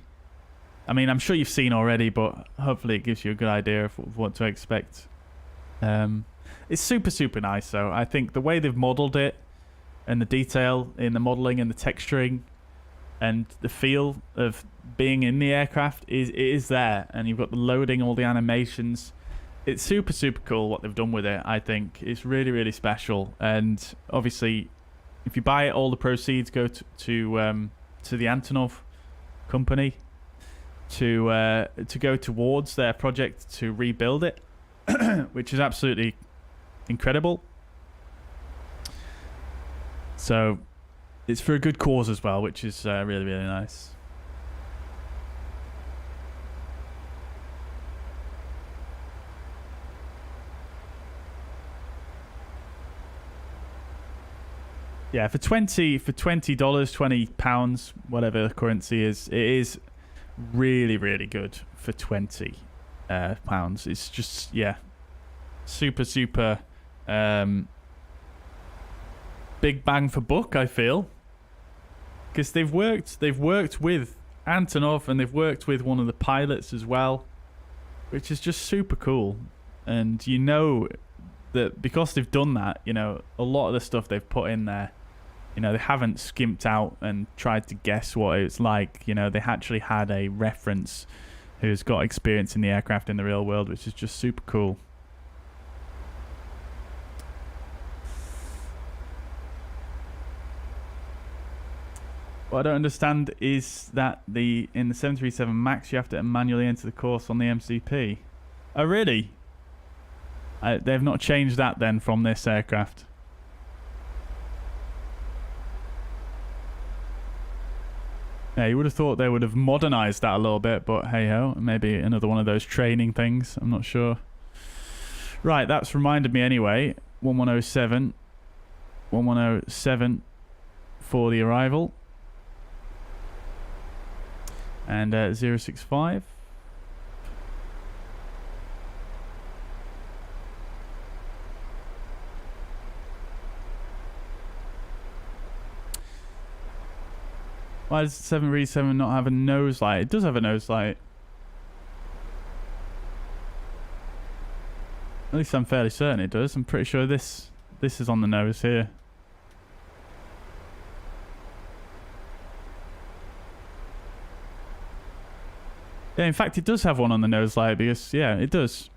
S1: I mean, I'm sure you've seen already, but hopefully it gives you a good idea of what to expect. It's super nice, though. I think the way they've modelled it and the detail in the modelling and the texturing and the feel of being in the aircraft is there, and you've got the loading, all the animations. It's super cool what they've done with it. I think it's really special, and obviously if you buy it, all the proceeds go to the Antonov company to go towards their project to rebuild it, which is absolutely incredible. So it's for a good cause as well, which is really nice. Yeah, for $20, £20, whatever the currency is, it is really, really good for £20 pounds. It's just, yeah, super, super big bang for buck, I feel, because they've worked with Antonov, and they've worked with one of the pilots as well, which is just super cool. And you know that because they've done that, you know, a lot of the stuff they've put in there, you know, they haven't skimped out and tried to guess what it's like. You know, they actually had a reference who's got experience in the aircraft in the real world, which is just super cool. What I don't understand is that in the 737 MAX you have to manually enter the course on the MCP. Oh, really? They've not changed that then from this aircraft. Yeah, you would have thought they would have modernized that a little bit, but hey ho, maybe another one of those training things. I'm not sure. Right, that's reminded me anyway. 1107 for the arrival. And 065. Why does the 737 not have a nose light? It does have a nose light. At least I'm fairly certain it does. I'm pretty sure this is on the nose here. Yeah, in fact, it does have one on the nose light because, yeah, it does.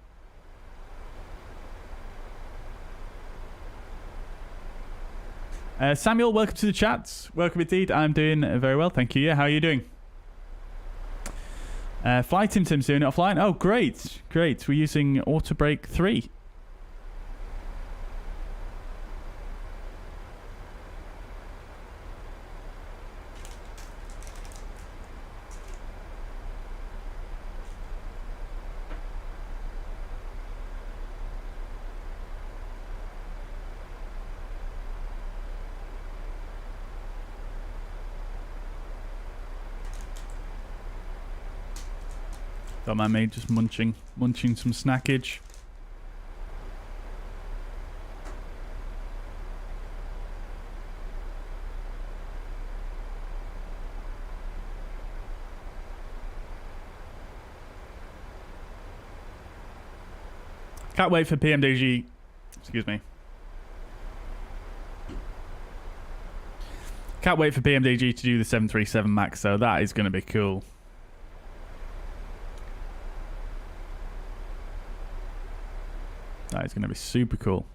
S1: Samuel, welcome to the chat. Welcome indeed. I'm doing very well, thank you. Yeah, how are you doing? Flight TimTim's doing it offline. Oh, great. Great. We're using Autobrake 3. Don't mind me, just munching some snackage. Can't wait for PMDG. Excuse me. Can't wait for PMDG to do the 737 MAX, so that is going to be cool. That is going to be super cool.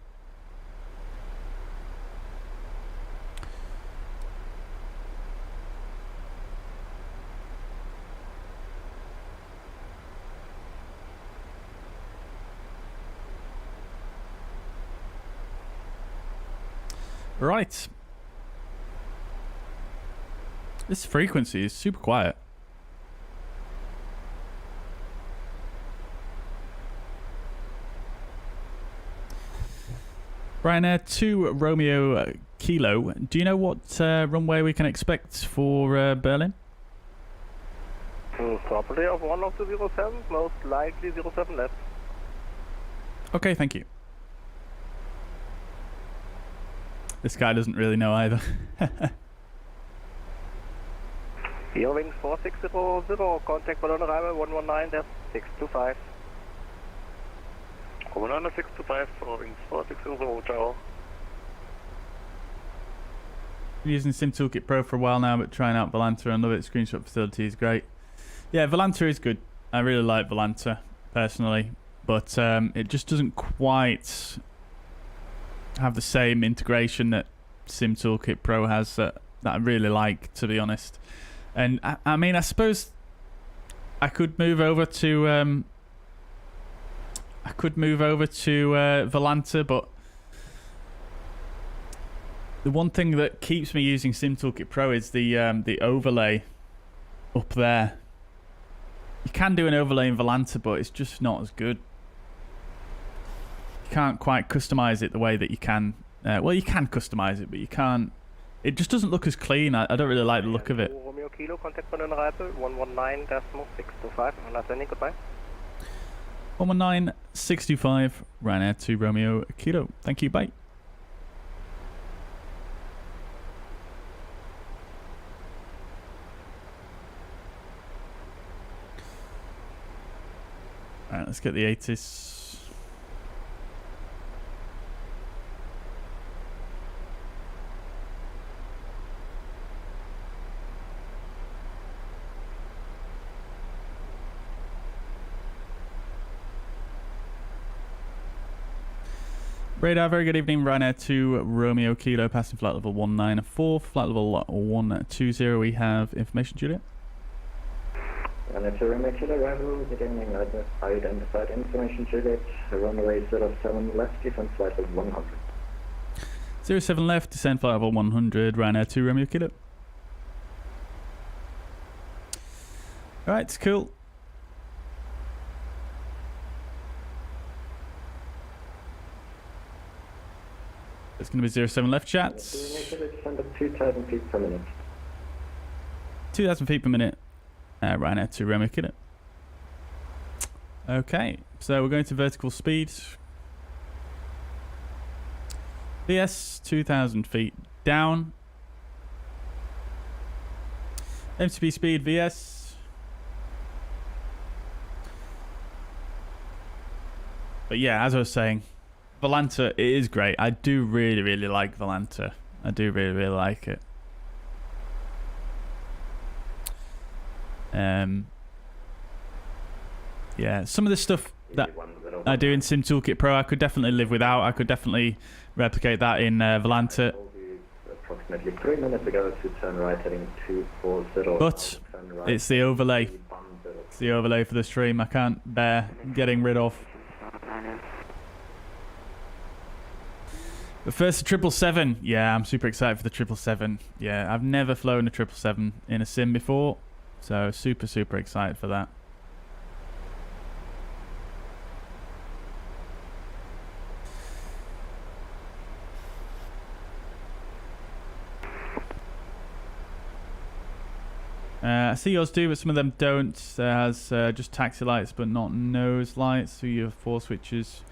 S1: Right. This frequency is super quiet. Ryanair 2 Romeo Kilo. Do you know what runway we can expect for Berlin?
S3: Property of one of the 07s, most likely 07 left.
S1: Okay, thank you. This guy doesn't really know either.
S3: Here wings 4600, contact balloon arrival 119, 625. Balloon 625, for wings 4600, ciao.
S1: Been using SimToolkitPro for a while now, but trying out Volanta and love it. Screenshot facility is great. Yeah, Volanta is good. I really like Volanta personally, but it just doesn't quite have the same integration that SimToolkitPro has that I really like, to be honest. And I mean, I suppose I could move over to Volanta, but the one thing that keeps me using SimToolkitPro is the overlay up there. You can do an overlay in Volanta, but it's just not as good. You can't quite customize it the way that you can. Well, you can customize it, but you can't it just doesn't look as clean. I don't really like the look of it.
S2: Romeo Kilo, contact on arrival, 119.625, and that's any goodbye.
S1: 119.625, Ryanair to Romeo Kilo. Thank you, bye. Alright, let's get the ATIS. Radar, very good evening. Ryanair to Romeo Kilo, passing flight level 194. Flight level 120, we have information, Juliet.
S17: Ryanair to Romeo Kilo, arrival, good evening. Identified information, Juliet. Runway 07 left, descent flight level 100.
S1: 07 left, descend flight level 100, Ryanair to Romeo Kilo. Alright, cool. It's going to be 07 left, chats.
S17: 2,000 feet per minute.
S1: 2,000 feet per minute. Ryanair to Romeo Kilo. Okay, so we're going to vertical speed. VS 2,000 feet down. MTB speed VS. But yeah, as I was saying, Volanta, it is great. I do really, really like Volanta. I do really, really like it. Yeah, some of the stuff that I do in SimToolkitPro, I could definitely live without. I could definitely replicate that in Volanta.
S17: Approximately 3 minutes ago to turn right heading 240.
S1: But it's the overlay. It's the overlay for the stream. I can't bear getting rid of. But first, the 777. Yeah, I'm super excited for the 777. Yeah, I've never flown a 777 in a sim before, so super, super excited for that. I see yours do, but some of them don't. There has just taxi lights, but not nose lights. So you have 4 switches.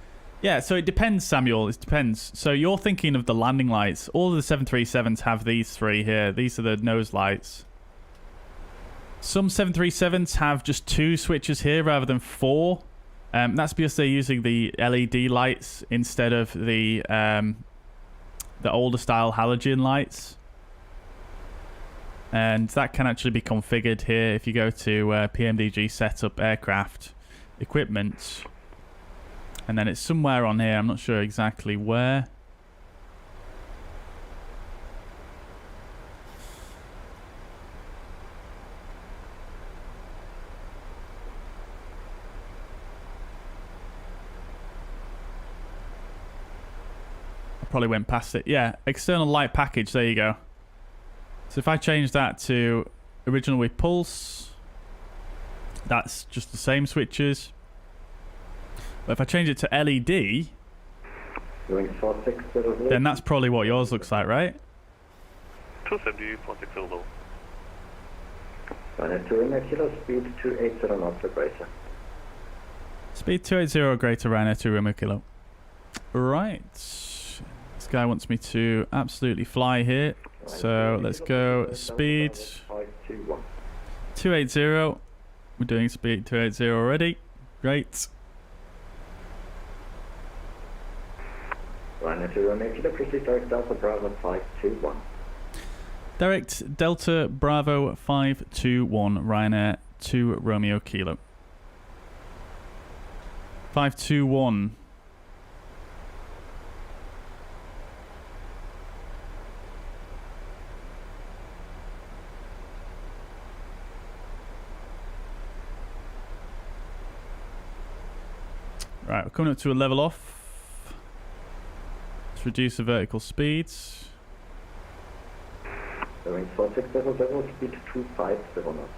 S1: Yeah, so it depends, Samuel. It depends. So you're thinking of the landing lights. All of the 737s have these 3 here. These are the nose lights. Some 737s have just 2 switches here rather than 4. That's because they're using the LED lights instead of the older style halogen lights. And that can actually be configured here if you go to PMDG setup aircraft equipment. And then it's somewhere on here. I'm not sure exactly where. I probably went past it. Yeah, external light package. There you go. So if I change that to original with pulse, that's just the same switches. But if I change it to LED, then that's probably what yours looks like, right?
S12: 270, 460 low.
S17: Ryanair to Romeo Kilo, speed 280 knots or greater.
S1: Speed 280 or greater, Ryanair to Romeo Kilo. Right. This guy wants me to absolutely fly here. So let's go speed 280. We're doing speed 280 already. Great.
S17: Ryanair to Romeo Kilo, proceed direct Delta Bravo 521.
S1: Direct Delta Bravo 521, Ryanair to Romeo Kilo. 521. Right, we're coming up to a level off. Let's reduce the vertical speeds.
S17: Going 4600, speed 250 knots.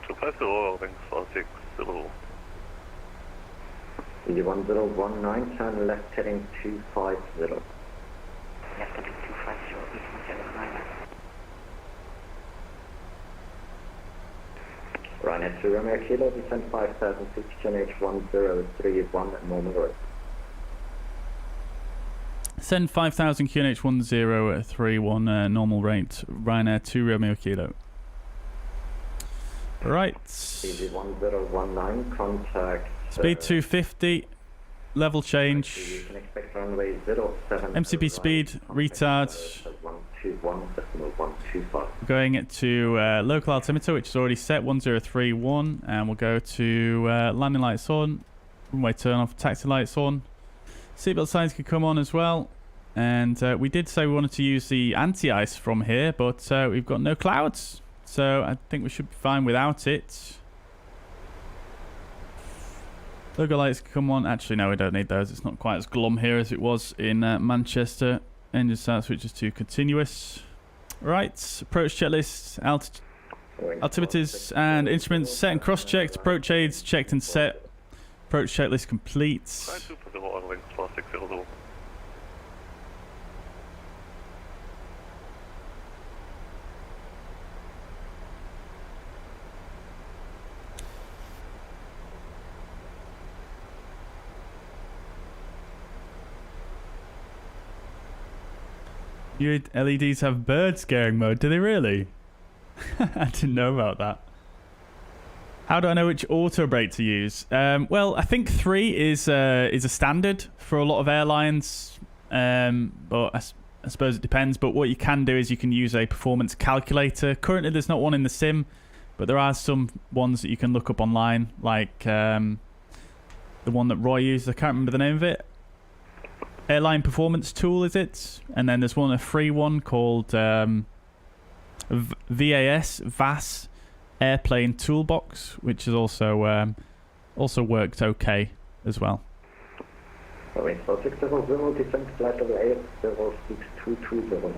S12: 250, thanks, 4600.
S17: 1019, turn left heading 250.
S6: Left heading 250,
S17: Ryanair 2 Romeo Kilo, descend 5000 feet, QNH 1031 at normal road.
S1: Send 5000 QNH 1031 normal rate, Ryanair 2 Romeo Kilo. Right.
S17: EG 1019, contact.
S1: Speed 250, level change.
S17: You can expect runway 07.
S1: MCP speed, retard.
S17: 121.125.
S1: Going to local altimeter, which is already set, 1031, and we'll go to landing lights on, runway turn off, taxi lights on. Seatbelt signs can come on as well. And we did say we wanted to use the anti-ice from here, but we've got no clouds. So I think we should be fine without it. Logo lights can come on. Actually, no, we don't need those. It's not quite as glum here as it was in Manchester. Engine start switches to continuous. Right, approach checklist, altimeters and instruments set and cross-checked. Approach aids checked and set. Approach checklist complete. Your LEDs have bird scaring mode, do they really? I didn't know about that. How do I know which auto brake to use? Well, I think 3 is a standard for a lot of airlines, but I suppose it depends. But what you can do is you can use a performance calculator. Currently, there's not one in the sim, but there are some ones that you can look up online, like the one that Roy used. I can't remember the name of it. Airline performance tool, is it? And then there's a free one called VAS Airplane Toolbox, which is also worked okay as well.
S17: Boeing 4600, descend flight level 80, speed 220.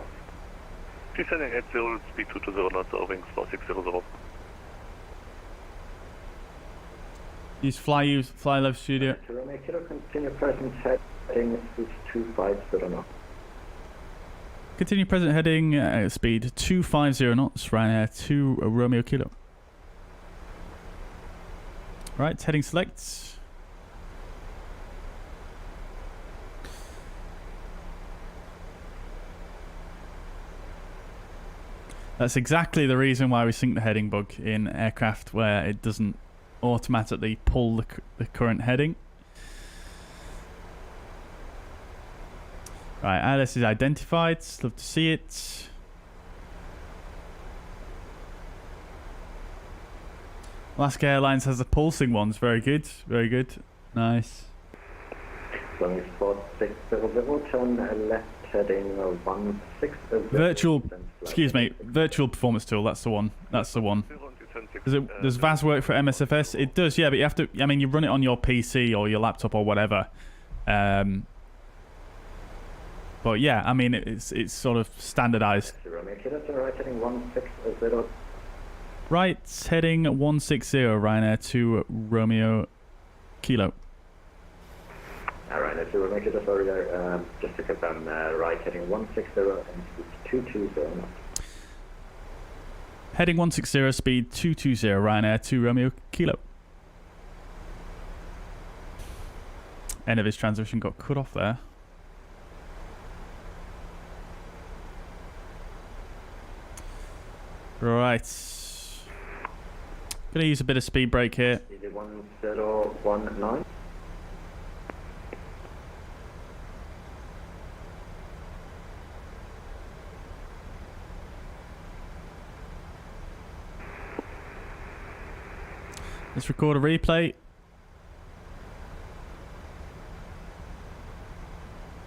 S12: Descending 80, speed 220 knots, Boeing 4600.
S1: Use Fly Love Studio.
S17: Continue present heading speed 250 knots.
S1: Continue present heading speed 250 knots, Ryanair 2 Romeo Kilo. Right, heading select. That's exactly the reason why we sync the heading bug in aircraft where it doesn't automatically pull the current heading. Right, ILS is identified. Love to see it. Alaska Airlines has the pulsing ones. Very good. Very good. Nice.
S17: Boeing 4600, turn left heading 16.
S1: Virtual, excuse me, virtual performance tool. That's the one. That's the one. Does VAS work for MSFS? It does, yeah, but you have to. I mean, you run it on your PC or your laptop or whatever. But yeah, I mean, it's sort of standardized.
S17: Right heading 160.
S1: Right heading 160, Ryanair 2 Romeo Kilo.
S17: Ryanair 2 Romeo Kilo, sorry there. Just to confirm, right heading 160 and speed 220 knots.
S1: Heading 160, speed 220, Ryanair 2 Romeo Kilo. End of his transmission got cut off there. Right. Gonna use a bit of speed brake here.
S17: 1019.
S1: Let's record a replay.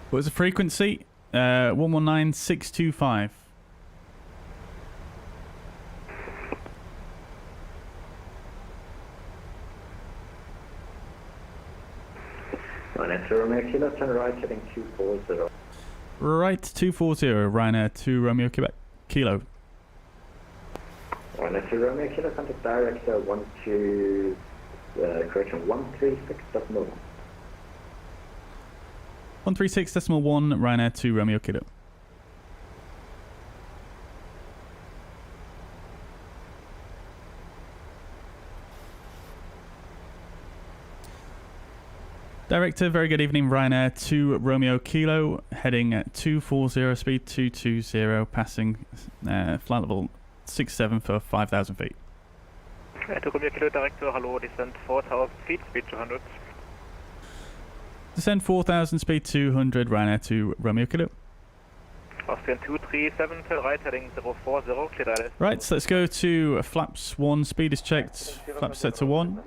S1: What was the frequency? 119625.
S17: Ryanair 2 Romeo Kilo, turn right heading 240.
S1: Right, 240, Ryanair 2 Romeo Quebec Kilo.
S17: Ryanair 2 Romeo Kilo, contact director 136.1.
S1: 136.1, Ryanair 2 Romeo Kilo. Director, very good evening. Ryanair 2 Romeo Kilo, heading at 240, speed 220, passing flight level 67 for 5,000 feet.
S7: 2 Romeo Kilo, Director, hello, descent 4,000 feet, speed 200.
S1: Descend 4,000, speed 200, Ryanair 2 Romeo Kilo.
S7: Austrian 237 to right, heading 040, clear ILS.
S1: Right, so let's go to flaps 1, speed is checked, flaps set to 1.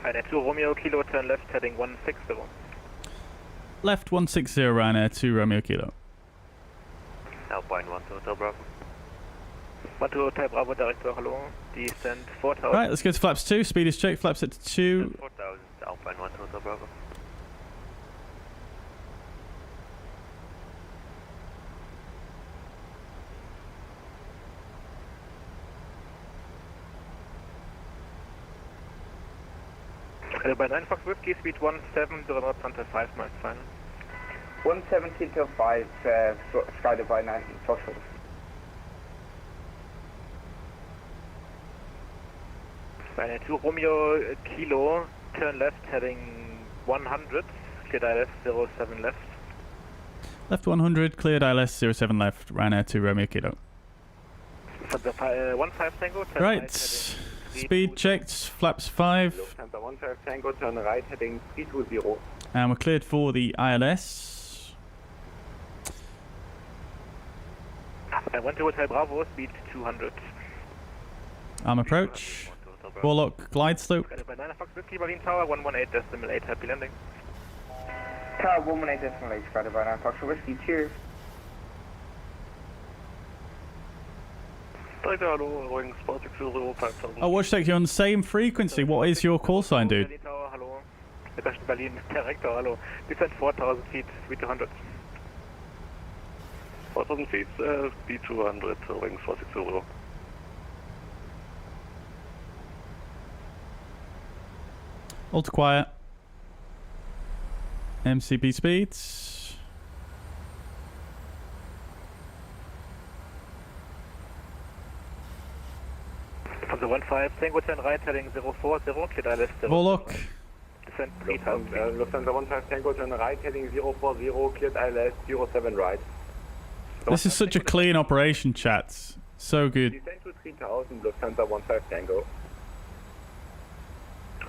S7: Ryanair 2 Romeo Kilo, turn left, heading 160.
S1: Left 160, Ryanair 2 Romeo Kilo.
S4: Alpine 1 to Hotel Bravo.
S7: 1 to Hotel Bravo, Director, hello. Descend 4,000.
S1: Right, let's go to flaps 2, speed is checked, flaps set to 2.
S4: 4,000, Alpine 1 to Hotel Bravo.
S7: By 9 Fox Whiskey, speed 17, 025 miles final.
S16: 170 to 5, Sky by 9 Fox Whiskey.
S7: Ryanair 2 Romeo Kilo, turn left, heading 100, cleared ILS 07 left.
S1: Left 100, cleared ILS 07 left, Ryanair 2 Romeo Kilo.
S7: For the 15 Tango, turn
S1: Right,
S7: right,
S1: speed checked, flaps 5.
S3: Lufthansa 15 Tango, turn right, heading 320.
S1: And we're cleared for the ILS.
S7: I went to Hotel Bravo, speed 200.
S1: Arm approach. Warlock glide slope.
S7: By 9 Fox Whiskey, Berlin Tower, 118.8, happy landing.
S16: Tower 118.8, Sky by 9 Fox Whiskey, cheers.
S1: Oh, watch tech, you're on the same frequency. What is your call sign, dude?
S7: Berlin Tower, hello. Berlin Director, hello. Descend 4,000 feet, speed 200.
S12: 4,000 feet, speed 200, wings 460.
S1: Ultra quiet. MCP speeds.
S7: From the 15 Tango, turn right, heading 040, cleared ILS 0.
S1: Warlock.
S7: Descend 3,000 feet.
S3: Lufthansa 15 Tango, turn right, heading 040, cleared ILS 07 right.
S1: This is such a clean operation, chat. So good.
S3: Descend to 3,000, Lufthansa 15 Tango.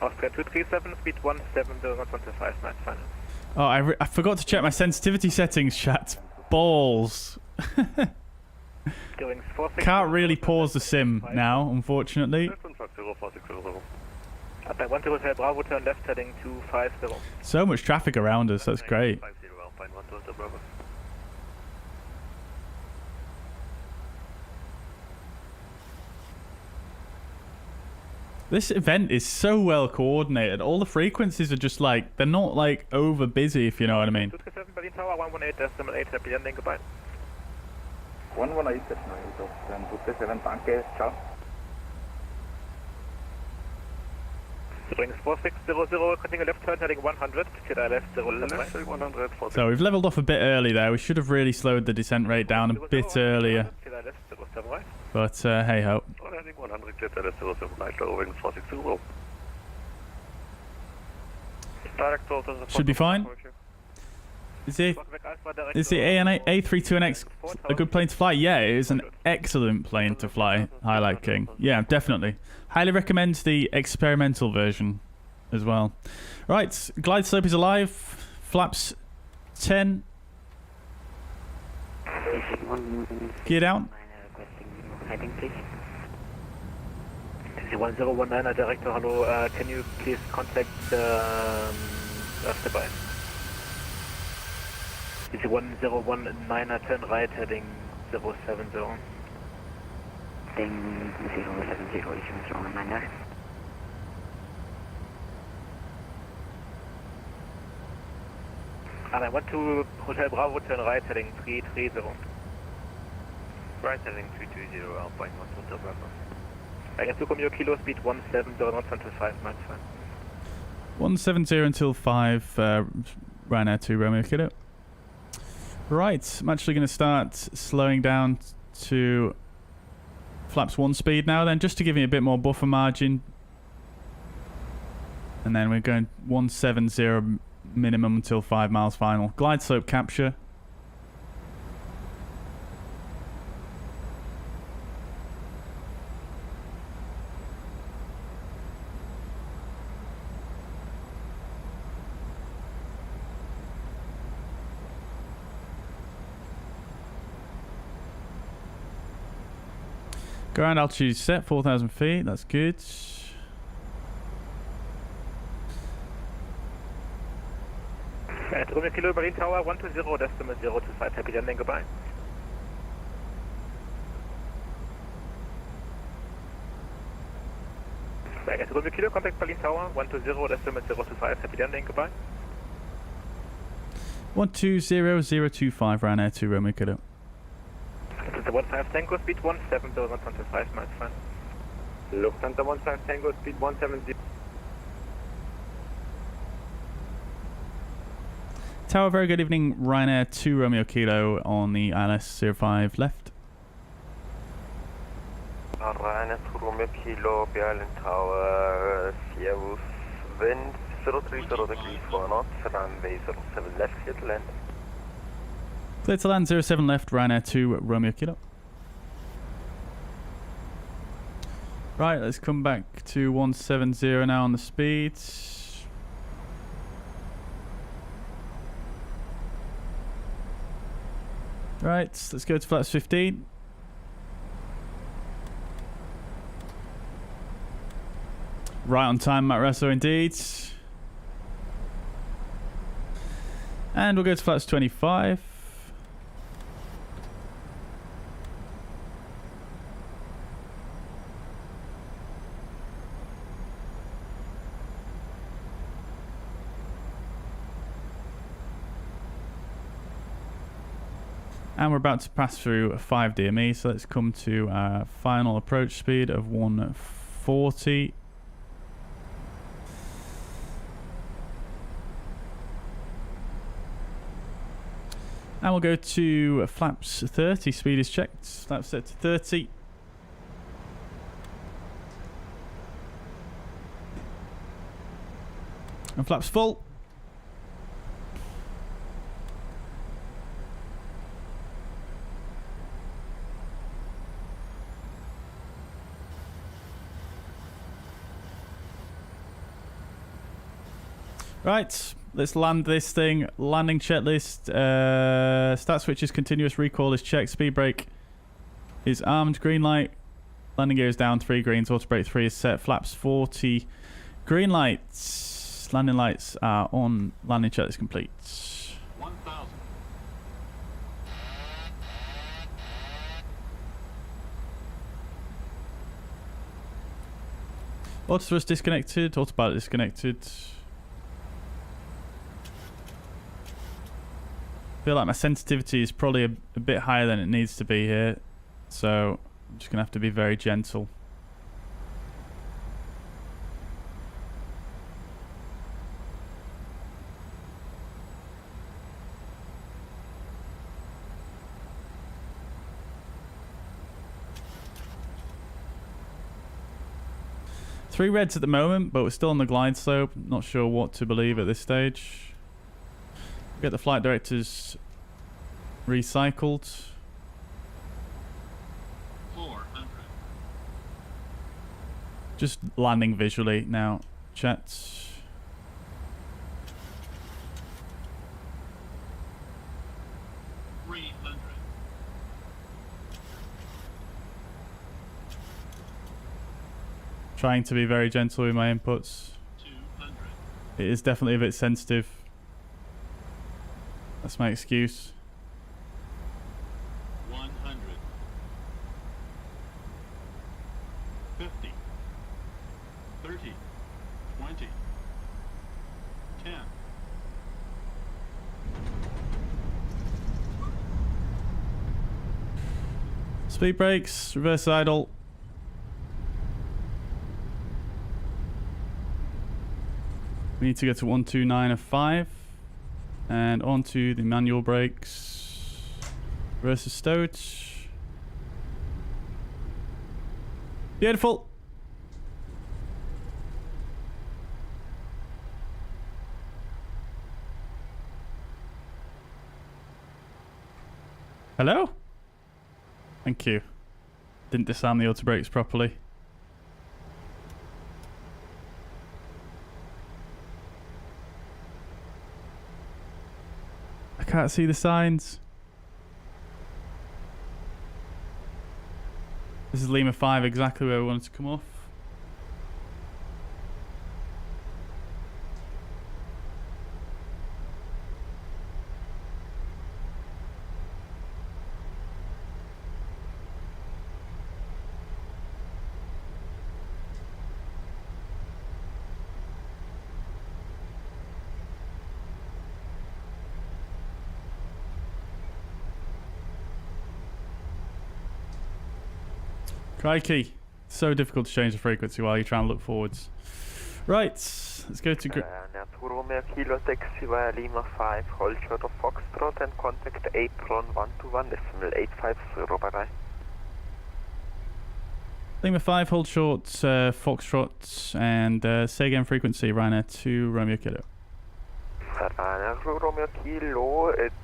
S7: Austria 237, speed 17, 025 miles final.
S1: Oh, I forgot to check my sensitivity settings, chat. Balls. Can't really pause the sim now, unfortunately.
S7: I went to Hotel Bravo, turn left, heading 250.
S1: So much traffic around us, that's great. This event is so well coordinated. All the frequencies are just like, they're not like over busy, if you know what I mean.
S7: 237 Berlin Tower, 118.8, happy landing, goodbye.
S3: 118.9, then 237, danke, ciao.
S7: Springs 4600, continue left turn, heading 100, cleared ILS 0
S3: 100,
S1: So we've leveled off a bit early there. We should have really slowed the descent rate down a bit earlier.
S7: cleared ILS 07 right.
S1: But hey ho.
S12: 100, cleared ILS 07 right, wings 460.
S1: Should be fine. Is the A32NX a good plane to fly? Yeah, it is an excellent plane to fly, Highlight King. Yeah, definitely. Highly recommend the experimental version as well. Right, glide slope is alive. Flaps 10. Gear down.
S15: Heading, please.
S7: TC1019, Director, hello. Can you please contact Fsdreamteam? TC1019, turn right, heading 070.
S15: Then 070 is Mr. Reminder.
S7: And I went to Hotel Bravo, turn right, heading 330.
S4: Right, heading 320, Alpine 1 Hotel Bravo.
S7: I can 2 Romeo Kilo, speed 17, 025 miles fine.
S1: 170 until 5, Ryanair 2 Romeo Kilo. Right, I'm actually going to start slowing down to flaps 1 speed now then, just to give me a bit more buffer margin. And then we're going 170 minimum until 5 miles final. Glide slope capture. Ground altitude set, 4,000 feet, that's good.
S7: Romeo Kilo Berlin Tower, 120 decimal 025, happy landing, goodbye. Romeo Kilo, contact Berlin Tower, 120 decimal 025, happy landing, goodbye.
S1: 120025, Ryanair 2 Romeo Kilo.
S7: This is the 15 Tango, speed 170, 125 miles fine.
S3: Lufthansa 15 Tango, speed 170.
S1: Tower, very good evening. Ryanair 2 Romeo Kilo on the ILS 05 left.
S18: Ryanair 2 Romeo Kilo, Berlin Tower, Servus, wind 030 degrees 4 knots, runway 07 left, clear to land.
S1: Clear to land 07 left, Ryanair 2 Romeo Kilo. Right, let's come back to 170 now on the speed. Right, let's go to flaps 15. Right on time, Matt Russo indeed. And we'll go to flaps 25. And we're about to pass through a 5 DME, so let's come to our final approach speed of 140. And we'll go to flaps 30, speed is checked, flaps set to 30. And flaps full. Right, let's land this thing. Landing checklist. Start switch is continuous. Recall is checked. Speed brake is armed. Green light. Landing gear is down. 3 greens. Auto brake 3 is set. Flaps 40. Green lights. Landing lights are on. Landing checklist complete.
S9: 1,000.
S1: Auto thrust disconnected. Autopilot disconnected. I feel like my sensitivity is probably a bit higher than it needs to be here, so I'm just gonna have to be very gentle. Three reds at the moment, but we're still on the glide slope. Not sure what to believe at this stage. Get the flight directors recycled.
S9: 400.
S1: Just landing visually now, chat.
S9: 300.
S1: Trying to be very gentle with my inputs.
S9: 200.
S1: It is definitely a bit sensitive. That's my excuse.
S9: 100. 50. 30. 20. 10.
S1: Speed brakes, reverse idle. We need to get to 129.5. And onto the manual brakes. Reverse stowage. Beautiful. Hello? Thank you. Didn't disarm the auto brakes properly. I can't see the signs. This is Lima 5, exactly where we wanted to come off. Crikey. So difficult to change the frequency while you're trying to look forwards. Right, let's go to...
S18: Romeo Kilo Taxiway Lima 5, hold short of Foxtrot and contact Apron 121.850, bye-bye.
S1: Lima 5, hold short, Foxtrot, and say again frequency, Ryanair 2, Romeo Kilo.
S18: Ryanair Romeo Kilo, it's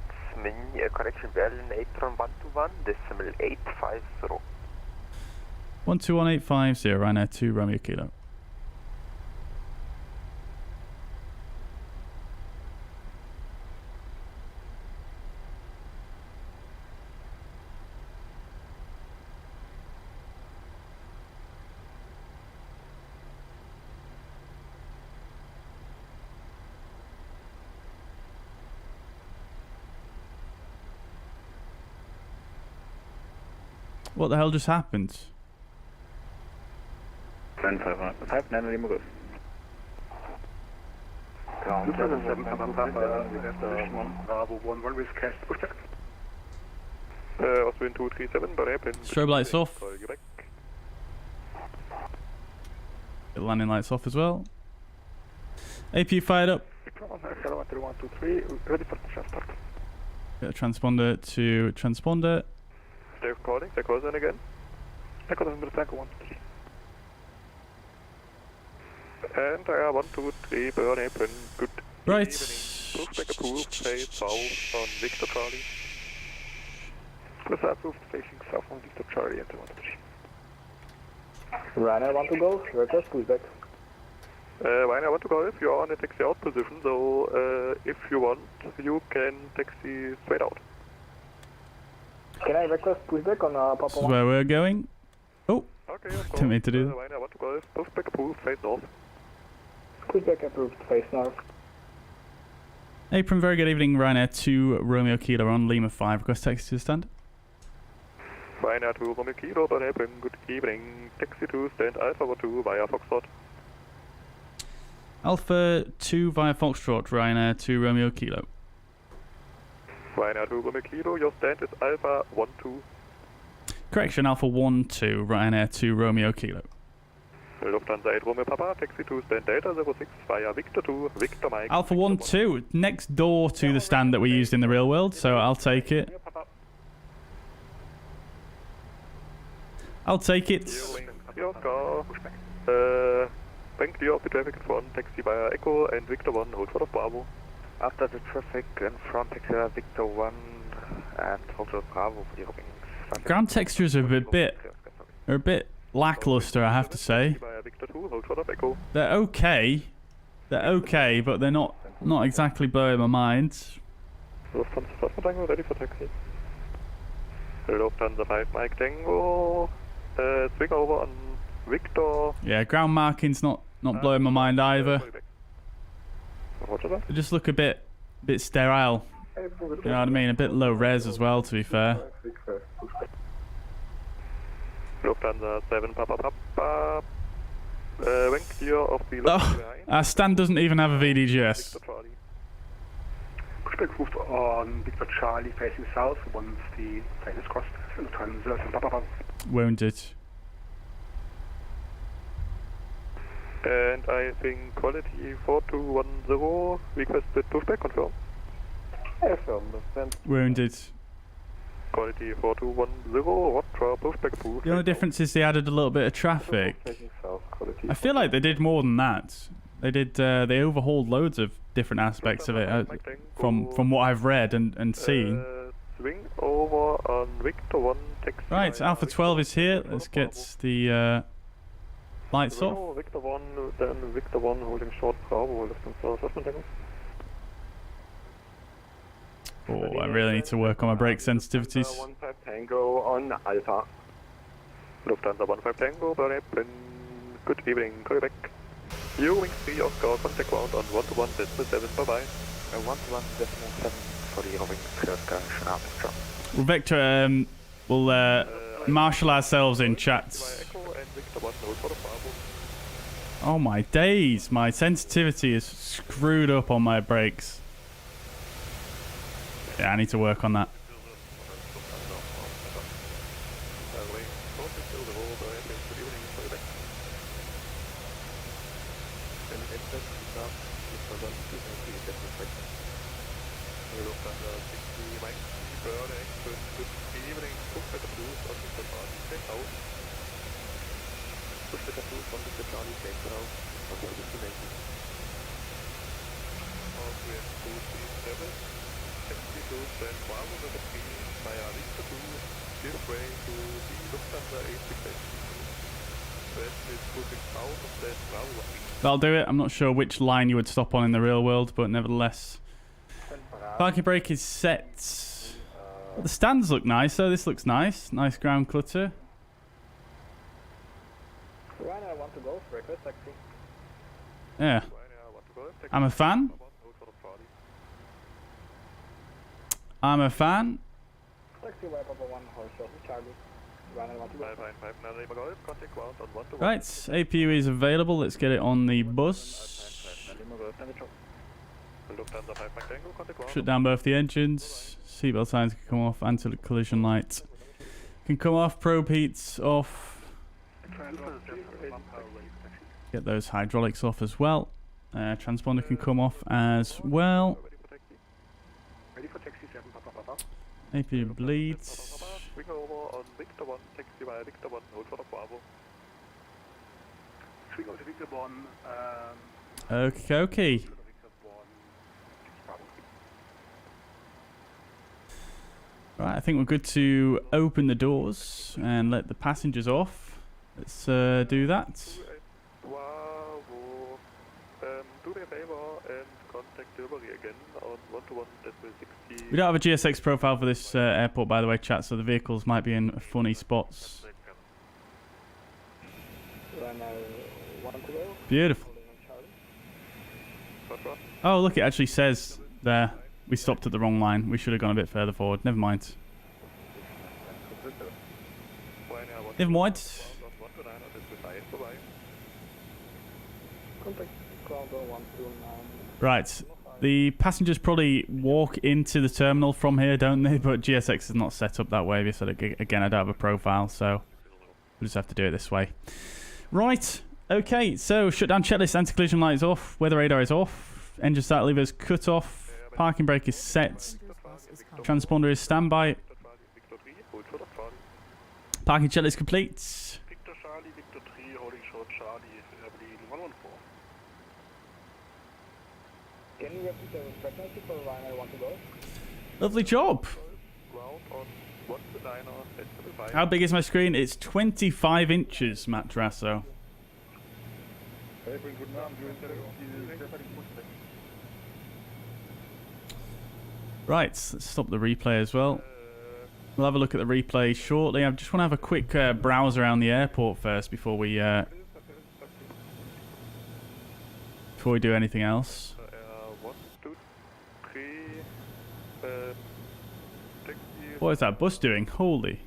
S18: me, correction Berlin Apron 121.850.
S1: 121850, Ryanair 2, Romeo Kilo. What the hell just happened?
S3: 5 Nano Lima Golf. Ground 77 Bravo 1 runway cast.
S12: Austin 237, but airplane.
S1: Strobe lights off. Get landing lights off as well. APU fired up.
S3: Ready for start.
S1: Get a transponder to transponder.
S12: Stay recording, take Callsign again.
S3: Echo number 1, 3.
S12: And 1, 2, 3, burn apron, good
S1: right.
S12: evening. Push back approved, face south on Victor Charlie.
S3: Plus approved, facing south on Victor Charlie, enter 1, 3. Ryanair 1 to go, request pushback.
S12: Ryanair 1 to go, if you are on a taxi out position, so if you want, you can taxi straight out.
S3: Can I request pushback on Papa 1?
S1: This is where we're going. Oh,
S12: okay,
S1: didn't mean to do that.
S12: Ryanair 1 to go, pushback approved, face north.
S3: Pushback approved, face north.
S1: Apron, very good evening. Ryanair 2, Romeo Kilo on Lima 5. Request taxi to stand.
S12: Ryanair 2, Romeo Kilo, burn apron, good evening. Taxi to stand Alpha 2 via Foxtrot.
S1: Alpha 2 via Foxtrot, Ryanair 2, Romeo Kilo.
S12: Ryanair 2, Romeo Kilo, your stand is Alpha 1, 2.
S1: Correction, Alpha 1, 2, Ryanair 2, Romeo Kilo.
S12: Lufthansa 8, Romeo Papa, taxi to stand Delta 06 via Victor 2, Victor Mike.
S1: Alpha 1, 2, next door to the stand that we used in the real world, so I'll take it. I'll take it.
S12: Bank clear of the traffic in front, taxi via Echo and Victor 1, hold short of Bravo.
S18: After the traffic in front, taxi Victor 1 and hold short of Bravo for the openings.
S1: Ground textures are a bit lackluster, I have to say. They're okay, but they're not exactly blowing my mind.
S12: Lufthansa 5 Tango, ready for taxi. Lufthansa 5 Mike Tango, swing over on Victor.
S1: Yeah, ground marking's not blowing my mind either. They just look a bit sterile. You know what I mean? A bit low res as well, to be fair.
S12: Lufthansa 7 Papa Papa. Wing clear of the
S1: our stand doesn't even have a VDGS.
S3: Pushback approved on Victor Charlie facing south once the plane is crossed. Lufthansa 7 Papa.
S1: Wounded.
S12: And I think quality 4210 requested pushback, confirm.
S3: Affirm,
S1: Wounded.
S3: Quality 4210, Roger, pushback approved.
S1: The only difference is they added a little bit of traffic. I feel like they did more than that. They did. They overhauled loads of different aspects of it from what I've read and seen.
S3: Swing over on Victor 1, taxi.
S1: Right, Alpha 12 is here. Let's get the lights
S3: Swing
S1: off.
S3: over Victor 1, then Victor 1 holding short Bravo, distance assessment tackle.
S1: Oh, I really need to work on my brake sensitivities.
S3: 15 Tango on Alpha. Lufthansa 15 Tango, Bleriot, good evening, Quebec. You wing 3 Oscar, contact ground on 121.7, bye-bye.
S6: 121.7 for the wing 3 Oscar, Schnauzer.
S1: Well, Victor, we'll marshal ourselves in chats. Oh my days, my sensitivity is screwed up on my brakes. Yeah, I need to work on that. That'll do it. I'm not sure which line you would stop on in the real world, but nevertheless. Parking brake is set. The stands look nice, though. This looks nice. Nice ground clutter.
S7: Ryanair, want to go for request taxi.
S1: Yeah. I'm a fan. I'm a fan.
S7: Taxiway, Papa 1, hold short, Charlie. Ryanair, want to go.
S1: Right, APU is available. Let's get it on the bus. Shut down both the engines. Seatbelt signs can come off. Anti-collision lights can come off. Probe heats off. Get those hydraulics off as well. Transponder can come off as well. APU bleeds. Okay, okay. Right, I think we're good to open the doors and let the passengers off. Let's do that.
S3: Do me a favor and contact Tilbury again on 121.60.
S1: We don't have a GSX profile for this airport, by the way, chat, so the vehicles might be in funny spots. Beautiful. Oh, look, it actually says there. We stopped at the wrong line. We should have gone a bit further forward. Never mind. Never mind. Right. The passengers probably walk into the terminal from here, don't they? But GSX is not set up that way. So again, I don't have a profile, so we'll just have to do it this way. Right. Okay, so shutdown checklist, anti-collision light is off, weather radar is off, engine start lever is cut off, parking brake is set, transponder is standby, parking checklist complete.
S3: Victor Charlie, Victor 3, holding short Charlie, bleeding 114.
S7: Can you repeat the frequency for Ryanair, want to go?
S1: Lovely job. How big is my screen? It's 25 inches, Matt Drasso. Right, let's stop the replay as well. We'll have a look at the replay shortly. I just want to have a quick browse around the airport first before we do anything else. What is that bus doing? Holy.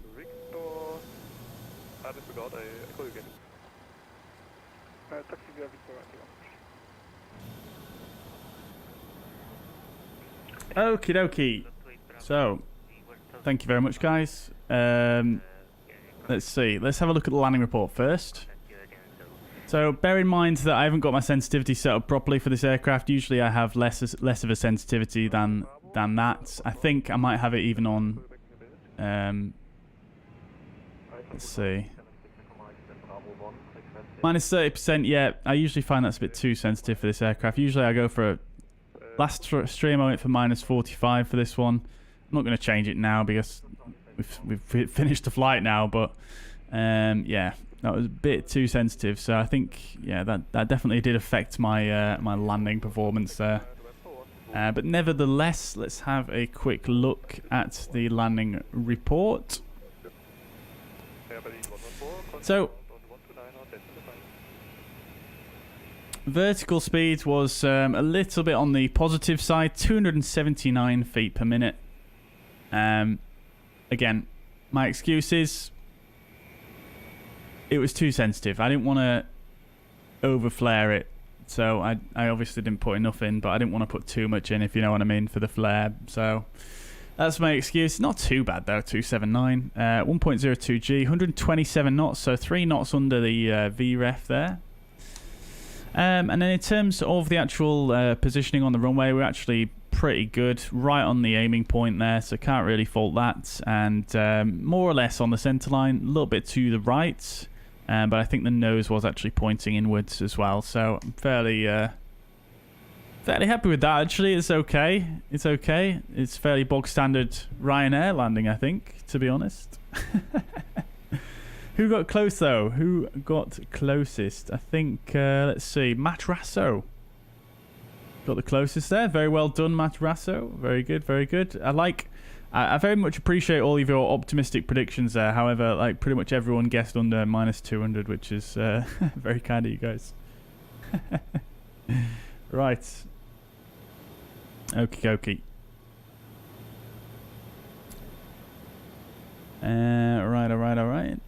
S1: Okie dokie. So, thank you very much, guys. Let's see. Let's have a look at the landing report first. So, bear in mind that I haven't got my sensitivity set up properly for this aircraft. Usually I have less of a sensitivity than that. I think I might have it even on Let's see. Minus 30%, yeah. I usually find that's a bit too sensitive for this aircraft. Usually I go for a... Last stream I went for minus 45 for this one. I'm not going to change it now because we've finished the flight now, but yeah, that was a bit too sensitive. So I think, yeah, that definitely did affect my my landing performance there. But nevertheless, let's have a quick look at the landing report. So, vertical speed was a little bit on the positive side, 279 feet per minute. Again, my excuse is it was too sensitive. I didn't want to over-flare it, so I obviously didn't put enough in, but I didn't want to put too much in, if you know what I mean, for the flare. So that's my excuse. Not too bad though, 279. 1.02G, 127 knots, so 3 knots under the VREF there. And then in terms of the actual positioning on the runway, we're actually pretty good, right on the aiming point there, so can't really fault that. And more or less on the centre line, a little bit to the right, but I think the nose was actually pointing inwards as well. So I'm fairly happy with that. Actually, it's okay. It's okay. It's fairly bog standard Ryanair landing, I think, to be honest. Who got close though? Who got closest? I think, let's see, Matt Rasso got the closest there. Very well done, Matt Rasso. Very good, very good. I very much appreciate all of your optimistic predictions there. However, like pretty much everyone guessed under minus 200, which is very kind of you guys. Right. Okie dokie. Alright, alright, alright.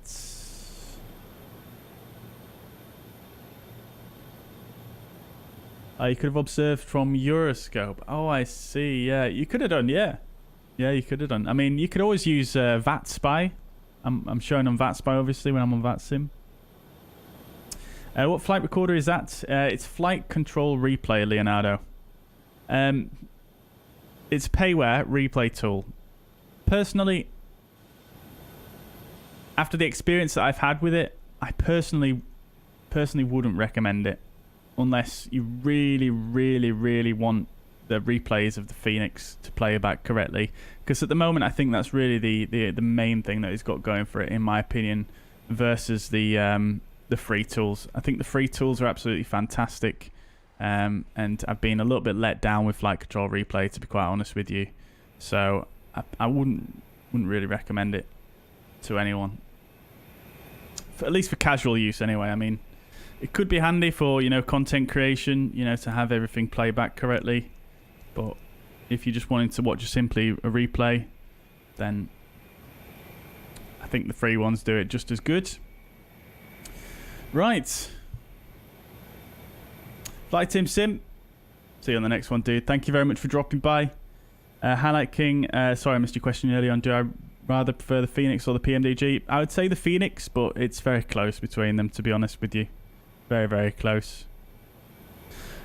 S1: You could have observed from Euroscope. Oh, I see. Yeah, you could have done. Yeah, yeah, you could have done. I mean, you could always use VATSpy. I'm showing on VATSpy obviously when I'm on VATSim. What flight recorder is that? It's Flight Control Replay, Leonardo. It's a payware replay tool. Personally, after the experience that I've had with it, I personally wouldn't recommend it. Unless you really, really, really want the replays of the Fenix to play back correctly. Because at the moment, I think that's really the main thing that it's got going for it, in my opinion, versus the free tools. I think the free tools are absolutely fantastic. And I've been a little bit let down with Flight Control Replay, to be quite honest with you. So I wouldn't really recommend it to anyone. At least for casual use, anyway. I mean, it could be handy for, you know, content creation, you know, to have everything play back correctly. But if you just wanted to watch simply a replay, then I think the free ones do it just as good. Right. Flight Team Sim. See you on the next one, dude. Thank you very much for dropping by. Highlight King. Sorry, I missed your question earlier on. Do I rather prefer the Fenix or the PMDG? I would say the Fenix, but it's very close between them, to be honest with you. Very, very close.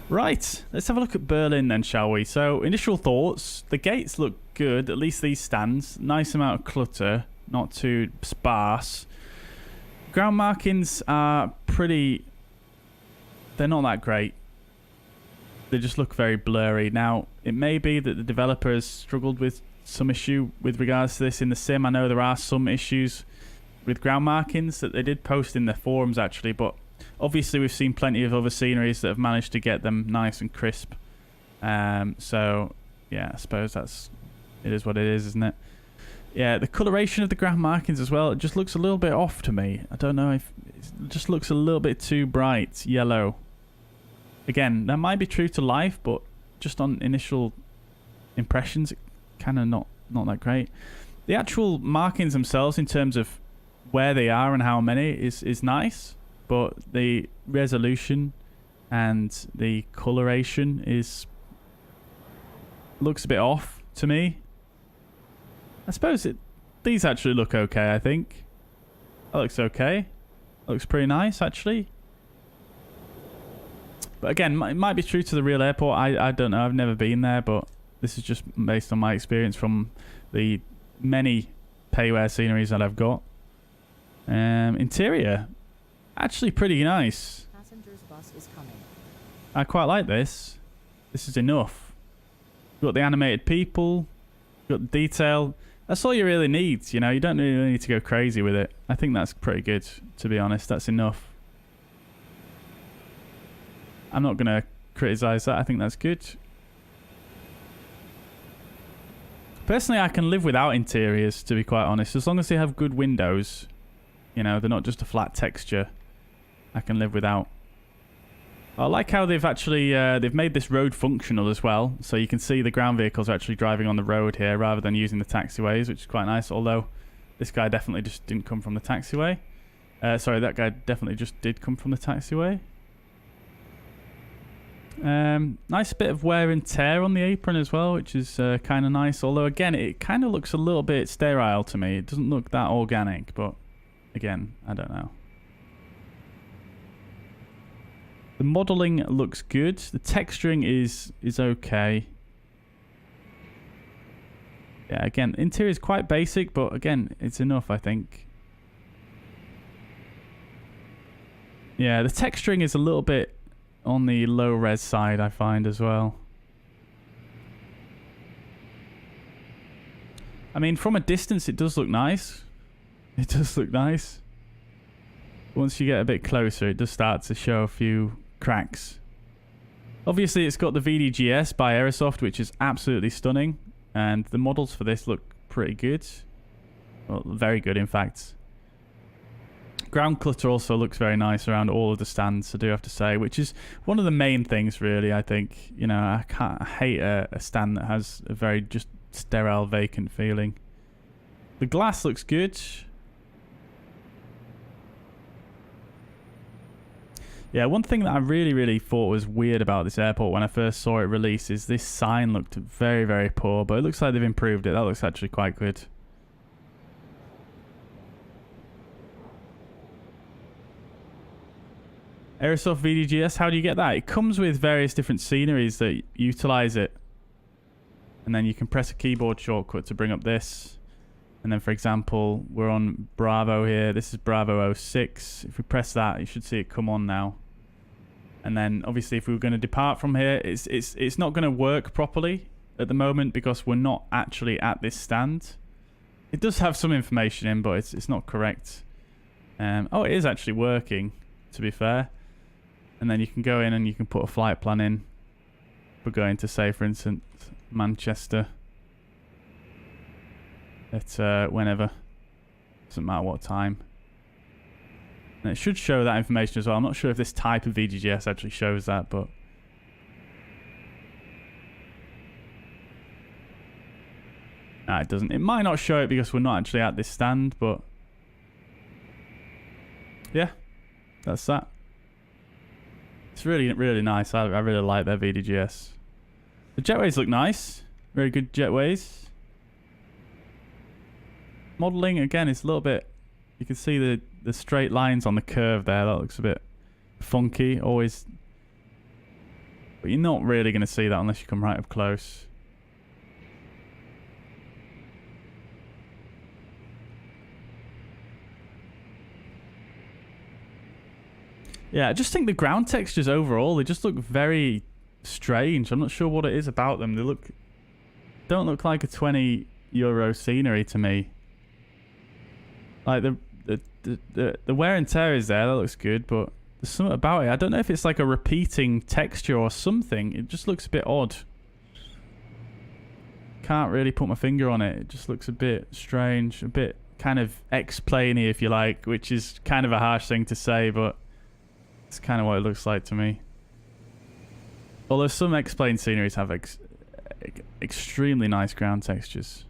S1: Right, let's have a look at Berlin then, shall we? So, initial thoughts. The gates look good, at least these stands. Nice amount of clutter, not too sparse. Ground markings are pretty... They're not that great. They just look very blurry. Now, it may be that the developer has struggled with some issue with regards to this in the sim. I know there are some issues with ground markings that they did post in their forums, actually, but obviously we've seen plenty of other sceneries that have managed to get them nice and crisp. So, yeah, I suppose it is what it is, isn't it? Yeah, the coloration of the ground markings as well, it just looks a little bit off to me. I don't know if it just looks a little bit too bright yellow. Again, that might be true to life, but just on initial impressions, it kind of not that great. The actual markings themselves, in terms of where they are and how many, is nice, but the resolution and the coloration looks a bit off to me. I suppose these actually look okay, I think. That looks okay. That looks pretty nice, actually. But again, it might be true to the real airport. I don't know. I've never been there, but this is just based on my experience from the many payware sceneries that I've got. Interior, actually pretty nice.
S19: Passenger's bus is coming.
S1: I quite like this. This is enough. You've got the animated people, you've got the detail. That's all you really need, you know. You don't really need to go crazy with it. I think that's pretty good, to be honest. That's enough. I'm not going to criticize that. I think that's good. Personally, I can live without interiors, to be quite honest. As long as they have good windows, you know, they're not just a flat texture, I can live without. I like how they've actually they've made this road functional as well, so you can see the ground vehicles are actually driving on the road here rather than using the taxiways, which is quite nice. Although this guy definitely just didn't come from the taxiway. Sorry, that guy definitely just did come from the taxiway. Nice bit of wear and tear on the apron as well, which is kind of nice. Although again, it kind of looks a little bit sterile to me. It doesn't look that organic, but again, I don't know. The modelling looks good. The texturing is okay. Yeah, again, interior is quite basic, but again, it's enough, I think. Yeah, the texturing is a little bit on the low res side, I find, as well. I mean, from a distance, it does look nice. It does look nice. Once you get a bit closer, it does start to show a few cracks. Obviously, it's got the VDGS by Aerosoft, which is absolutely stunning. And the models for this look pretty good. Well, very good, in fact. Ground clutter also looks very nice around all of the stands, I do have to say, which is one of the main things, really, I think. You know, I hate a stand that has a very just sterile, vacant feeling. The glass looks good. Yeah, one thing that I really thought was weird about this airport when I first saw it released is this sign looked very poor, but it looks like they've improved it. That looks actually quite good. Aerosoft VDGS, how do you get that? It comes with various different sceneries that utilize it. And then you can press a keyboard shortcut to bring up this. And then, for example, we're on Bravo here. This is Bravo 06. If we press that, you should see it come on now. And then, obviously, if we were going to depart from here, it's not going to work properly at the moment because we're not actually at this stand. It does have some information in, but it's not correct. Oh, it is actually working, to be fair. And then you can go in and you can put a flight plan in. We're going to, say, for instance, Manchester. At whenever. Doesn't matter what time. And it should show that information as well. I'm not sure if this type of VDGS actually shows that, but... No, it doesn't. It might not show it because we're not actually at this stand, but... Yeah, that's that. It's really nice. I really like their VDGS. The jetways look nice. Very good jetways. Modelling, again, is a little bit... You can see the straight lines on the curve there. That looks a bit funky. Always... But you're not really going to see that unless you come right up close. Yeah, I just think the ground textures overall, they just look very strange. I'm not sure what it is about them. They don't look like a €20 scenery to me. Like the wear and tear is there, that looks good, but there's something about it. I don't know if it's like a repeating texture or something. It just looks a bit odd. Can't really put my finger on it. It just looks a bit strange, a bit kind of X-planey, if you like, which is kind of a harsh thing to say, but it's kind of what it looks like to me. Although some X-plane sceneries have extremely nice ground textures.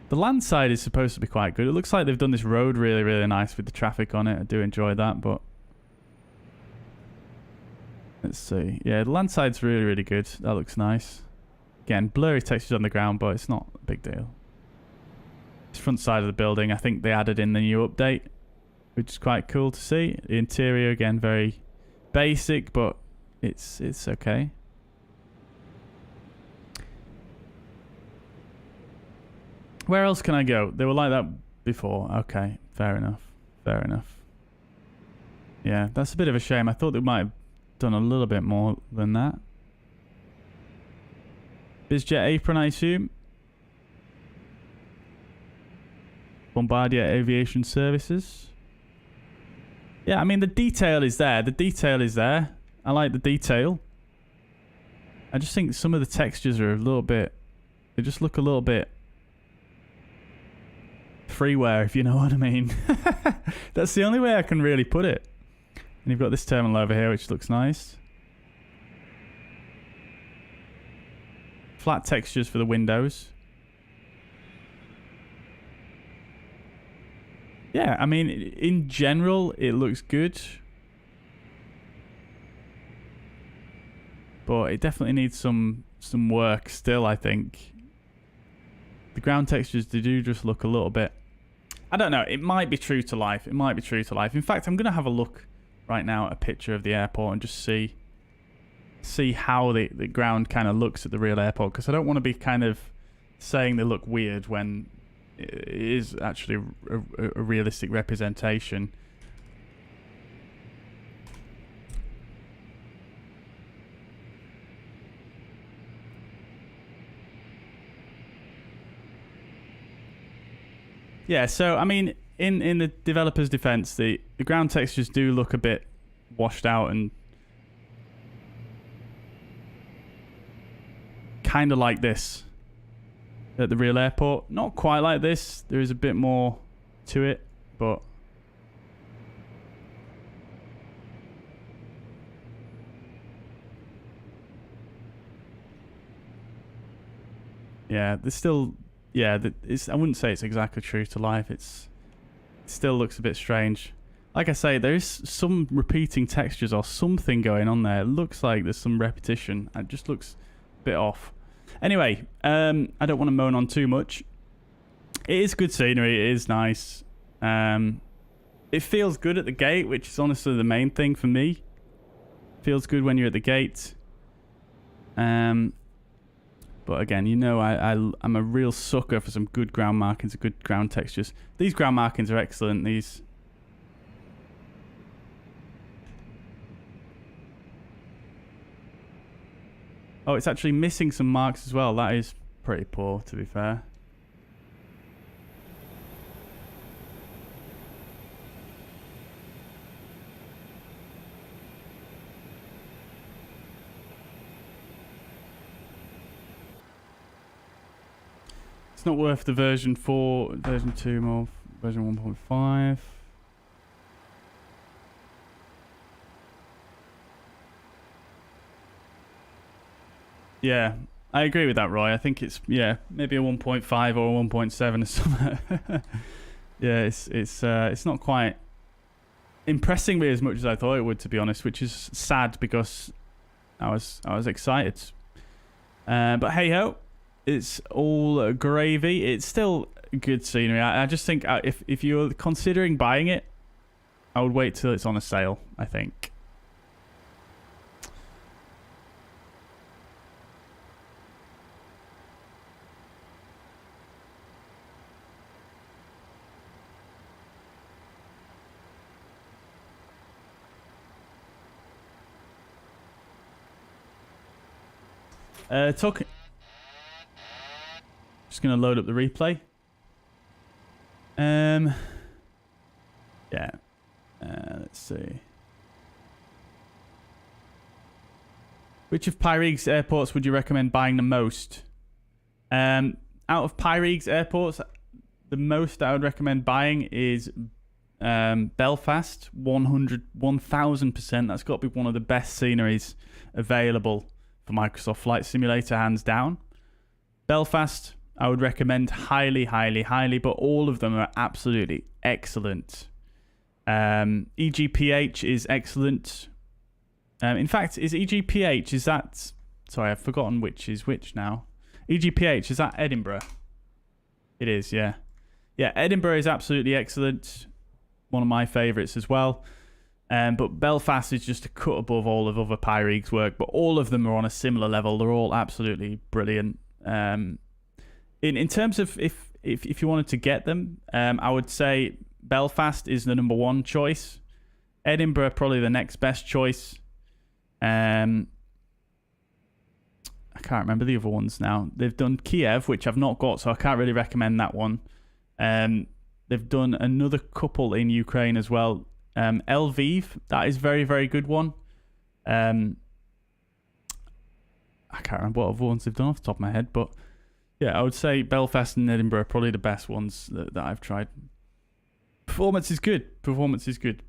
S1: The land side is supposed to be quite good. It looks like they've done this road really nice with the traffic on it. I do enjoy that, but... Let's see. Yeah, the land side's really good. That looks nice. Again, blurry textures on the ground, but it's not a big deal. This front side of the building, I think they added in the new update, which is quite cool to see. The interior, again, very basic, but it's okay. Where else can I go? They were like that before. Okay, fair enough. Fair enough. Yeah, that's a bit of a shame. I thought they might have done a little bit more than that. BizJet Apron, I assume. Bombardier Aviation Services. Yeah, I mean, the detail is there. The detail is there. I like the detail. I just think some of the textures are a little bit... They just look a little bit... freeware, if you know what I mean. That's the only way I can really put it. And you've got this terminal over here, which looks nice. Flat textures for the windows. Yeah, I mean, in general, it looks good. But it definitely needs some work still, I think. The ground textures, they do just look a little bit... I don't know, it might be true to life. It might be true to life. In fact, I'm going to have a look right now at a picture of the airport and just see how the ground kind of looks at the real airport. Because I don't want to be kind of saying they look weird when it is actually a realistic representation. Yeah, so, I mean, in the developer's defense, the ground textures do look a bit washed out and kind of like this at the real airport. Not quite like this. There is a bit more to it, but... Yeah, there's still... Yeah, I wouldn't say it's exactly true to life. It still looks a bit strange. Like I say, there is some repeating textures or something going on there. It looks like there's some repetition. It just looks a bit off. Anyway, I don't want to moan on too much. It is good scenery. It is nice. It feels good at the gate, which is honestly the main thing for me. Feels good when you're at the gate. But again, you know, I'm a real sucker for some good ground markings and good ground textures. These ground markings are excellent. These. Oh, it's actually missing some marks as well. That is pretty poor, to be fair. Not worth the version 4, version 2 more, version 1.5. Yeah, I agree with that, Roy. I think it's, yeah, maybe a 1.5 or a 1.7 or something. Yeah, it's not quite impressing me as much as I thought it would, to be honest, which is sad because I was excited. But hey ho. It's all gravy. It's still good scenery. I just think if you're considering buying it, I would wait till it's on a sale, I think. Just going to load up the replay. Yeah. Let's see. Which of Pyreek's airports would you recommend buying the most? Out of Pyreek's airports, the most I would recommend buying is Belfast. 1000%. That's got to be one of the best sceneries available for Microsoft Flight Simulator, hands down. Belfast, I would recommend highly, highly, highly, but all of them are absolutely excellent. EGPH is excellent. In fact, is EGPH, is that... Sorry, I've forgotten which is which now. EGPH, is that Edinburgh? It is, yeah. Yeah, Edinburgh is absolutely excellent. One of my favourites as well. But Belfast is just a cut above all of other Pyreek's work, but all of them are on a similar level. They're all absolutely brilliant. In terms of if if you wanted to get them, I would say Belfast is the #1 choice. Edinburgh probably the next best choice. I can't remember the other ones now. They've done Kiev, which I've not got, so I can't really recommend that one. They've done another couple in Ukraine as well. Lviv, that is very, very good one. I can't remember what other ones they've done off the top of my head, but yeah, I would say Belfast and Edinburgh are probably the best ones that I've tried. Performance is good. Performance is good.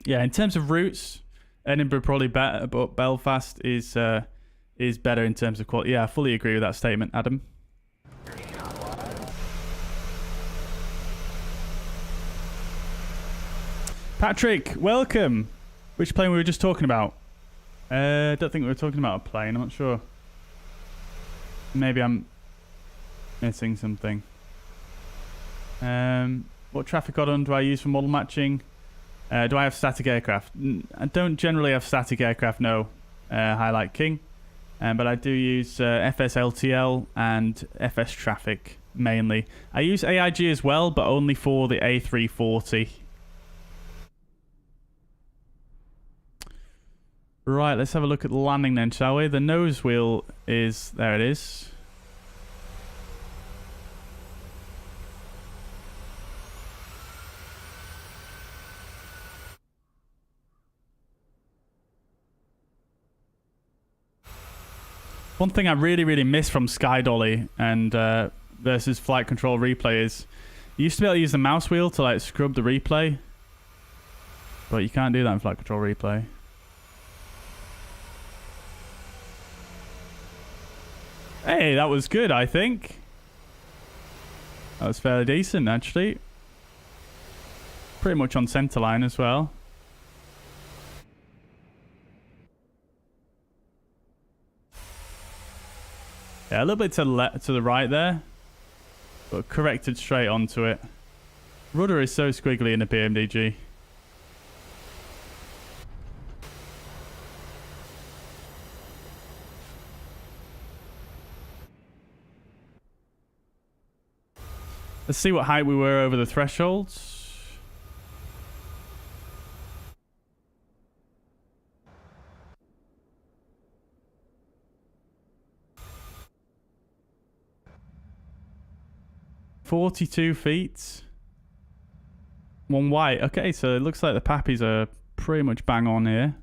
S1: Yeah, in terms of routes, Edinburgh probably better, but Belfast is better in terms of quality. Yeah, I fully agree with that statement, Adam. Patrick, welcome. Which plane were we just talking about? I don't think we were talking about a plane. I'm not sure. Maybe I'm missing something. What traffic add-on do I use for model matching? Do I have static aircraft? I don't generally have static aircraft, no. Highlight King. But I do use FSLTL and FS Traffic mainly. I use AIG as well, but only for the A340. Right, let's have a look at the landing then, shall we? The nose wheel is... There it is. One thing I really, really miss from Skydolly and versus Flight Control Replay is you used to be able to use the mouse wheel to like scrub the replay, but you can't do that in Flight Control Replay. Hey, that was good, I think. That was fairly decent, actually. Pretty much on center line as well. Yeah, a little bit to the right there, but corrected straight onto it. Rudder is so squiggly in the PMDG. Let's see what height we were over the thresholds. $42 feet. One white. Okay, so it looks like the pappies are pretty much bang on here.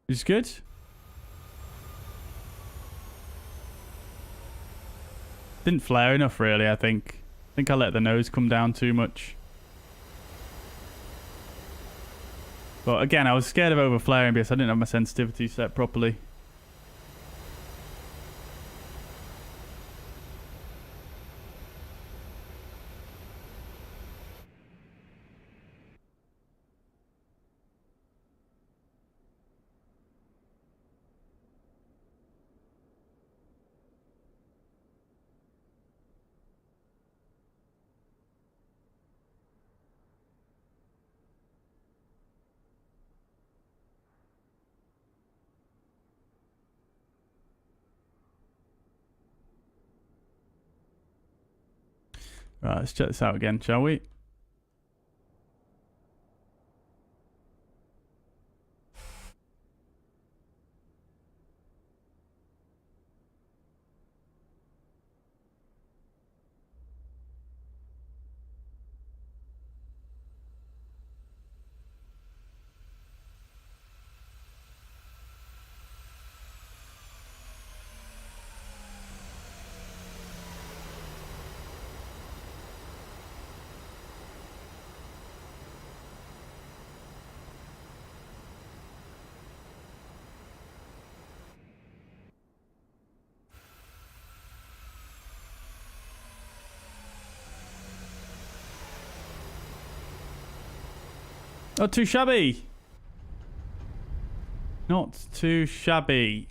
S1: Which is good. Didn't flare enough, really, I think. I think I let the nose come down too much. But again, I was scared of overflaring because I didn't have my sensitivity set properly. Right, let's check this out again, shall we? Not too shabby. Not too shabby.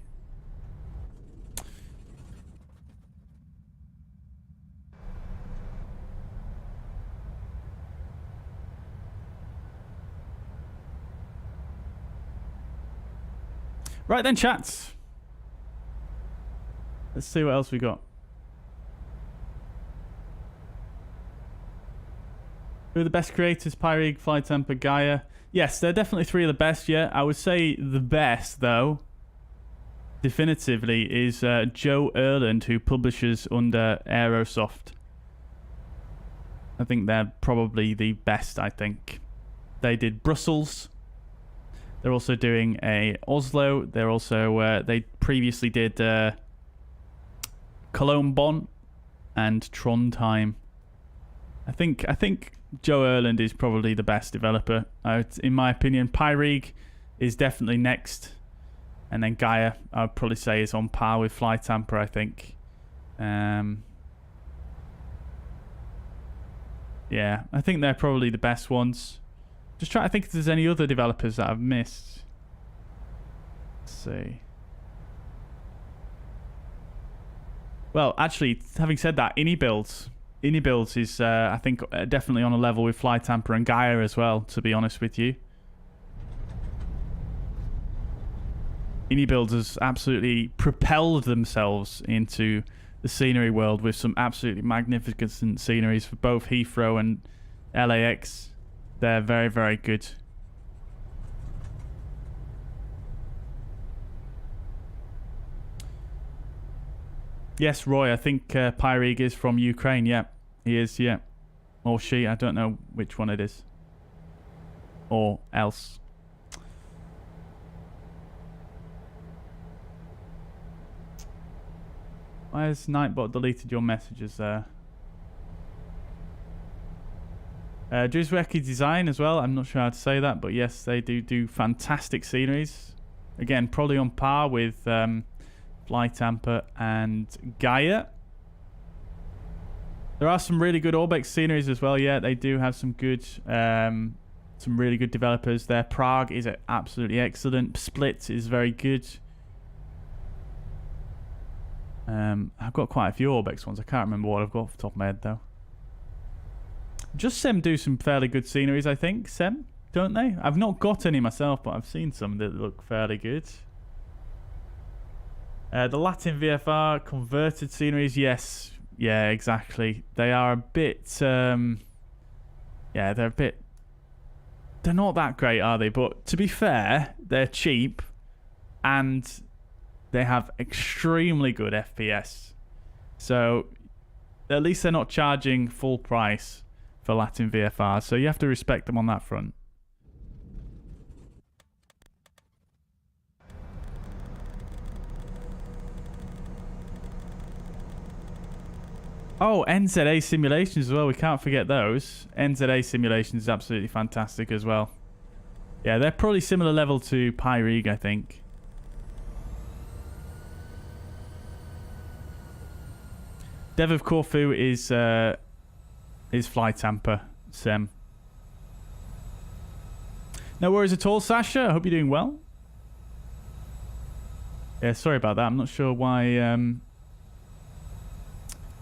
S1: Right then, chats. Let's see what else we got. Who are the best creators? Pyrig, Flytemper, Gaia. Yes, they're definitely three of the best, yeah. I would say the best, though, definitively, is Joe Erland, who publishes under Aerosoft. I think they're probably the best, I think. They did Brussels. They're also doing a Oslo. They're also, they previously did Cologne, Bonn, and Trondheim. I think Joe Erland is probably the best developer. In my opinion, Pyrig is definitely next. And then Gaia, I would probably say, is on par with Flytemper, I think. Yeah, I think they're probably the best ones. Just trying to think if there's any other developers that I've missed. Let's see. Well, actually, having said that, InnyBuilds is, I think, definitely on a level with Flytemper and Gaia as well, to be honest with you. InnyBuilds has absolutely propelled themselves into the scenery world with some absolutely magnificent sceneries for both Heathrow and LAX. They're very, very good. Yes, Roy, I think Pyrig is from Ukraine. Yeah, he is, yeah. Or she, I don't know which one it is. Or else. Why has Nightbot deleted your messages there? JustFlight Design as well. I'm not sure how to say that, but yes, they do fantastic sceneries. Again, probably on par with Flytemper and Gaia. There are some really good Orbex sceneries as well. Yeah, they do have some good, some really good developers there. Prague is absolutely excellent. Split is very good. I've got quite a few Orbex ones. I can't remember what I've got off the top of my head though. Just Sem do some fairly good sceneries, I think. Sem, don't they? I've not got any myself, but I've seen some that look fairly good. The Latin VFR converted sceneries, yes. Yeah, exactly. They are a bit... yeah, they're a bit... They're not that great, are they? But to be fair, they're cheap and they have extremely good FPS. So at least they're not charging full price for Latin VFR. So you have to respect them on that front. Oh, NZA simulations as well. We can't forget those. NZA simulations is absolutely fantastic as well. Yeah, they're probably similar level to Pyrig, I think. Dev of Corfu is Flytemper, Sem. No worries at all, Sasha. I hope you're doing well. Yeah, sorry about that. I'm not sure why...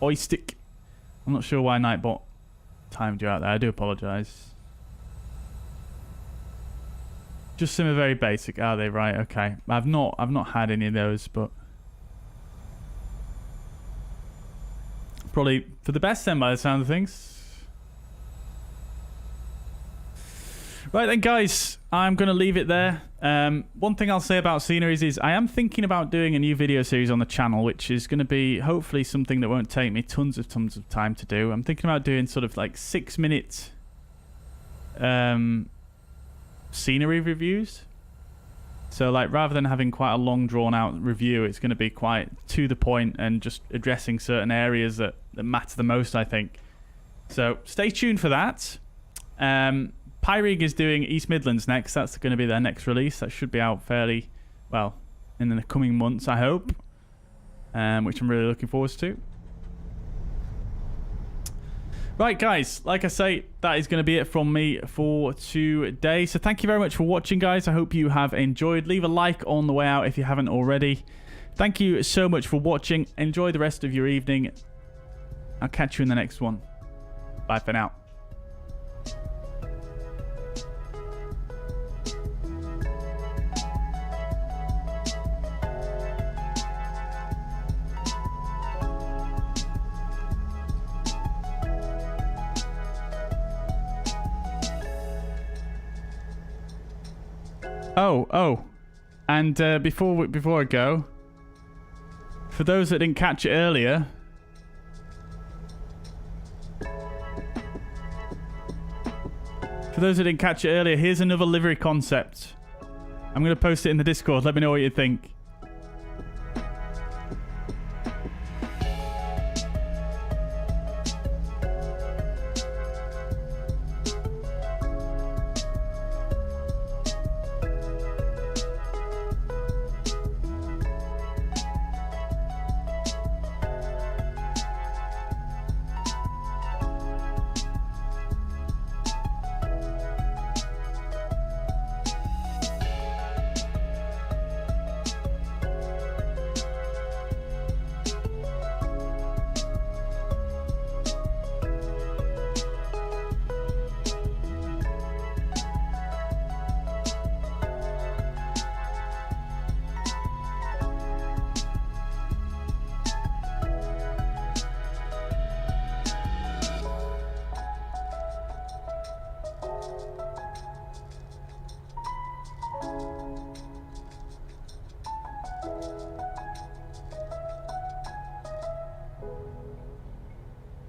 S1: Oystick. I'm not sure why Nightbot timed you out there. I do apologise. Just some are very basic, are they? Right, okay. I've not had any of those, but probably for the best then by the sound of things. Right then, guys, I'm going to leave it there. One thing I'll say about sceneries is I am thinking about doing a new video series on the channel, which is going to be hopefully something that won't take me tons of time to do. I'm thinking about doing sort of like 6-minute scenery reviews. So like rather than having quite a long drawn out review, it's going to be quite to the point and just addressing certain areas that matter the most, I think. So stay tuned for that. Pyrig is doing East Midlands next. That's going to be their next release. That should be out fairly, well, in the coming months, I hope. Which I'm really looking forward to. Right, guys, like I say, that is going to be it from me for today. So thank you very much for watching, guys. I hope you have enjoyed. Leave a like on the way out if you haven't already. Thank you so much for watching. Enjoy the rest of your evening. I'll catch you in the next one. Bye for now. Oh. And before I go, for those that didn't catch it earlier, here's another livery concept. I'm going to post it in the Discord. Let me know what you think.